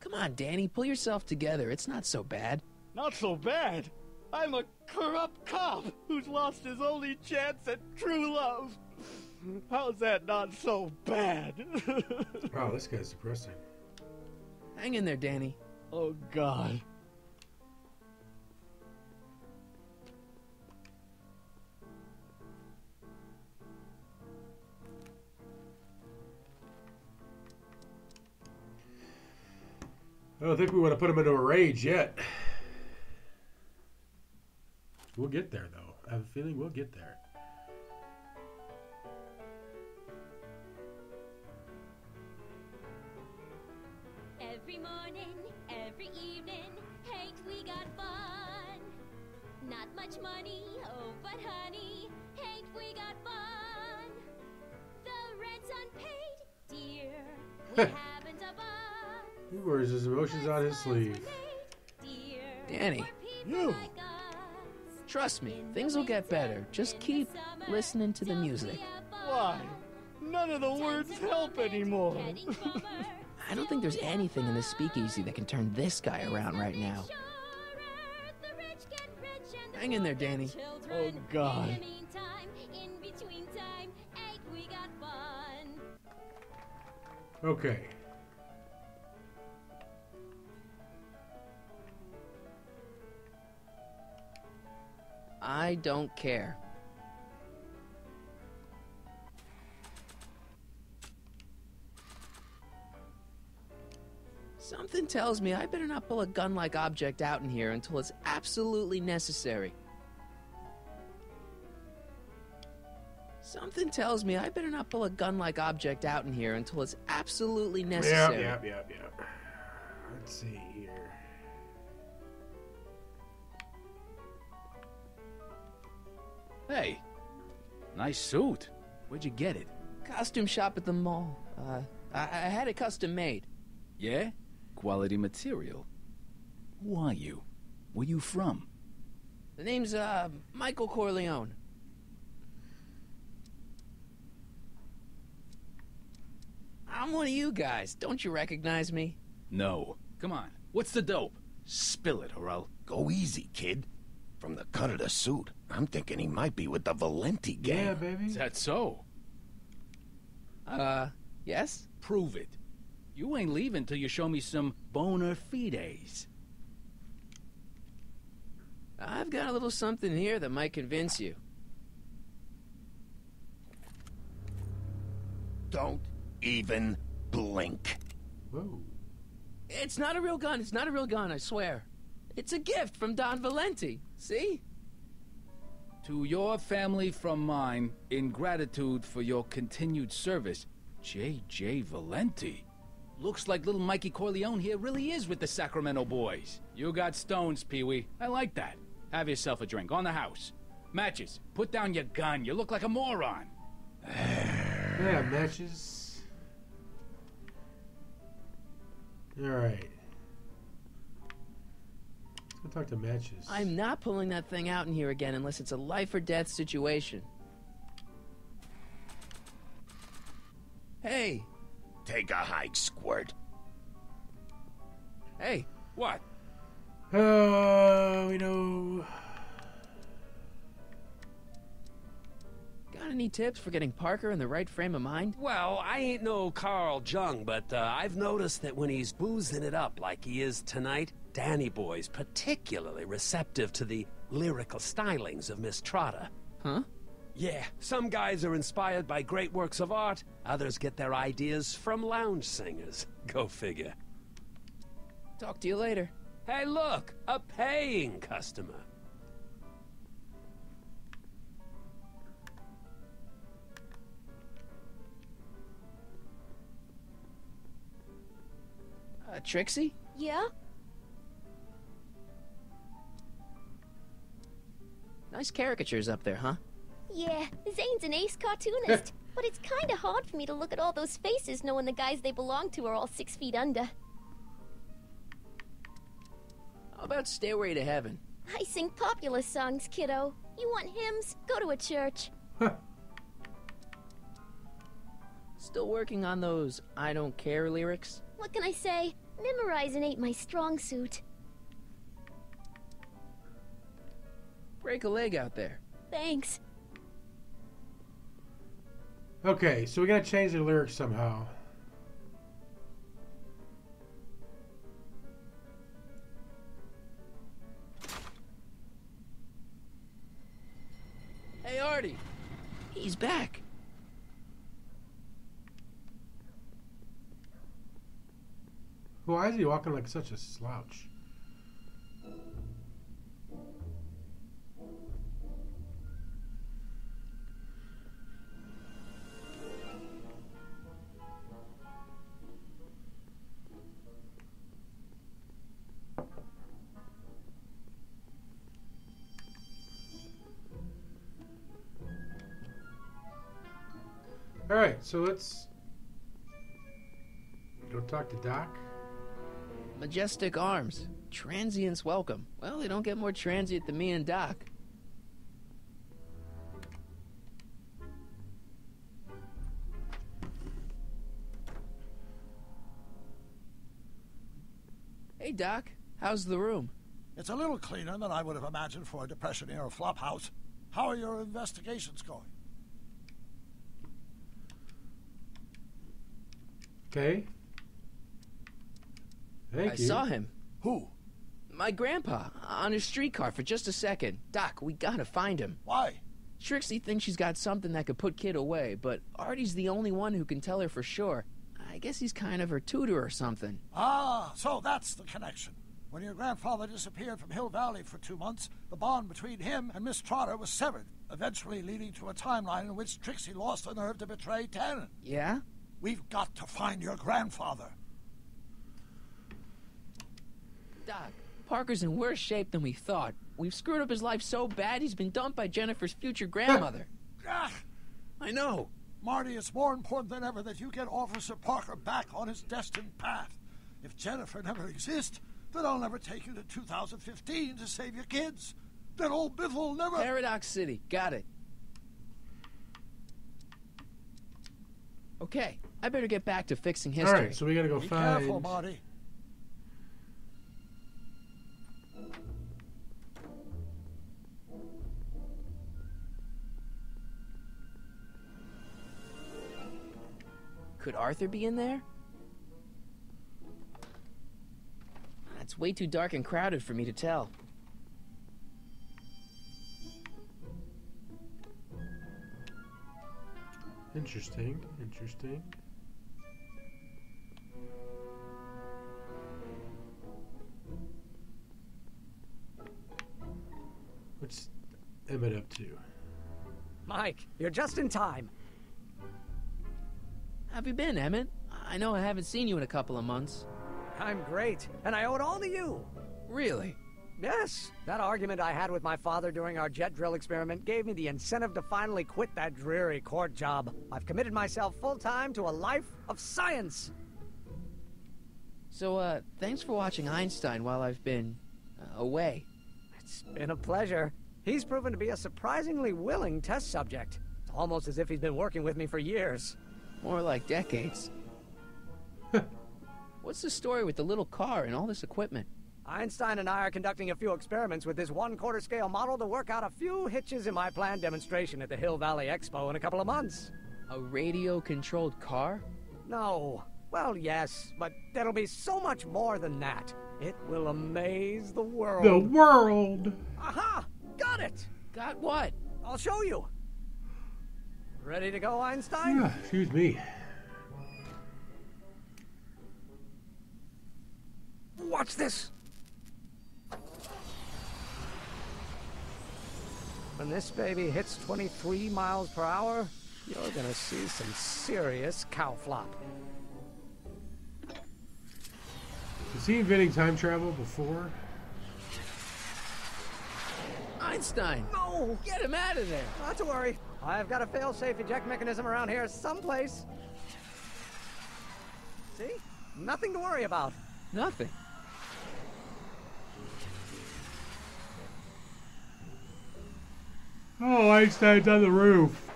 Speaker 2: Come on, Danny, pull yourself together. It's not so bad.
Speaker 11: Not so bad. I'm a corrupt cop who's lost his only chance at true love. How's that not so bad?
Speaker 1: Wow, this guy's depressing.
Speaker 2: Hang in there, Danny.
Speaker 11: Oh, God.
Speaker 1: I don't think we want to put him into a rage yet. We'll get there, though. I have a feeling we'll get there.
Speaker 12: Every morning, every evening, ain't we got fun? Not much money, oh, but honey, ain't we got fun? The rent's unpaid, dear, we haven't a bun.
Speaker 1: He wears his emotions on his sleeve.
Speaker 2: Danny.
Speaker 11: You.
Speaker 2: Trust me, things will get better. Just keep listening to the music.
Speaker 11: Why? None of the words help anymore.
Speaker 2: I don't think there's anything in this speakeasy that can turn this guy around right now. Hang in there, Danny.
Speaker 11: Oh, God.
Speaker 1: Okay.
Speaker 2: I don't care. Something tells me I better not pull a gun-like object out in here until it's absolutely necessary. Something tells me I better not pull a gun-like object out in here until it's absolutely necessary.
Speaker 1: Yep. Let's see here.
Speaker 9: Hey, nice suit. Where'd you get it?
Speaker 2: Costume shop at the mall. I had it custom made.
Speaker 9: Yeah? Quality material. Who are you? Where you from?
Speaker 2: The name's, Michael Corleone. I'm one of you guys. Don't you recognize me?
Speaker 9: No. Come on. What's the dope? Spill it, or I'll...
Speaker 5: Go easy, kid. From the cut of the suit, I'm thinking he might be with the Valenti gang.
Speaker 1: Yeah, baby.
Speaker 9: Is that so?
Speaker 2: Yes?
Speaker 9: Prove it. You ain't leaving till you show me some bona fides.
Speaker 2: I've got a little something here that might convince you.
Speaker 5: Don't even blink.
Speaker 1: Whoa.
Speaker 2: It's not a real gun. It's not a real gun, I swear. It's a gift from Don Valenti. See?
Speaker 9: To your family from mine, in gratitude for your continued service, J.J. Valenti. Looks like little Mikey Corleone here really is with the Sacramento boys. You got stones, Pee-wee. I like that. Have yourself a drink, on the house. Matches, put down your gun. You look like a moron.
Speaker 1: Yeah, matches. Alright. Let's go talk to Matches.
Speaker 2: I'm not pulling that thing out in here again unless it's a life or death situation. Hey!
Speaker 5: Take a hike, Squirt.
Speaker 2: Hey, what?
Speaker 1: We know.
Speaker 2: Got any tips for getting Parker in the right frame of mind?
Speaker 19: Well, I ain't no Carl Jung, but I've noticed that when he's boozing it up like he is tonight, Danny Boy's particularly receptive to the lyrical stylings of Miss Trotter.
Speaker 2: Huh?
Speaker 19: Yeah, some guys are inspired by great works of art, others get their ideas from lounge singers. Go figure.
Speaker 2: Talk to you later.
Speaker 19: Hey, look! A paying customer.
Speaker 2: Trixie?
Speaker 12: Yeah?
Speaker 2: Nice caricatures up there, huh?
Speaker 12: Yeah, Zane's an ace cartoonist. But it's kinda hard for me to look at all those faces knowing the guys they belong to are all 6 feet under.
Speaker 2: How about Stairway to Heaven?
Speaker 12: I sing popular songs, kiddo. You want hymns? Go to a church.
Speaker 2: Still working on those I don't care lyrics?
Speaker 12: What can I say? Memorizing ain't my strong suit.
Speaker 2: Break a leg out there.
Speaker 12: Thanks.
Speaker 1: Okay, so we gotta change the lyrics somehow.
Speaker 2: Hey, Artie! He's back.
Speaker 1: Why is he walking like such a slouch? Alright, so let's go talk to Doc.
Speaker 2: Majestic Arms. Transients welcome. Well, they don't get more transient than me and Doc. Hey, Doc. How's the room?
Speaker 4: It's a little cleaner than I would have imagined for a Depression-era flop house. How are your investigations going?
Speaker 1: Okay. Thank
Speaker 2: I
Speaker 1: you.
Speaker 2: saw him.
Speaker 4: Who?
Speaker 2: My grandpa, on his streetcar for just a second. Doc, we gotta find him.
Speaker 4: Why?
Speaker 2: Trixie thinks she's got something that could put Kid away, but Artie's the only one who can tell her for sure. I guess he's kind of her tutor or something.
Speaker 4: Ah, so that's the connection. When your grandfather disappeared from Hill Valley for 2 months, the bond between him and Miss Trotter was severed, eventually leading to a timeline in which Trixie lost the nerve to betray Tannen.
Speaker 2: Yeah?
Speaker 4: We've got to find your grandfather.
Speaker 2: Doc, Parker's in worse shape than we thought. We've screwed up his life so bad he's been dumped by Jennifer's future grandmother. I know.
Speaker 4: Marty, it's more important than ever that you get Officer Parker back on his destined path. If Jennifer never exists, then I'll never take you to 2015 to save your kids. Then old Biff will never...
Speaker 2: Paradox City, got it. Okay, I better get back to fixing history.
Speaker 1: Alright, so we gotta go
Speaker 4: Be
Speaker 1: find...
Speaker 4: careful, Marty.
Speaker 2: Could Arthur be in there? It's way too dark and crowded for me to tell.
Speaker 1: Interesting, interesting. Which... Emmett up to?
Speaker 7: Mike, you're just in time.
Speaker 2: How have you been, Emmett? I know I haven't seen you in a couple of months.
Speaker 7: I'm great, and I owe it all to you.
Speaker 2: Really?
Speaker 7: Yes. That argument I had with my father during our jet drill experiment gave me the incentive to finally quit that dreary court job. I've committed myself full-time to a life of science.
Speaker 2: So, thanks for watching Einstein while I've been away.
Speaker 7: It's been a pleasure. He's proven to be a surprisingly willing test subject. It's almost as if he's been working with me for years.
Speaker 2: More like decades. What's the story with the little car and all this equipment?
Speaker 7: Einstein and I are conducting a few experiments with this 1/4 scale model to work out a few hitches in my planned demonstration at the Hill Valley Expo in a couple of months.
Speaker 2: A radio-controlled car?
Speaker 7: No. Well, yes, but there'll be so much more than that. It will amaze the world.
Speaker 1: The world!
Speaker 7: Aha! Got it!
Speaker 2: Got what?
Speaker 7: I'll show you. Ready to go, Einstein?
Speaker 1: Yeah, excuse me.
Speaker 7: Watch this. When this baby hits 23 miles per hour, you're gonna see some serious cow flop.
Speaker 1: Has he inventing time travel before?
Speaker 2: Einstein!
Speaker 7: No!
Speaker 2: Get him out of there!
Speaker 7: Not to worry. I've got a fail-safe eject mechanism around here someplace. See? Nothing to worry about.
Speaker 2: Nothing.
Speaker 1: Oh, Einstein's on the roof.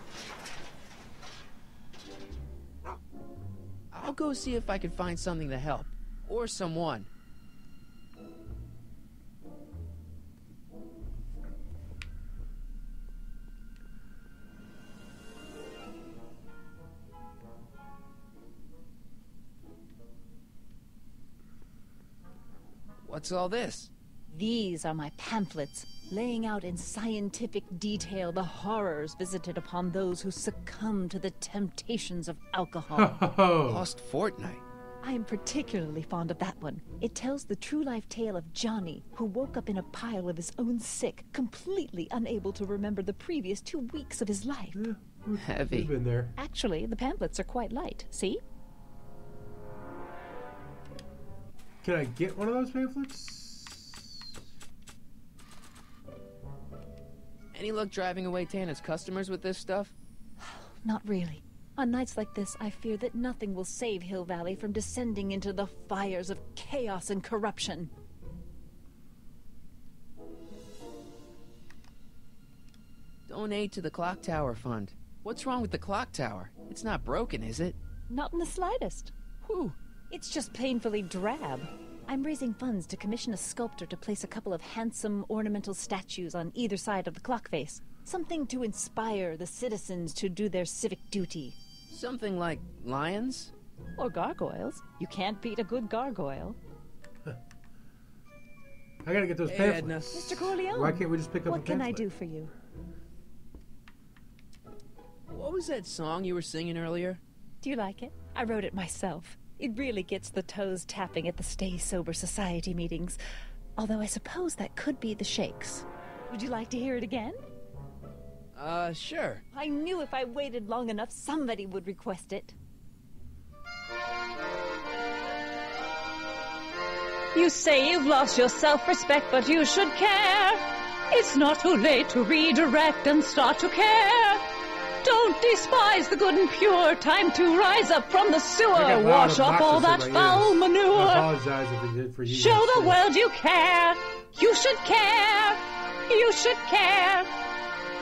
Speaker 2: I'll go see if I can find something to help. Or someone. What's all this?
Speaker 3: These are my pamphlets, laying out in scientific detail the horrors visited upon those who succumb to the temptations of alcohol.
Speaker 2: Lost Fortnight.
Speaker 3: I am particularly fond of that one. It tells the true-life tale of Johnny, who woke up in a pile of his own sick, completely unable to remember the previous 2 weeks of his life.
Speaker 2: Heavy.
Speaker 1: We've been there.
Speaker 3: Actually, the pamphlets are quite light. See?
Speaker 1: Can I get one of those pamphlets?
Speaker 2: Any luck driving away Tana's customers with this stuff?
Speaker 3: Not really. On nights like this, I fear that nothing will save Hill Valley from descending into the fires of chaos and corruption.
Speaker 2: Donate to the Clock Tower Fund. What's wrong with the clock tower? It's not broken, is it?
Speaker 3: Not in the slightest.
Speaker 2: Whew.
Speaker 3: It's just painfully drab. I'm raising funds to commission a sculptor to place a couple of handsome ornamental statues on either side of the clock face. Something to inspire the citizens to do their civic duty.
Speaker 2: Something like lions?
Speaker 3: Or gargoyles. You can't beat a good gargoyle.
Speaker 1: I gotta get those pamphlets.
Speaker 3: Mr. Corleone.
Speaker 1: Why can't we just pick up
Speaker 3: What
Speaker 1: a
Speaker 3: can I
Speaker 1: pamphlet?
Speaker 3: do for you?
Speaker 2: What was that song you were singing earlier?
Speaker 3: Do you like it? I wrote it myself. It really gets the toes tapping at the Stay Sober Society meetings. Although I suppose that could be the Shakes. Would you like to hear it again?
Speaker 2: Sure.
Speaker 3: I knew if I waited long enough, somebody would request it. You say you've lost your self-respect, but you should care. It's not too late to redirect and start to care. Don't despise the good and pure. Time to rise up from the sewer. Wash off all that foul manure.
Speaker 1: I apologize if it did for you.
Speaker 3: Show the world you care. You should care. You should care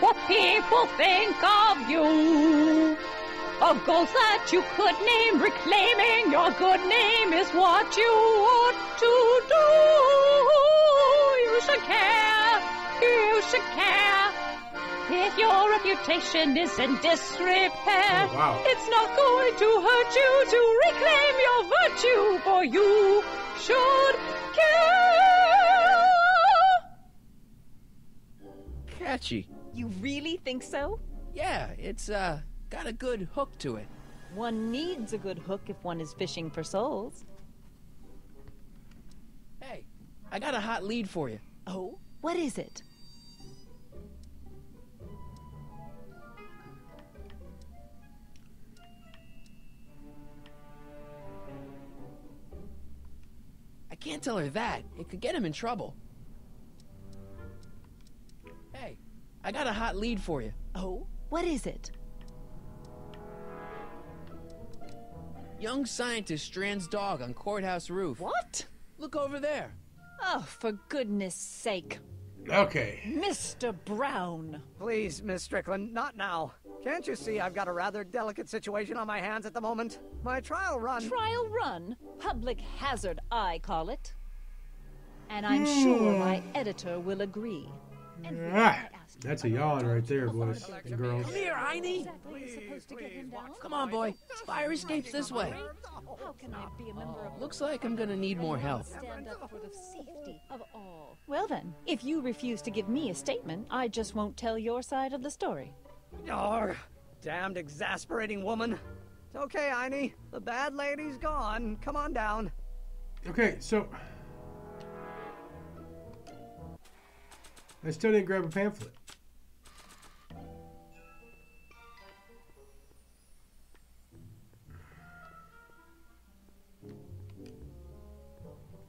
Speaker 3: what people think of you. Of goals that you could name. Reclaiming your good name is what you ought to do. You should care. You should care. If your reputation is in disrepair, it's not going to hurt you to reclaim your virtue, for you should care.
Speaker 2: Catchy.
Speaker 3: You really think so?
Speaker 2: Yeah, it's, got a good hook to it.
Speaker 3: One needs a good hook if one is fishing for souls.
Speaker 2: Hey, I got a hot lead for you.
Speaker 3: Oh? What is it?
Speaker 2: I can't tell her that. It could get him in trouble. Hey, I got a hot lead for you.
Speaker 3: Oh? What is it?
Speaker 2: Young scientist strands dog on courthouse roof.
Speaker 3: What?
Speaker 2: Look over there.
Speaker 3: Oh, for goodness sake.
Speaker 1: Okay.
Speaker 3: Mr. Brown.
Speaker 7: Please, Miss Strickland, not now. Can't you see I've got a rather delicate situation on my hands at the moment? My trial run...
Speaker 3: Trial run? Public hazard, I call it. And I'm sure my editor will agree.
Speaker 1: That's a yawn right there, boys and girls.
Speaker 2: Come here, Heine. Come on, boy. Fire escape's this way.
Speaker 3: How can I be a member of...
Speaker 2: Looks like I'm gonna need more help.
Speaker 3: Stand up for the safety of all. Well then, if you refuse to give me a statement, I just won't tell your side of the story.
Speaker 7: Oh, damned exasperating woman. It's okay, Heine. The bad lady's gone. Come on down.
Speaker 1: Okay, so... I still didn't grab a pamphlet.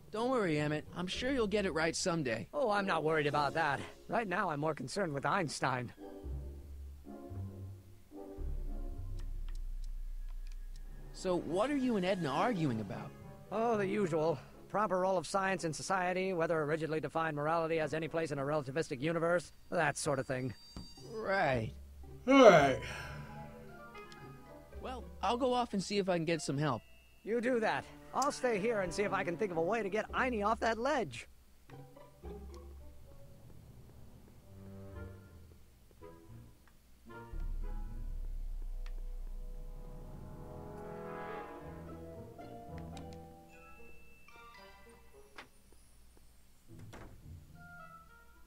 Speaker 2: Don't worry, Emmett. I'm sure you'll get it right someday.
Speaker 7: Oh, I'm not worried about that. Right now, I'm more concerned with Einstein.
Speaker 2: So, what are you and Edna arguing about?
Speaker 7: Oh, the usual. Proper role of science in society, whether a rigidly defined morality has any place in a relativistic universe, that sort of thing.
Speaker 2: Right.
Speaker 1: Alright.
Speaker 2: Well, I'll go off and see if I can get some help.
Speaker 7: You do that. I'll stay here and see if I can think of a way to get Heine off that ledge.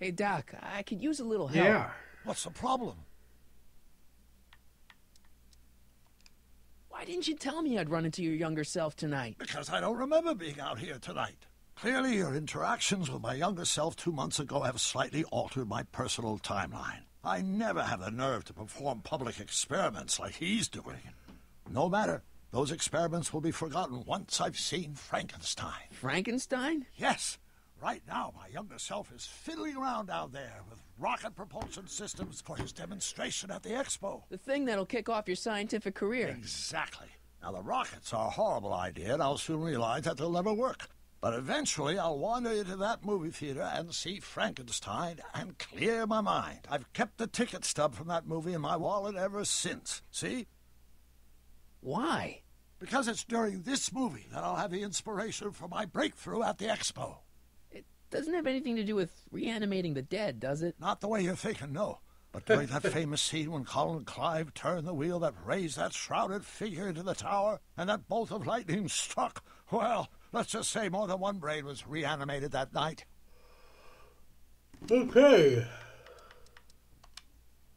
Speaker 2: Hey, Doc, I could use a little help.
Speaker 1: Yeah.
Speaker 4: What's the problem?
Speaker 2: Why didn't you tell me I'd run into your younger self tonight?
Speaker 4: Because I don't remember being out here tonight. Clearly, your interactions with my younger self 2 months ago have slightly altered my personal timeline. I never have the nerve to perform public experiments like he's doing. No matter. Those experiments will be forgotten once I've seen Frankenstein.
Speaker 2: Frankenstein?
Speaker 4: Yes. Right now, my younger self is fiddling around down there with rocket propulsion systems for his demonstration at the expo.
Speaker 2: The thing that'll kick off your scientific career.
Speaker 4: Exactly. Now, the rockets are a horrible idea, and I'll soon realize that they'll never work. But eventually, I'll wander into that movie theater and see Frankenstein and clear my mind. I've kept the ticket stub from that movie in my wallet ever since. See?
Speaker 2: Why?
Speaker 4: Because it's during this movie that I'll have the inspiration for my breakthrough at the expo.
Speaker 2: Doesn't have anything to do with reanimating the dead, does it?
Speaker 4: Not the way you're thinking, no. But during that famous scene when Colin and Clive turned the wheel that raised that shrouded figure into the tower, and that bolt of lightning struck, well, let's just say more than one brain was reanimated that night.
Speaker 1: Okay.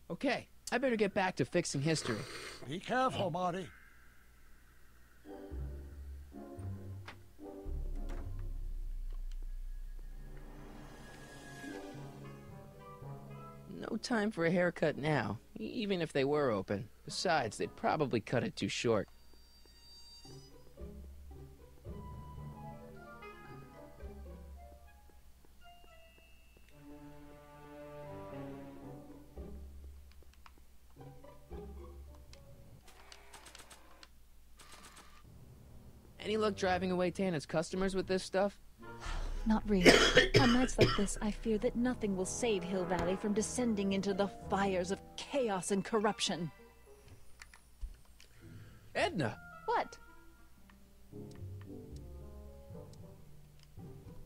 Speaker 2: Okay, I better get back to fixing history.
Speaker 4: Be careful, Marty.
Speaker 2: No time for a haircut now, even if they were open. Besides, they'd probably cut it too short. Any luck driving away Tana's customers with this stuff?
Speaker 3: Not really. On nights like this, I fear that nothing will save Hill Valley from descending into the fires of chaos and corruption.
Speaker 2: Edna!
Speaker 3: What?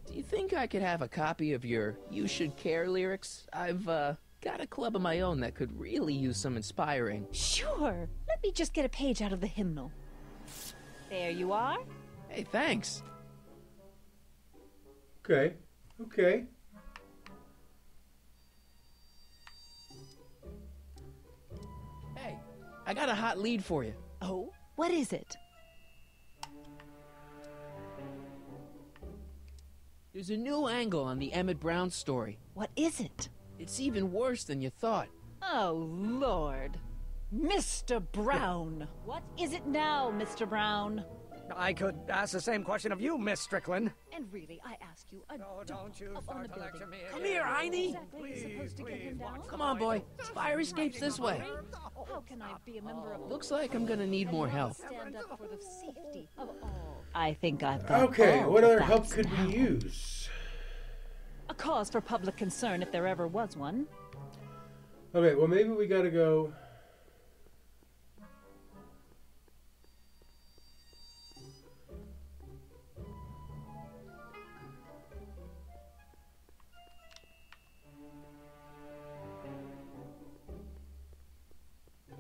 Speaker 2: Do you think I could have a copy of your You Should Care lyrics? I've, got a club of my own that could really use some inspiring.
Speaker 3: Sure. Let me just get a page out of the hymnal. There you are.
Speaker 2: Hey, thanks.
Speaker 1: Okay. Okay.
Speaker 2: Hey, I got a hot lead for you.
Speaker 3: Oh? What is it?
Speaker 2: There's a new angle on the Emmett Brown story.
Speaker 3: What is it?
Speaker 2: It's even worse than you thought.
Speaker 3: Oh, Lord. Mr. Brown. What is it now, Mr. Brown?
Speaker 7: I could ask the same question of you, Miss Strickland.
Speaker 3: And really, I ask you, a
Speaker 7: don't you
Speaker 3: up on the
Speaker 7: start to lecture
Speaker 3: building.
Speaker 7: me
Speaker 2: Come here, Heine.
Speaker 3: Exactly is supposed to get him down?
Speaker 2: Come on, boy. Fire escape's this way.
Speaker 3: How can I be a member of
Speaker 2: Looks like I'm gonna need more help.
Speaker 3: stand up for the safety of all? I think I've got
Speaker 1: Okay,
Speaker 3: all
Speaker 1: what
Speaker 3: the
Speaker 1: other help
Speaker 3: facts
Speaker 1: could
Speaker 3: now.
Speaker 1: we use?
Speaker 3: A cause for public concern if there ever was one.
Speaker 1: Okay, well maybe we gotta go.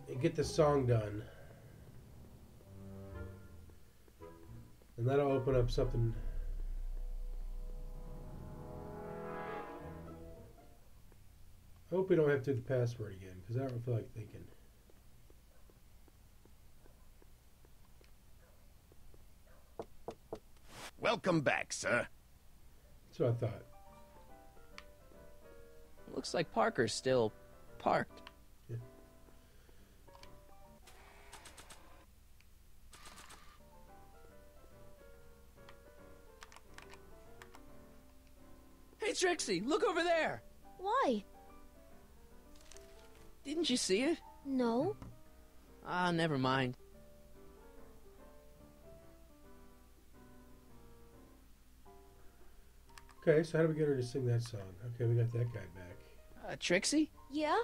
Speaker 1: And get the song done. And that'll open up something. I hope we don't have to do the password again, because I don't feel like thinking.
Speaker 5: Welcome back, sir.
Speaker 1: That's what I thought.
Speaker 2: Looks like Parker's still parked. Hey, Trixie, look over there!
Speaker 12: Why?
Speaker 2: Didn't you see it?
Speaker 12: No.
Speaker 2: Ah, never mind.
Speaker 1: Okay, so how do we get her to sing that song? Okay, we got that guy back.
Speaker 2: Trixie?
Speaker 12: Yeah?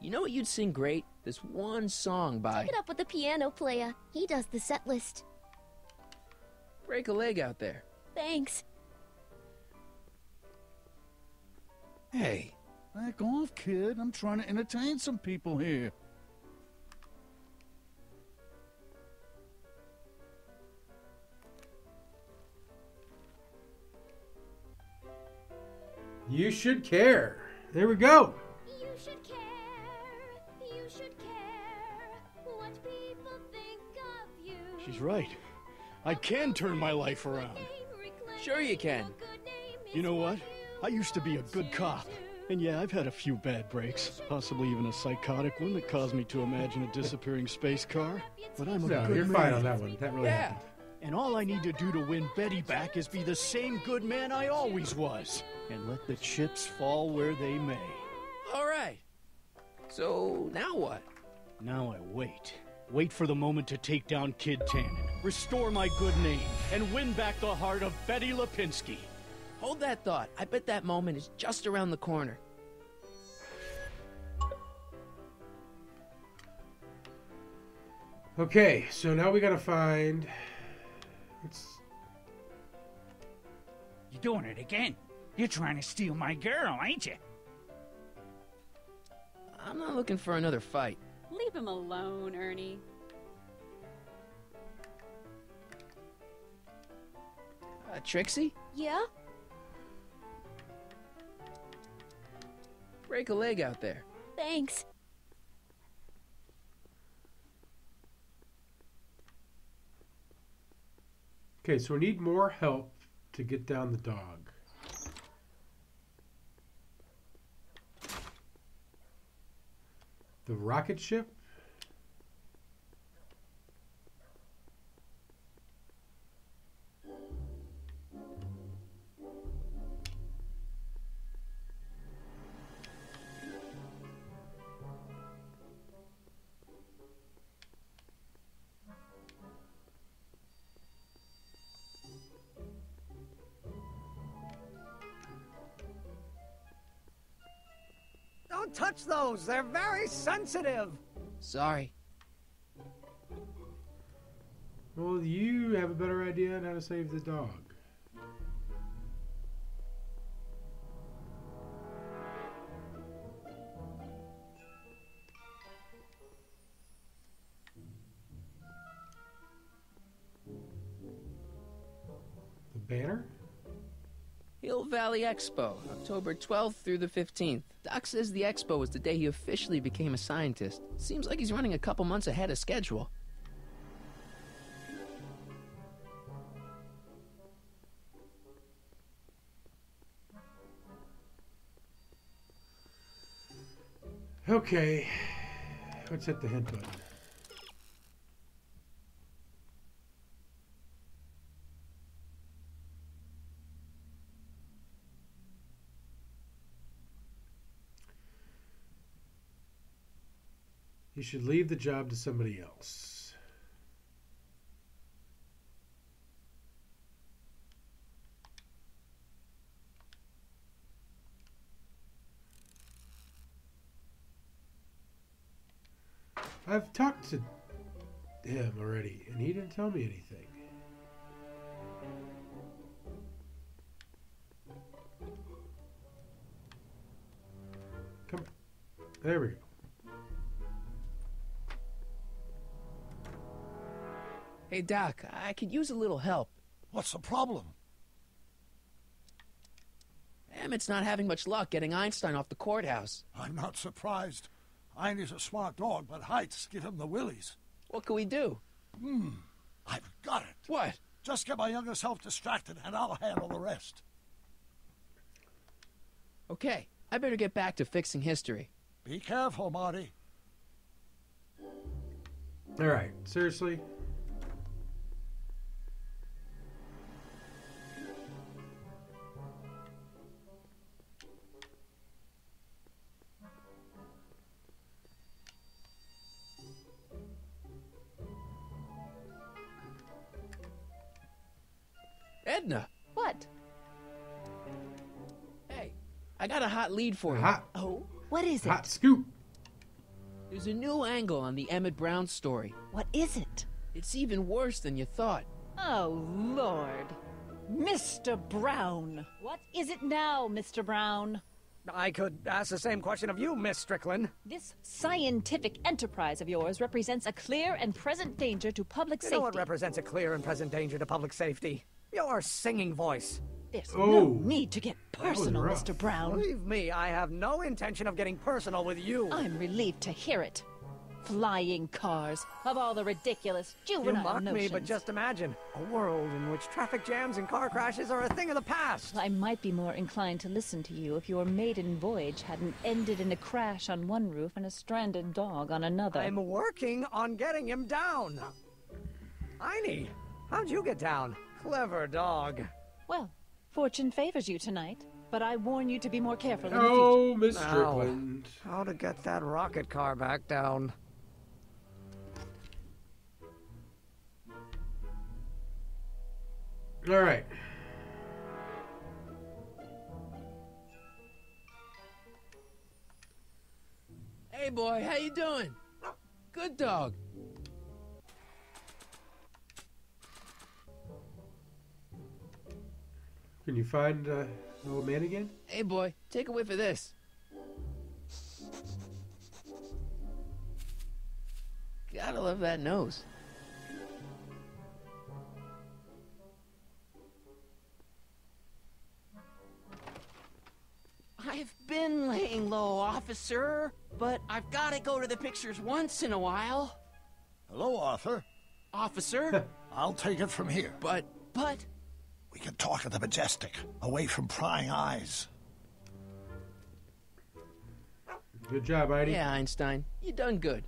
Speaker 2: You know what you'd sing great? This one song by...
Speaker 12: Take it up with the piano player. He does the set list.
Speaker 2: Break a leg out there.
Speaker 12: Thanks.
Speaker 6: Hey, back off, kid. I'm trying to entertain some people here.
Speaker 1: You should care. There we go.
Speaker 12: You should care. You should care what people think of you.
Speaker 11: She's right. I can turn my life around.
Speaker 2: Sure you can.
Speaker 11: You know what? I used to be a good cop. And yeah, I've had a few bad breaks. Possibly even a psychotic one that caused me to imagine a disappearing space car. But I'm a
Speaker 1: No,
Speaker 11: good
Speaker 1: you're
Speaker 11: man.
Speaker 1: fine on that one. That really happened.
Speaker 11: And all I need to do to win Betty back is be the same good man I always was. And let the chips fall where they may.
Speaker 2: All right. So, now what?
Speaker 11: Now I wait. Wait for the moment to take down Kid Tannen, restore my good name, and win back the heart of Betty Lipinski.
Speaker 2: Hold that thought. I bet that moment is just around the corner.
Speaker 1: Okay, so now we gotta find...
Speaker 14: You doing it again? You're trying to steal my girl, ain't you?
Speaker 2: I'm not looking for another fight.
Speaker 18: Leave him alone, Ernie.
Speaker 2: Trixie?
Speaker 12: Yeah?
Speaker 2: Break a leg out there.
Speaker 12: Thanks.
Speaker 1: Okay, so we need more help to get down the dog. The rocket ship?
Speaker 7: Don't touch those. They're very sensitive.
Speaker 2: Sorry.
Speaker 1: Well, you have a better idea on how to save the dog. The banner?
Speaker 2: Hill Valley Expo, October 12th through the 15th. Doc says the expo was the day he officially became a scientist. Seems like he's running a couple months ahead of schedule.
Speaker 1: Okay, let's hit the hint button. You should leave the job to somebody else. I've talked to him already, and he didn't tell me anything. Come, there we go.
Speaker 2: Hey, Doc, I could use a little help.
Speaker 4: What's the problem?
Speaker 2: Emmett's not having much luck getting Einstein off the courthouse.
Speaker 4: I'm not surprised. Einstein's a smart dog, but heights give him the willies.
Speaker 2: What can we do?
Speaker 4: I've got it.
Speaker 2: What?
Speaker 4: Just get my younger self distracted, and I'll handle the rest.
Speaker 2: Okay, I better get back to fixing history.
Speaker 4: Be careful, Marty.
Speaker 1: All right, seriously?
Speaker 2: Edna!
Speaker 3: What?
Speaker 2: Hey, I got a hot lead for you.
Speaker 1: Hot.
Speaker 3: Oh, what is it?
Speaker 1: Hot scoop.
Speaker 2: There's a new angle on the Emmett Brown story.
Speaker 3: What is it?
Speaker 2: It's even worse than you thought.
Speaker 3: Oh, Lord. Mr. Brown. What is it now, Mr. Brown?
Speaker 7: I could ask the same question of you, Miss Strickland.
Speaker 3: This scientific enterprise of yours represents a clear and present danger to public
Speaker 7: You
Speaker 3: safety.
Speaker 7: know what represents a clear and present danger to public safety? Your singing voice.
Speaker 3: There's
Speaker 1: Oh.
Speaker 3: no need to get
Speaker 1: That was
Speaker 3: personal,
Speaker 1: rough.
Speaker 3: Mr. Brown.
Speaker 7: Believe me, I have no intention of getting personal with you.
Speaker 3: I'm relieved to hear it. Flying cars, of all the ridiculous
Speaker 7: You
Speaker 3: juvenile
Speaker 7: mock me,
Speaker 3: notions.
Speaker 7: but just imagine a world in which traffic jams and car crashes are a thing of the past.
Speaker 3: I might be more inclined to listen to you if your maiden voyage hadn't ended in a crash on one roof and a stranded dog on another.
Speaker 7: I'm working on getting him down. Einie, how'd you get down? Clever dog.
Speaker 3: Well, fortune favors you tonight, but I warn you to be more careful in the future.
Speaker 1: Oh, Miss Strickland.
Speaker 7: How to get that rocket car back down.
Speaker 1: All right.
Speaker 2: Hey, boy, how you doing? Good dog.
Speaker 1: Can you find the old man again?
Speaker 2: Hey, boy, take a whiff of this. Gotta love that nose. I've been laying low, officer, but I've gotta go to the pictures once in a while.
Speaker 4: Hello, Arthur.
Speaker 2: Officer?
Speaker 4: I'll take it from here.
Speaker 2: But...
Speaker 4: We can talk at the Majestic, away from prying eyes.
Speaker 1: Good job, Heidi.
Speaker 2: Yeah, Einstein, you done good.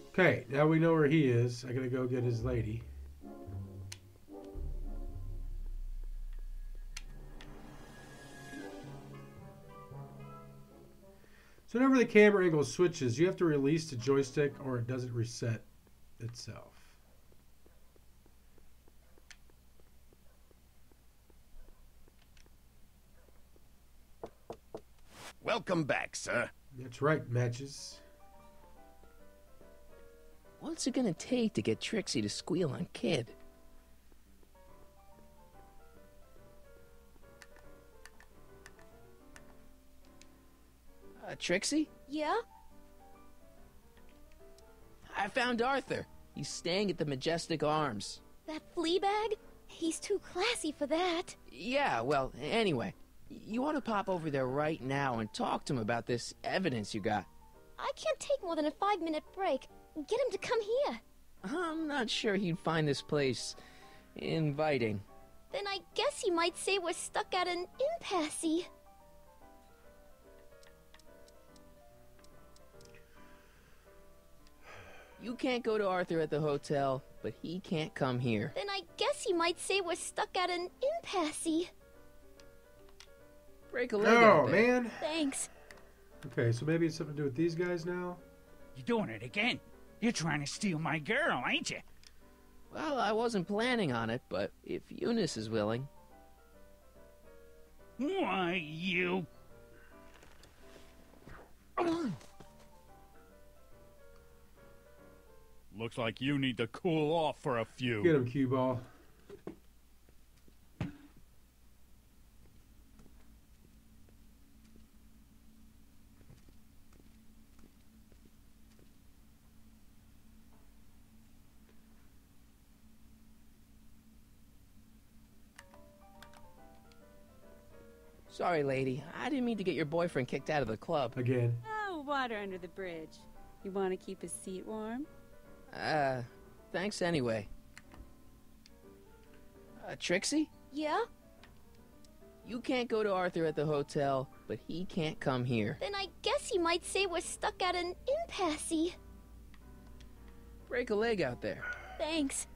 Speaker 1: Okay, now we know where he is. I gotta go get his lady. So whenever the camera angle switches, you have to release the joystick or it doesn't reset itself.
Speaker 5: Welcome back, sir.
Speaker 1: That's right, Matches.
Speaker 2: What's it gonna take to get Trixie to squeal on Kid? Trixie?
Speaker 12: Yeah?
Speaker 2: I found Arthur. He's staying at the Majestic Arms.
Speaker 12: That flea bag? He's too classy for that.
Speaker 2: Yeah, well, anyway. You want to pop over there right now and talk to him about this evidence you got.
Speaker 12: I can't take more than a 5-minute break. Get him to come here.
Speaker 2: I'm not sure he'd find this place inviting.
Speaker 12: Then I guess he might say we're stuck at an impasse.
Speaker 2: You can't go to Arthur at the hotel, but he can't come here.
Speaker 12: Then I guess you might say we're stuck at an impasse.
Speaker 2: Break a leg out
Speaker 1: Oh,
Speaker 2: there.
Speaker 1: man.
Speaker 12: Thanks.
Speaker 1: Okay, so maybe it's something to do with these guys now?
Speaker 14: You're doing it again. You're trying to steal my girl, ain't you?
Speaker 2: Well, I wasn't planning on it, but if Eunice is willing.
Speaker 14: Why, you...
Speaker 6: Looks like you need to cool off for a few.
Speaker 1: Get him, cue ball.
Speaker 2: Sorry, lady. I didn't mean to get your boyfriend kicked out of the club.
Speaker 1: Again.
Speaker 18: Oh, water under the bridge. You want to keep his seat warm?
Speaker 2: Thanks anyway. Trixie?
Speaker 12: Yeah?
Speaker 2: You can't go to Arthur at the hotel, but he can't come here.
Speaker 12: Then I guess you might say we're stuck at an impasse.
Speaker 2: Break a leg out there.
Speaker 12: Thanks.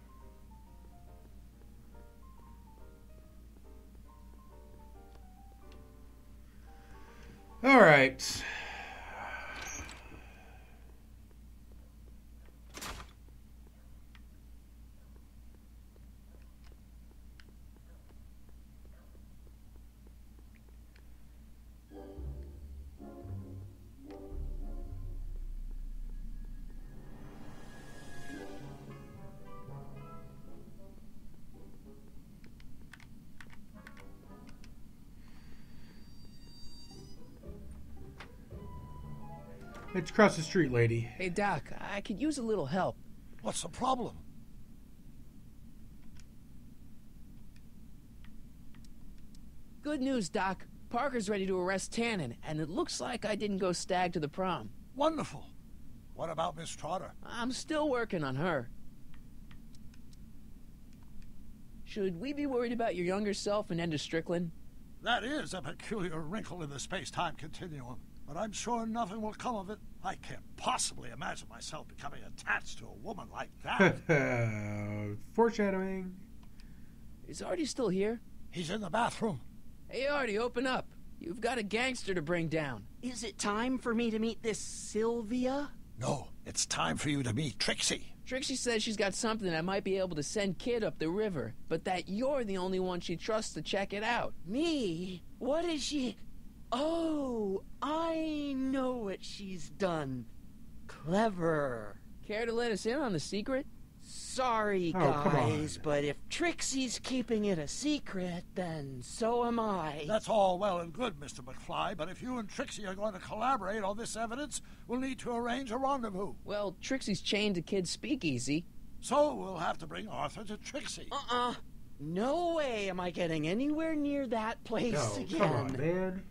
Speaker 1: All right. It's across the street, lady.
Speaker 2: Hey, Doc, I could use a little help.
Speaker 4: What's the problem?
Speaker 2: Good news, Doc. Parker's ready to arrest Tannen, and it looks like I didn't go stag to the prom.
Speaker 4: Wonderful. What about Miss Trotter?
Speaker 2: I'm still working on her. Should we be worried about your younger self and Enda Strickland?
Speaker 4: That is a peculiar wrinkle in the space-time continuum, but I'm sure nothing will come of it. I can't possibly imagine myself becoming attached to a woman like that.
Speaker 1: Foreshadowing.
Speaker 2: Is Artie still here?
Speaker 4: He's in the bathroom.
Speaker 2: Hey, Artie, open up. You've got a gangster to bring down.
Speaker 10: Is it time for me to meet this Sylvia?
Speaker 4: No, it's time for you to meet Trixie.
Speaker 2: Trixie says she's got something that might be able to send Kid up the river, but that you're the only one she trusts to check it out.
Speaker 10: Me? What is she... Oh, I know what she's done. Clever.
Speaker 2: Care to let us in on the secret?
Speaker 10: Sorry, guys, but if Trixie's keeping it a secret, then so am I.
Speaker 4: That's all well and good, Mr. McFly, but if you and Trixie are going to collaborate on this evidence, we'll need to arrange a rendezvous.
Speaker 2: Well, Trixie's chained to Kid's speakeasy.
Speaker 4: So we'll have to bring Arthur to Trixie.
Speaker 10: No way am I getting anywhere near that place again.
Speaker 1: Come on, man.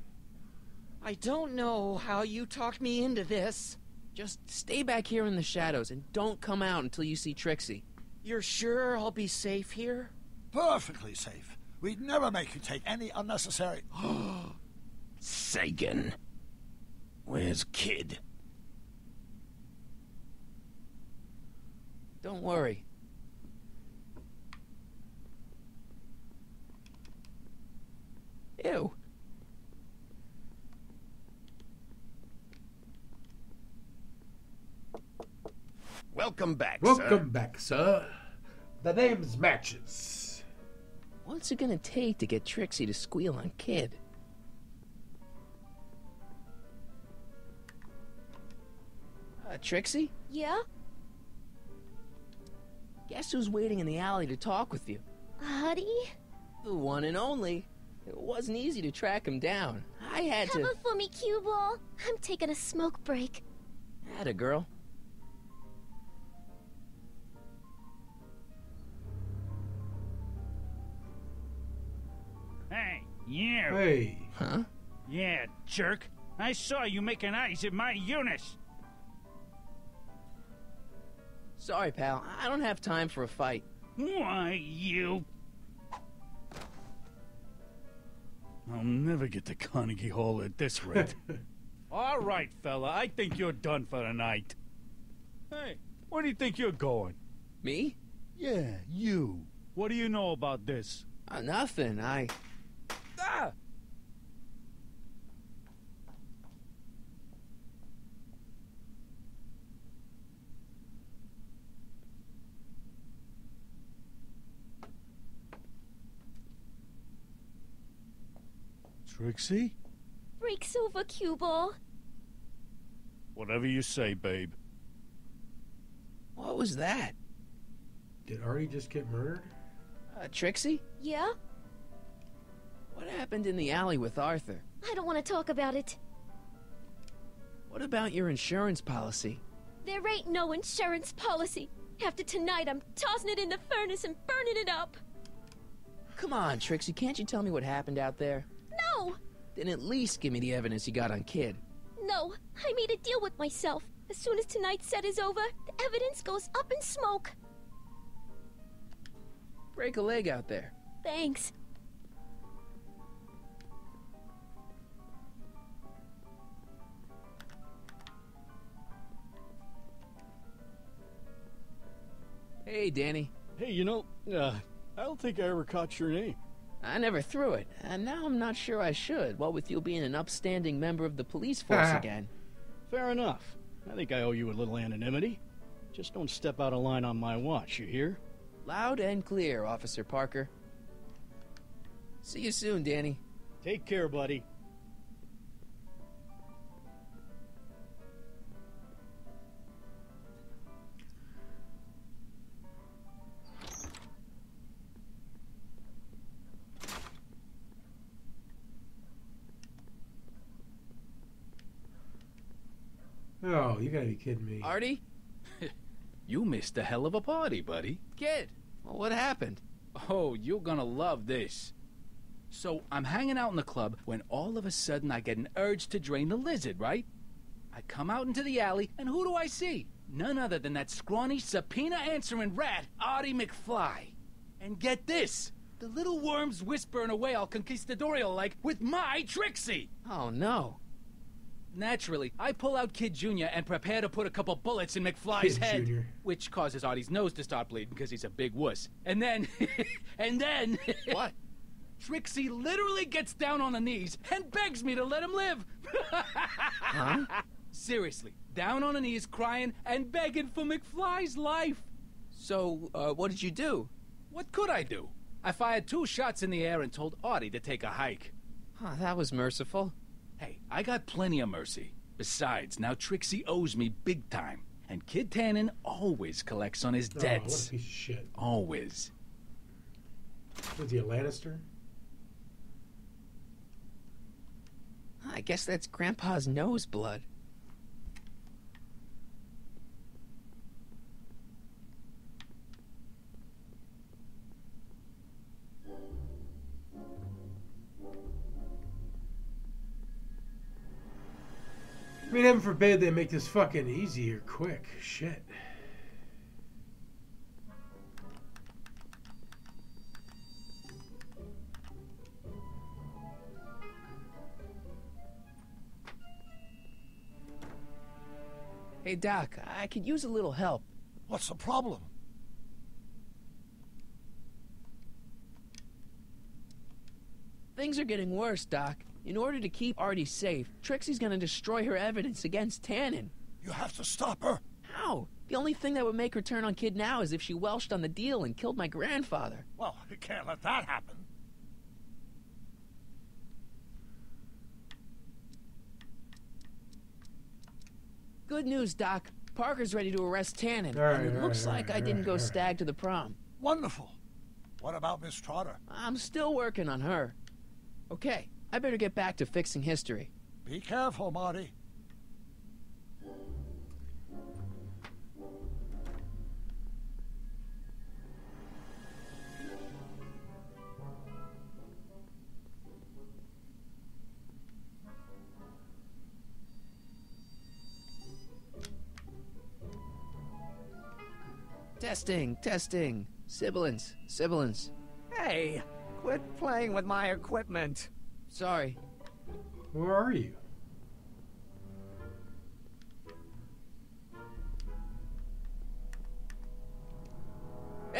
Speaker 10: I don't know how you talked me into this.
Speaker 2: Just stay back here in the shadows and don't come out until you see Trixie.
Speaker 10: You're sure I'll be safe here?
Speaker 4: Perfectly safe. We'd never make you take any unnecessary...
Speaker 5: Sagan. Where's Kid?
Speaker 2: Don't worry. Ew.
Speaker 5: Welcome back,
Speaker 1: Welcome
Speaker 5: sir.
Speaker 1: back, sir. The name's Matches.
Speaker 2: What's it gonna take to get Trixie to squeal on Kid? Trixie?
Speaker 12: Yeah?
Speaker 2: Guess who's waiting in the alley to talk with you?
Speaker 12: Artie?
Speaker 2: The one and only. It wasn't easy to track him down. I had
Speaker 12: Come
Speaker 2: to...
Speaker 12: on for me, cue ball. I'm taking a smoke break.
Speaker 2: Atta girl.
Speaker 14: Hey, you.
Speaker 1: Hey.
Speaker 2: Huh?
Speaker 14: Yeah, jerk. I saw you making eyes at my Eunice.
Speaker 2: Sorry, pal. I don't have time for a fight.
Speaker 14: Why, you...
Speaker 6: I'll never get to Carnegie Hall at this rate. All right, fella. I think you're done for the night.
Speaker 11: Hey,
Speaker 6: Where do you think you're going?
Speaker 2: Me?
Speaker 6: Yeah, you. What do you know about this?
Speaker 2: Nothing. Ah!
Speaker 6: Trixie?
Speaker 12: Break silver cue ball.
Speaker 6: Whatever you say, babe.
Speaker 2: What was that?
Speaker 1: Did Artie just get murdered?
Speaker 2: Trixie?
Speaker 12: Yeah?
Speaker 2: What happened in the alley with Arthur?
Speaker 12: I don't want to talk about it.
Speaker 2: What about your insurance policy?
Speaker 12: There ain't no insurance policy. After tonight, I'm tossing it in the furnace and burning it up.
Speaker 2: Come on, Trixie, can't you tell me what happened out there?
Speaker 12: No!
Speaker 2: Then at least give me the evidence you got on Kid.
Speaker 12: No, I made a deal with myself. As soon as tonight's set is over, the evidence goes up in smoke.
Speaker 2: Break a leg out there.
Speaker 12: Thanks.
Speaker 2: Hey, Danny.
Speaker 11: Hey, you know, I don't think I ever caught your name.
Speaker 2: I never threw it, and now I'm not sure I should, what with you being an upstanding member of the police force again.
Speaker 11: Fair enough. I think I owe you a little anonymity. Just don't step out of line on my watch, you hear?
Speaker 2: Loud and clear, Officer Parker. See you soon, Danny.
Speaker 11: Take care, buddy.
Speaker 1: Oh, you gotta be kidding me.
Speaker 2: Artie?
Speaker 9: You missed a hell of a party, buddy.
Speaker 2: Kid, well, what happened?
Speaker 9: Oh, you're gonna love this. So, I'm hanging out in the club when all of a sudden I get an urge to drain the lizard, right? I come out into the alley, and who do I see? None other than that scrawny, subpoena-answering rat, Artie McFly. And get this! The little worm's whispering away all conquistadorial-like with my Trixie!
Speaker 2: Oh, no.
Speaker 9: Naturally, I pull out Kid Jr. and prepare to put a couple bullets in McFly's
Speaker 1: Kid
Speaker 9: head.
Speaker 1: Jr.
Speaker 9: Which causes Artie's nose to start bleeding because he's a big wuss. And then... and then...
Speaker 2: What?
Speaker 9: Trixie literally gets down on the knees and begs me to let him live.
Speaker 2: Huh?
Speaker 9: Seriously, down on her knees crying and begging for McFly's life.
Speaker 2: So, what did you do?
Speaker 9: What could I do? I fired 2 shots in the air and told Artie to take a hike.
Speaker 2: Huh, that was merciful.
Speaker 9: Hey, I got plenty of mercy. Besides, now Trixie owes me big time. And Kid Tannen always collects on his
Speaker 1: Oh,
Speaker 9: debts.
Speaker 1: what a piece of shit.
Speaker 9: Always.
Speaker 1: Was he a Lannister?
Speaker 2: I guess that's Grandpa's nose blood.
Speaker 1: I mean, heaven forbid they make this fucking easy or quick. Shit.
Speaker 2: Hey, Doc, I could use a little help.
Speaker 4: What's the problem?
Speaker 2: Things are getting worse, Doc. In order to keep Artie safe, Trixie's gonna destroy her evidence against Tannen.
Speaker 4: You have to stop her.
Speaker 2: How? The only thing that would make her turn on Kid now is if she welched on the deal and killed my grandfather.
Speaker 4: Well, you can't let that happen.
Speaker 2: Good news, Doc. Parker's ready to arrest Tannen,
Speaker 1: All right,
Speaker 2: and it
Speaker 1: all
Speaker 2: looks
Speaker 1: right,
Speaker 2: like
Speaker 1: all
Speaker 2: I
Speaker 1: right,
Speaker 2: didn't
Speaker 1: all
Speaker 2: go
Speaker 1: right.
Speaker 2: stag to the prom.
Speaker 4: Wonderful. What about Miss Trotter?
Speaker 2: I'm still working on her. Okay, I better get back to fixing history.
Speaker 4: Be careful, Marty.
Speaker 2: Testing, testing. Sibilance, sibilance.
Speaker 7: Hey, quit playing with my equipment.
Speaker 2: Sorry.
Speaker 1: Where are you?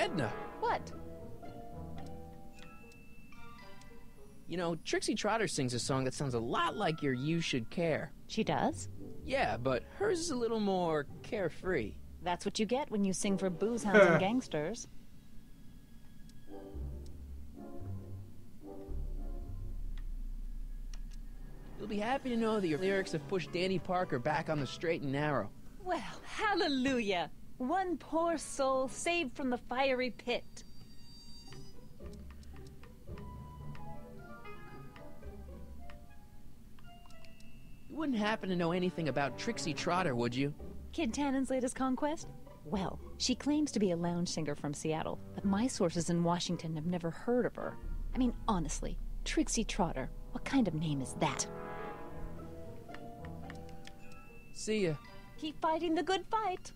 Speaker 2: Edna.
Speaker 3: What?
Speaker 2: You know, Trixie Trotter sings a song that sounds a lot like your You Should Care.
Speaker 3: She does?
Speaker 2: Yeah, but hers is a little more carefree.
Speaker 3: That's what you get when you sing for booze hounds and gangsters.
Speaker 2: You'll be happy to know that your lyrics have pushed Danny Parker back on the straight and narrow.
Speaker 3: Well, hallelujah! One poor soul saved from the fiery pit.
Speaker 2: You wouldn't happen to know anything about Trixie Trotter, would you?
Speaker 3: Kid Tannen's latest conquest? Well, she claims to be a lounge singer from Seattle, but my sources in Washington have never heard of her. I mean, honestly, Trixie Trotter, what kind of name is that?
Speaker 2: See ya.
Speaker 3: Keep fighting the good fight.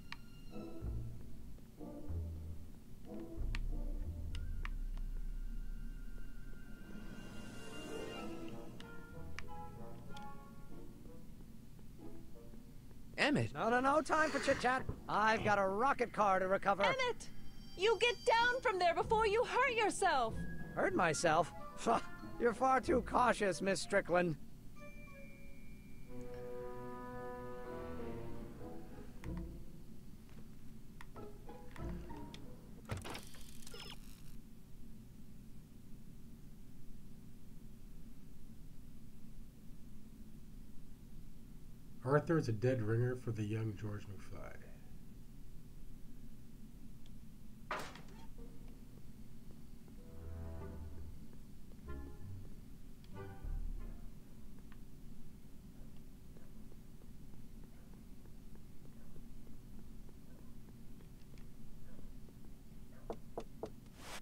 Speaker 2: Emmett.
Speaker 7: No time for chit-chat. I've got a rocket car to recover.
Speaker 3: Emmett! You get down from there before you hurt yourself!
Speaker 7: Hurt myself? You're far too cautious, Miss Strickland.
Speaker 1: Arthur is a dead ringer for the young George McFly.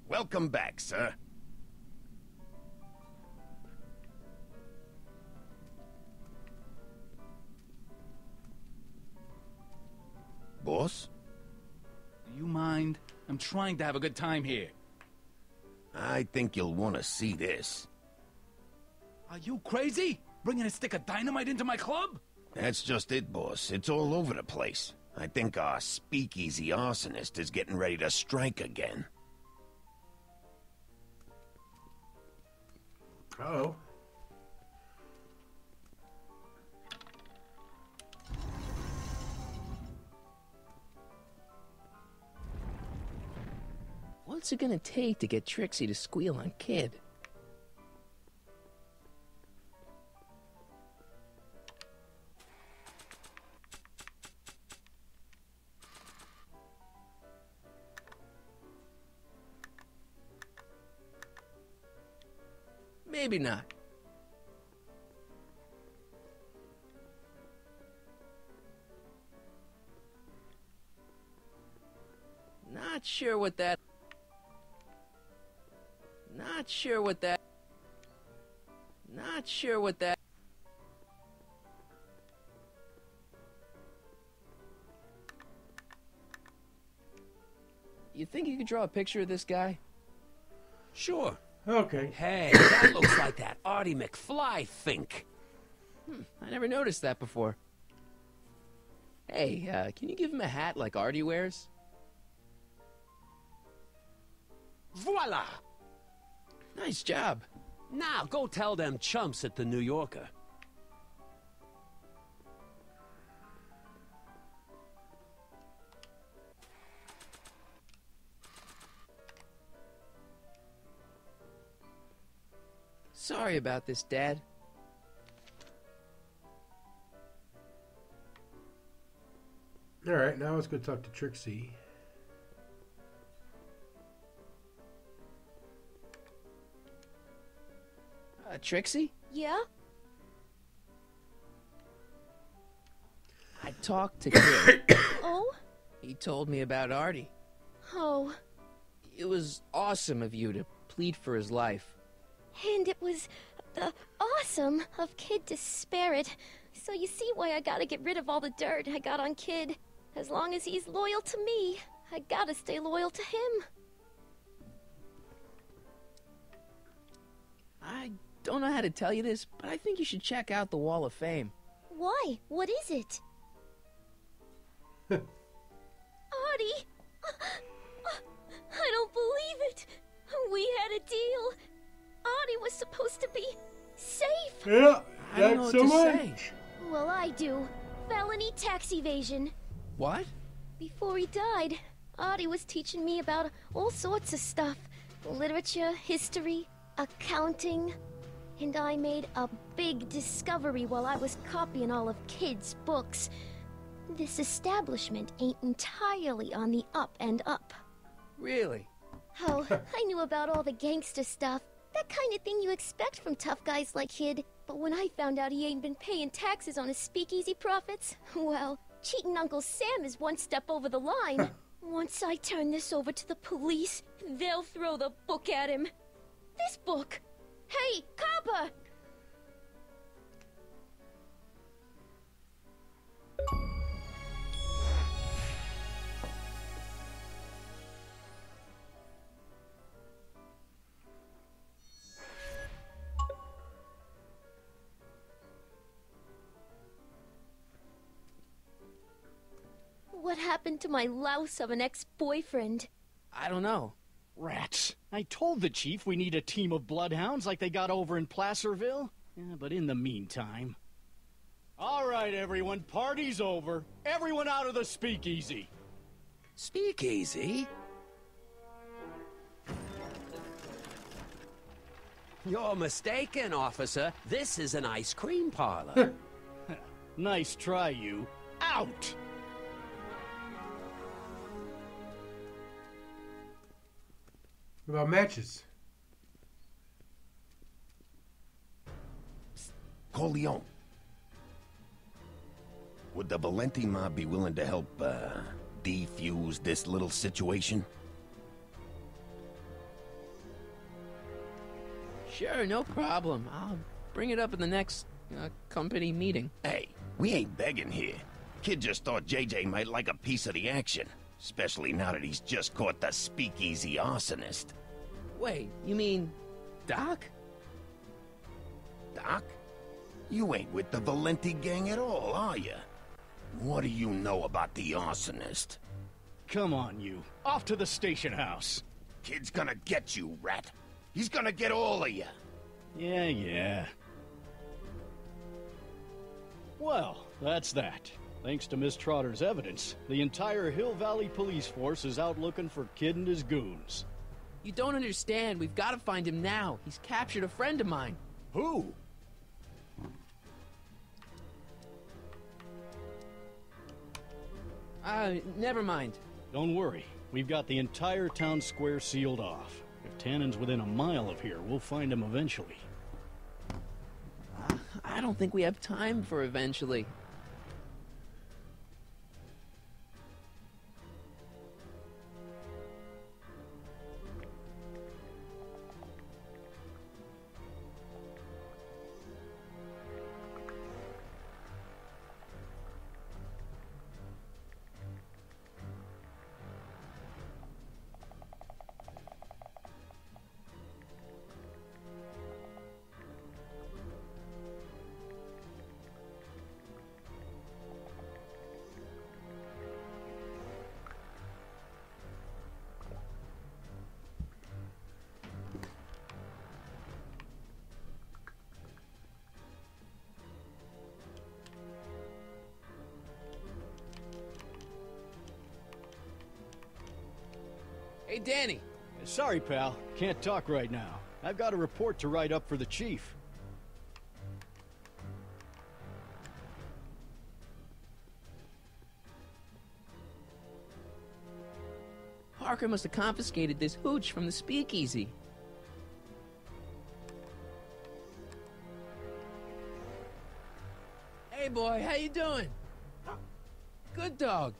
Speaker 5: Welcome back, sir. Boss?
Speaker 9: Do you mind? I'm trying to have a good time here.
Speaker 5: I think you'll want to see this.
Speaker 9: Are you crazy? Bringing a stick of dynamite into my club?
Speaker 5: That's just it, boss. It's all over the place. I think our speakeasy arsonist is getting ready to strike again.
Speaker 1: Uh-oh.
Speaker 2: What's it gonna take to get Trixie to squeal on Kid? Maybe not. Not sure what that... Not sure what that... You think you could draw a picture of this guy?
Speaker 19: Sure.
Speaker 1: Okay.
Speaker 19: Hey, that looks like that Artie McFly think.
Speaker 2: I never noticed that before. Hey, can you give him a hat like Artie wears?
Speaker 19: Voila!
Speaker 2: Nice job.
Speaker 19: Now, go tell them chumps at the New Yorker.
Speaker 2: Sorry about this, Dad.
Speaker 1: Alright, now let's go talk to Trixie.
Speaker 2: Trixie?
Speaker 12: Yeah?
Speaker 2: I talked to Kid.
Speaker 12: Oh?
Speaker 2: He told me about Artie.
Speaker 12: Oh.
Speaker 2: It was awesome of you to plead for his life.
Speaker 12: And it was awesome of Kid to spare it. So you see why I gotta get rid of all the dirt I got on Kid. As long as he's loyal to me, I gotta stay loyal to him.
Speaker 2: I don't know how to tell you this, but I think you should check out the Wall of Fame.
Speaker 12: Why? What is it? Artie! I deal. Artie was supposed to be safe.
Speaker 1: Yeah,
Speaker 2: I don't know
Speaker 1: that's
Speaker 2: what
Speaker 1: so
Speaker 2: to
Speaker 1: much.
Speaker 2: say.
Speaker 12: Well, I do. Felony tax evasion.
Speaker 2: What?
Speaker 12: Before he died, Artie was teaching me about all sorts of stuff. Literature, history, accounting. And I made a big discovery while I was copying all of Kid's books. This establishment ain't entirely on the up and up.
Speaker 2: Really?
Speaker 12: Oh, I knew about all the gangster stuff. That kind of thing you expect from tough guys like Kid. But when I found out he ain't been paying taxes on his speakeasy profits, well, cheating Uncle Sam is one step over the line. Once I turn this over to the police, they'll throw the book at him. This book! Hey, copper! What happened to my louse of an ex-boyfriend?
Speaker 2: I don't know.
Speaker 11: Rats. I told the chief we need a team of bloodhounds like they got over in Placerville. Yeah, but in the meantime... All right, everyone, party's over. Everyone out of the speakeasy.
Speaker 19: Speakeasy? You're mistaken, officer. This is an ice cream parlor.
Speaker 11: Nice try, you. Out!
Speaker 1: What about matches?
Speaker 5: Corleone. Would the Valenti mob be willing to help, defuse this little situation?
Speaker 2: Sure, no problem. I'll bring it up in the next company meeting.
Speaker 5: Hey, we ain't begging here. Kid just thought JJ might like a piece of the action. Especially now that he's just caught the speakeasy arsonist.
Speaker 2: Wait, you mean Doc?
Speaker 5: Doc? You ain't with the Valenti gang at all, are you? What do you know about the arsonist?
Speaker 11: Come on, you. Off to the station house.
Speaker 5: Kid's gonna get you, rat. He's gonna get all of you.
Speaker 11: Yeah. Well, that's that. Thanks to Miss Trotter's evidence, the entire Hill Valley police force is out looking for Kid and his goons.
Speaker 2: You don't understand. We've got to find him now. He's captured a friend of mine.
Speaker 11: Who?
Speaker 2: Never mind.
Speaker 11: Don't worry. We've got the entire town square sealed off. If Tannen's within a mile of here, we'll find him eventually.
Speaker 2: I don't think we have time for eventually. Hey, Danny.
Speaker 11: Sorry, pal. Can't talk right now. I've got a report to write up for the chief.
Speaker 2: Parker must have confiscated this hooch from the speakeasy. Hey, boy, how you doing? Good dog.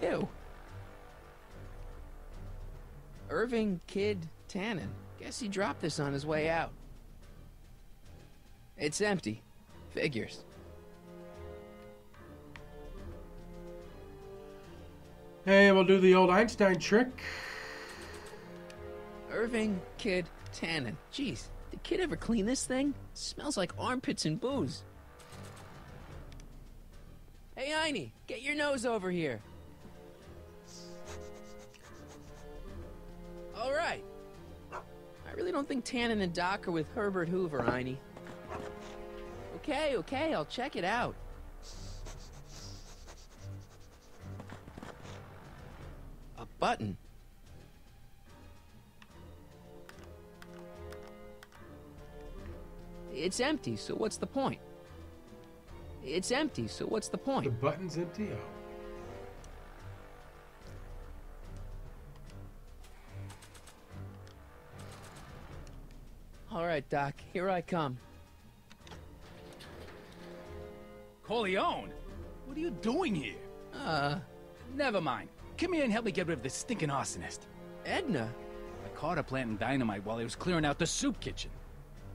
Speaker 2: Ew. Irving Kid Tannen. Guess he dropped this on his way out. It's empty. Figures.
Speaker 1: Hey, we'll do the old Einstein trick.
Speaker 2: Irving Kid Tannin. Jeez, did kid ever clean this thing? Smells like armpits and booze. Hey, Einie, get your nose over here. All right. I really don't think Tannin and Doc are with Herbert Hoover, Einie. Okay, I'll check it out. A button. It's empty, so what's the point? It's empty, so what's the point?
Speaker 1: The button's empty? Oh.
Speaker 2: All right, Doc, here I come.
Speaker 9: Corleone? What are you doing here? Never mind. Come here and help me get rid of this stinking arsonist.
Speaker 2: Edna?
Speaker 9: I caught her planting dynamite while he was clearing out the soup kitchen.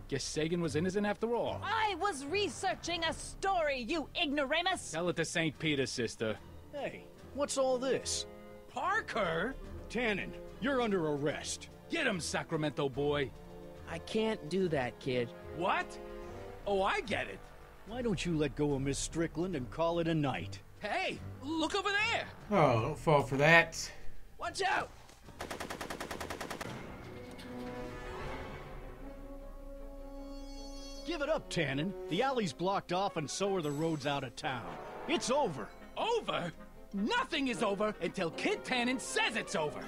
Speaker 9: Guess Sagan was innocent after all.
Speaker 3: I was researching a story, you ignoramus!
Speaker 9: Tell it to St. Peter, sister.
Speaker 11: Hey, what's all this?
Speaker 9: Parker?
Speaker 11: Tannin, you're under arrest.
Speaker 9: Get him, Sacramento boy.
Speaker 2: I can't do that, kid.
Speaker 9: What? Oh, I get it.
Speaker 11: Why don't you let go of Miss Strickland and call it a night?
Speaker 9: Hey, look over there!
Speaker 1: Oh, don't fall for that.
Speaker 2: Watch out!
Speaker 11: Give it up, Tannin. The alley's blocked off and so are the roads out of town. It's over.
Speaker 9: Over? Nothing is over until Kid Tannin says it's over.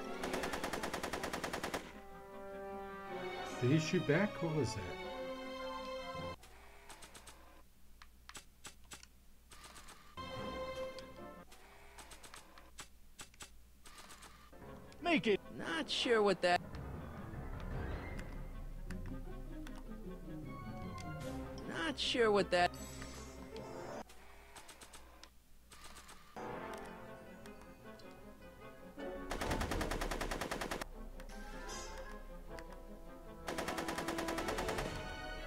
Speaker 1: Did he shoot back? What was that?
Speaker 11: Make it.
Speaker 2: Not sure what that... Not sure what that...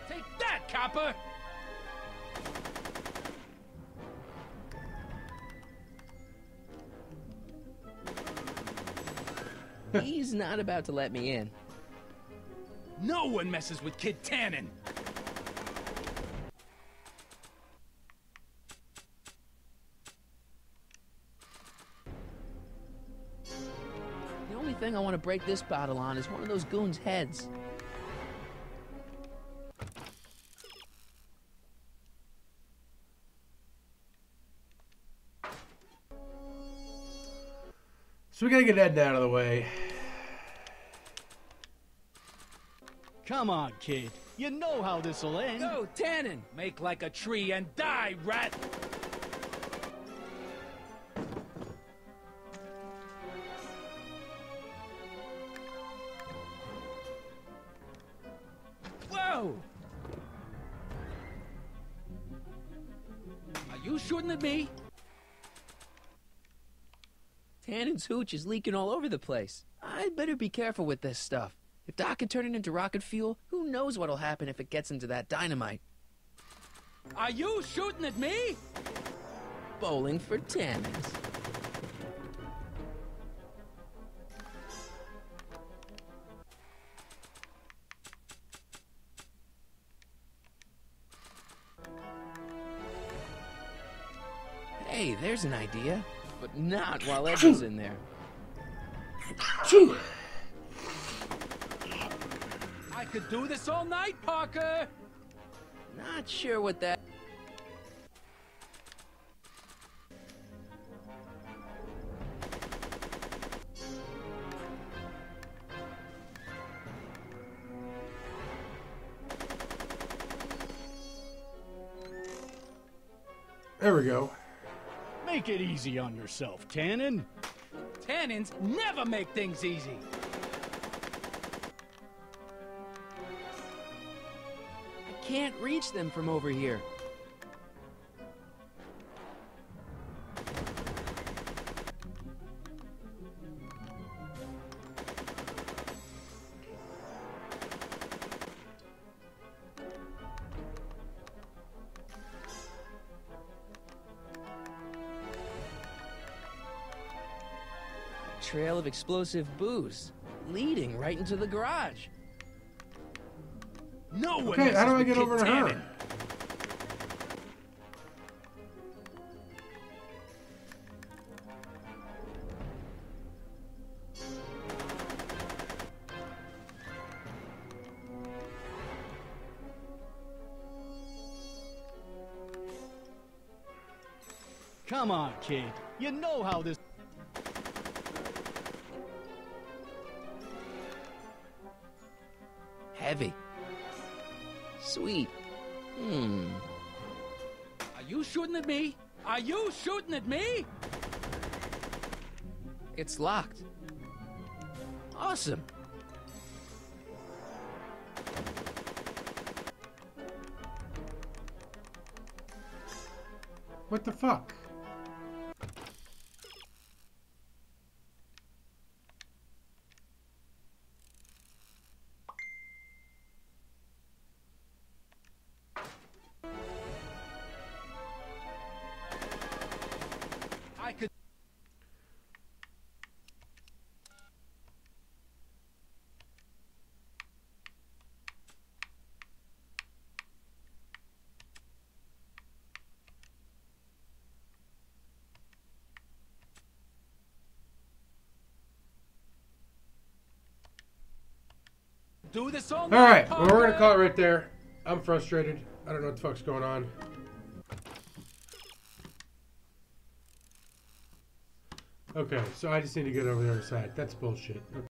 Speaker 9: Take that, copper!
Speaker 2: He's not about to let me in.
Speaker 9: No one messes with Kid Tannin!
Speaker 2: The only thing I want to break this bottle on is one of those goons' heads.
Speaker 1: So we gotta get Edna out of the way.
Speaker 11: Come on, kid. You know how this'll end.
Speaker 9: Go, Tannin! Make like a tree and die, rat! Whoa! Are you shooting at me?
Speaker 2: Tannin's hooch is leaking all over the place. I'd better be careful with this stuff. If Doc can turn it into rocket fuel, who knows what'll happen if it gets into that dynamite.
Speaker 9: Are you shooting at me?
Speaker 2: Bowling for Tannins. Hey, there's an idea. But not while Edna's in there.
Speaker 9: I could do this all night, Parker!
Speaker 2: Not sure what that...
Speaker 1: There we go.
Speaker 11: Make it easy on yourself, Tannin.
Speaker 9: Tannins never make things easy.
Speaker 2: I can't reach them from over here. Trail of explosive booze, leading right into the garage.
Speaker 14: No one
Speaker 1: Okay, how do
Speaker 14: messes
Speaker 1: I
Speaker 14: with
Speaker 1: get
Speaker 14: Kid
Speaker 1: over to
Speaker 14: Tannen.
Speaker 1: her?
Speaker 11: Come on, kid. You know how this...
Speaker 2: Heavy. Sweet.
Speaker 9: Are you shooting at me? Are you shooting at me?
Speaker 2: It's locked. Awesome.
Speaker 1: What the fuck?
Speaker 9: I could... Do this all night,
Speaker 1: Alright, well, we're gonna
Speaker 9: Parker!
Speaker 1: call it right there. I'm frustrated. I don't know what the fuck's going on. Okay, so I just need to get over the other side. That's bullshit.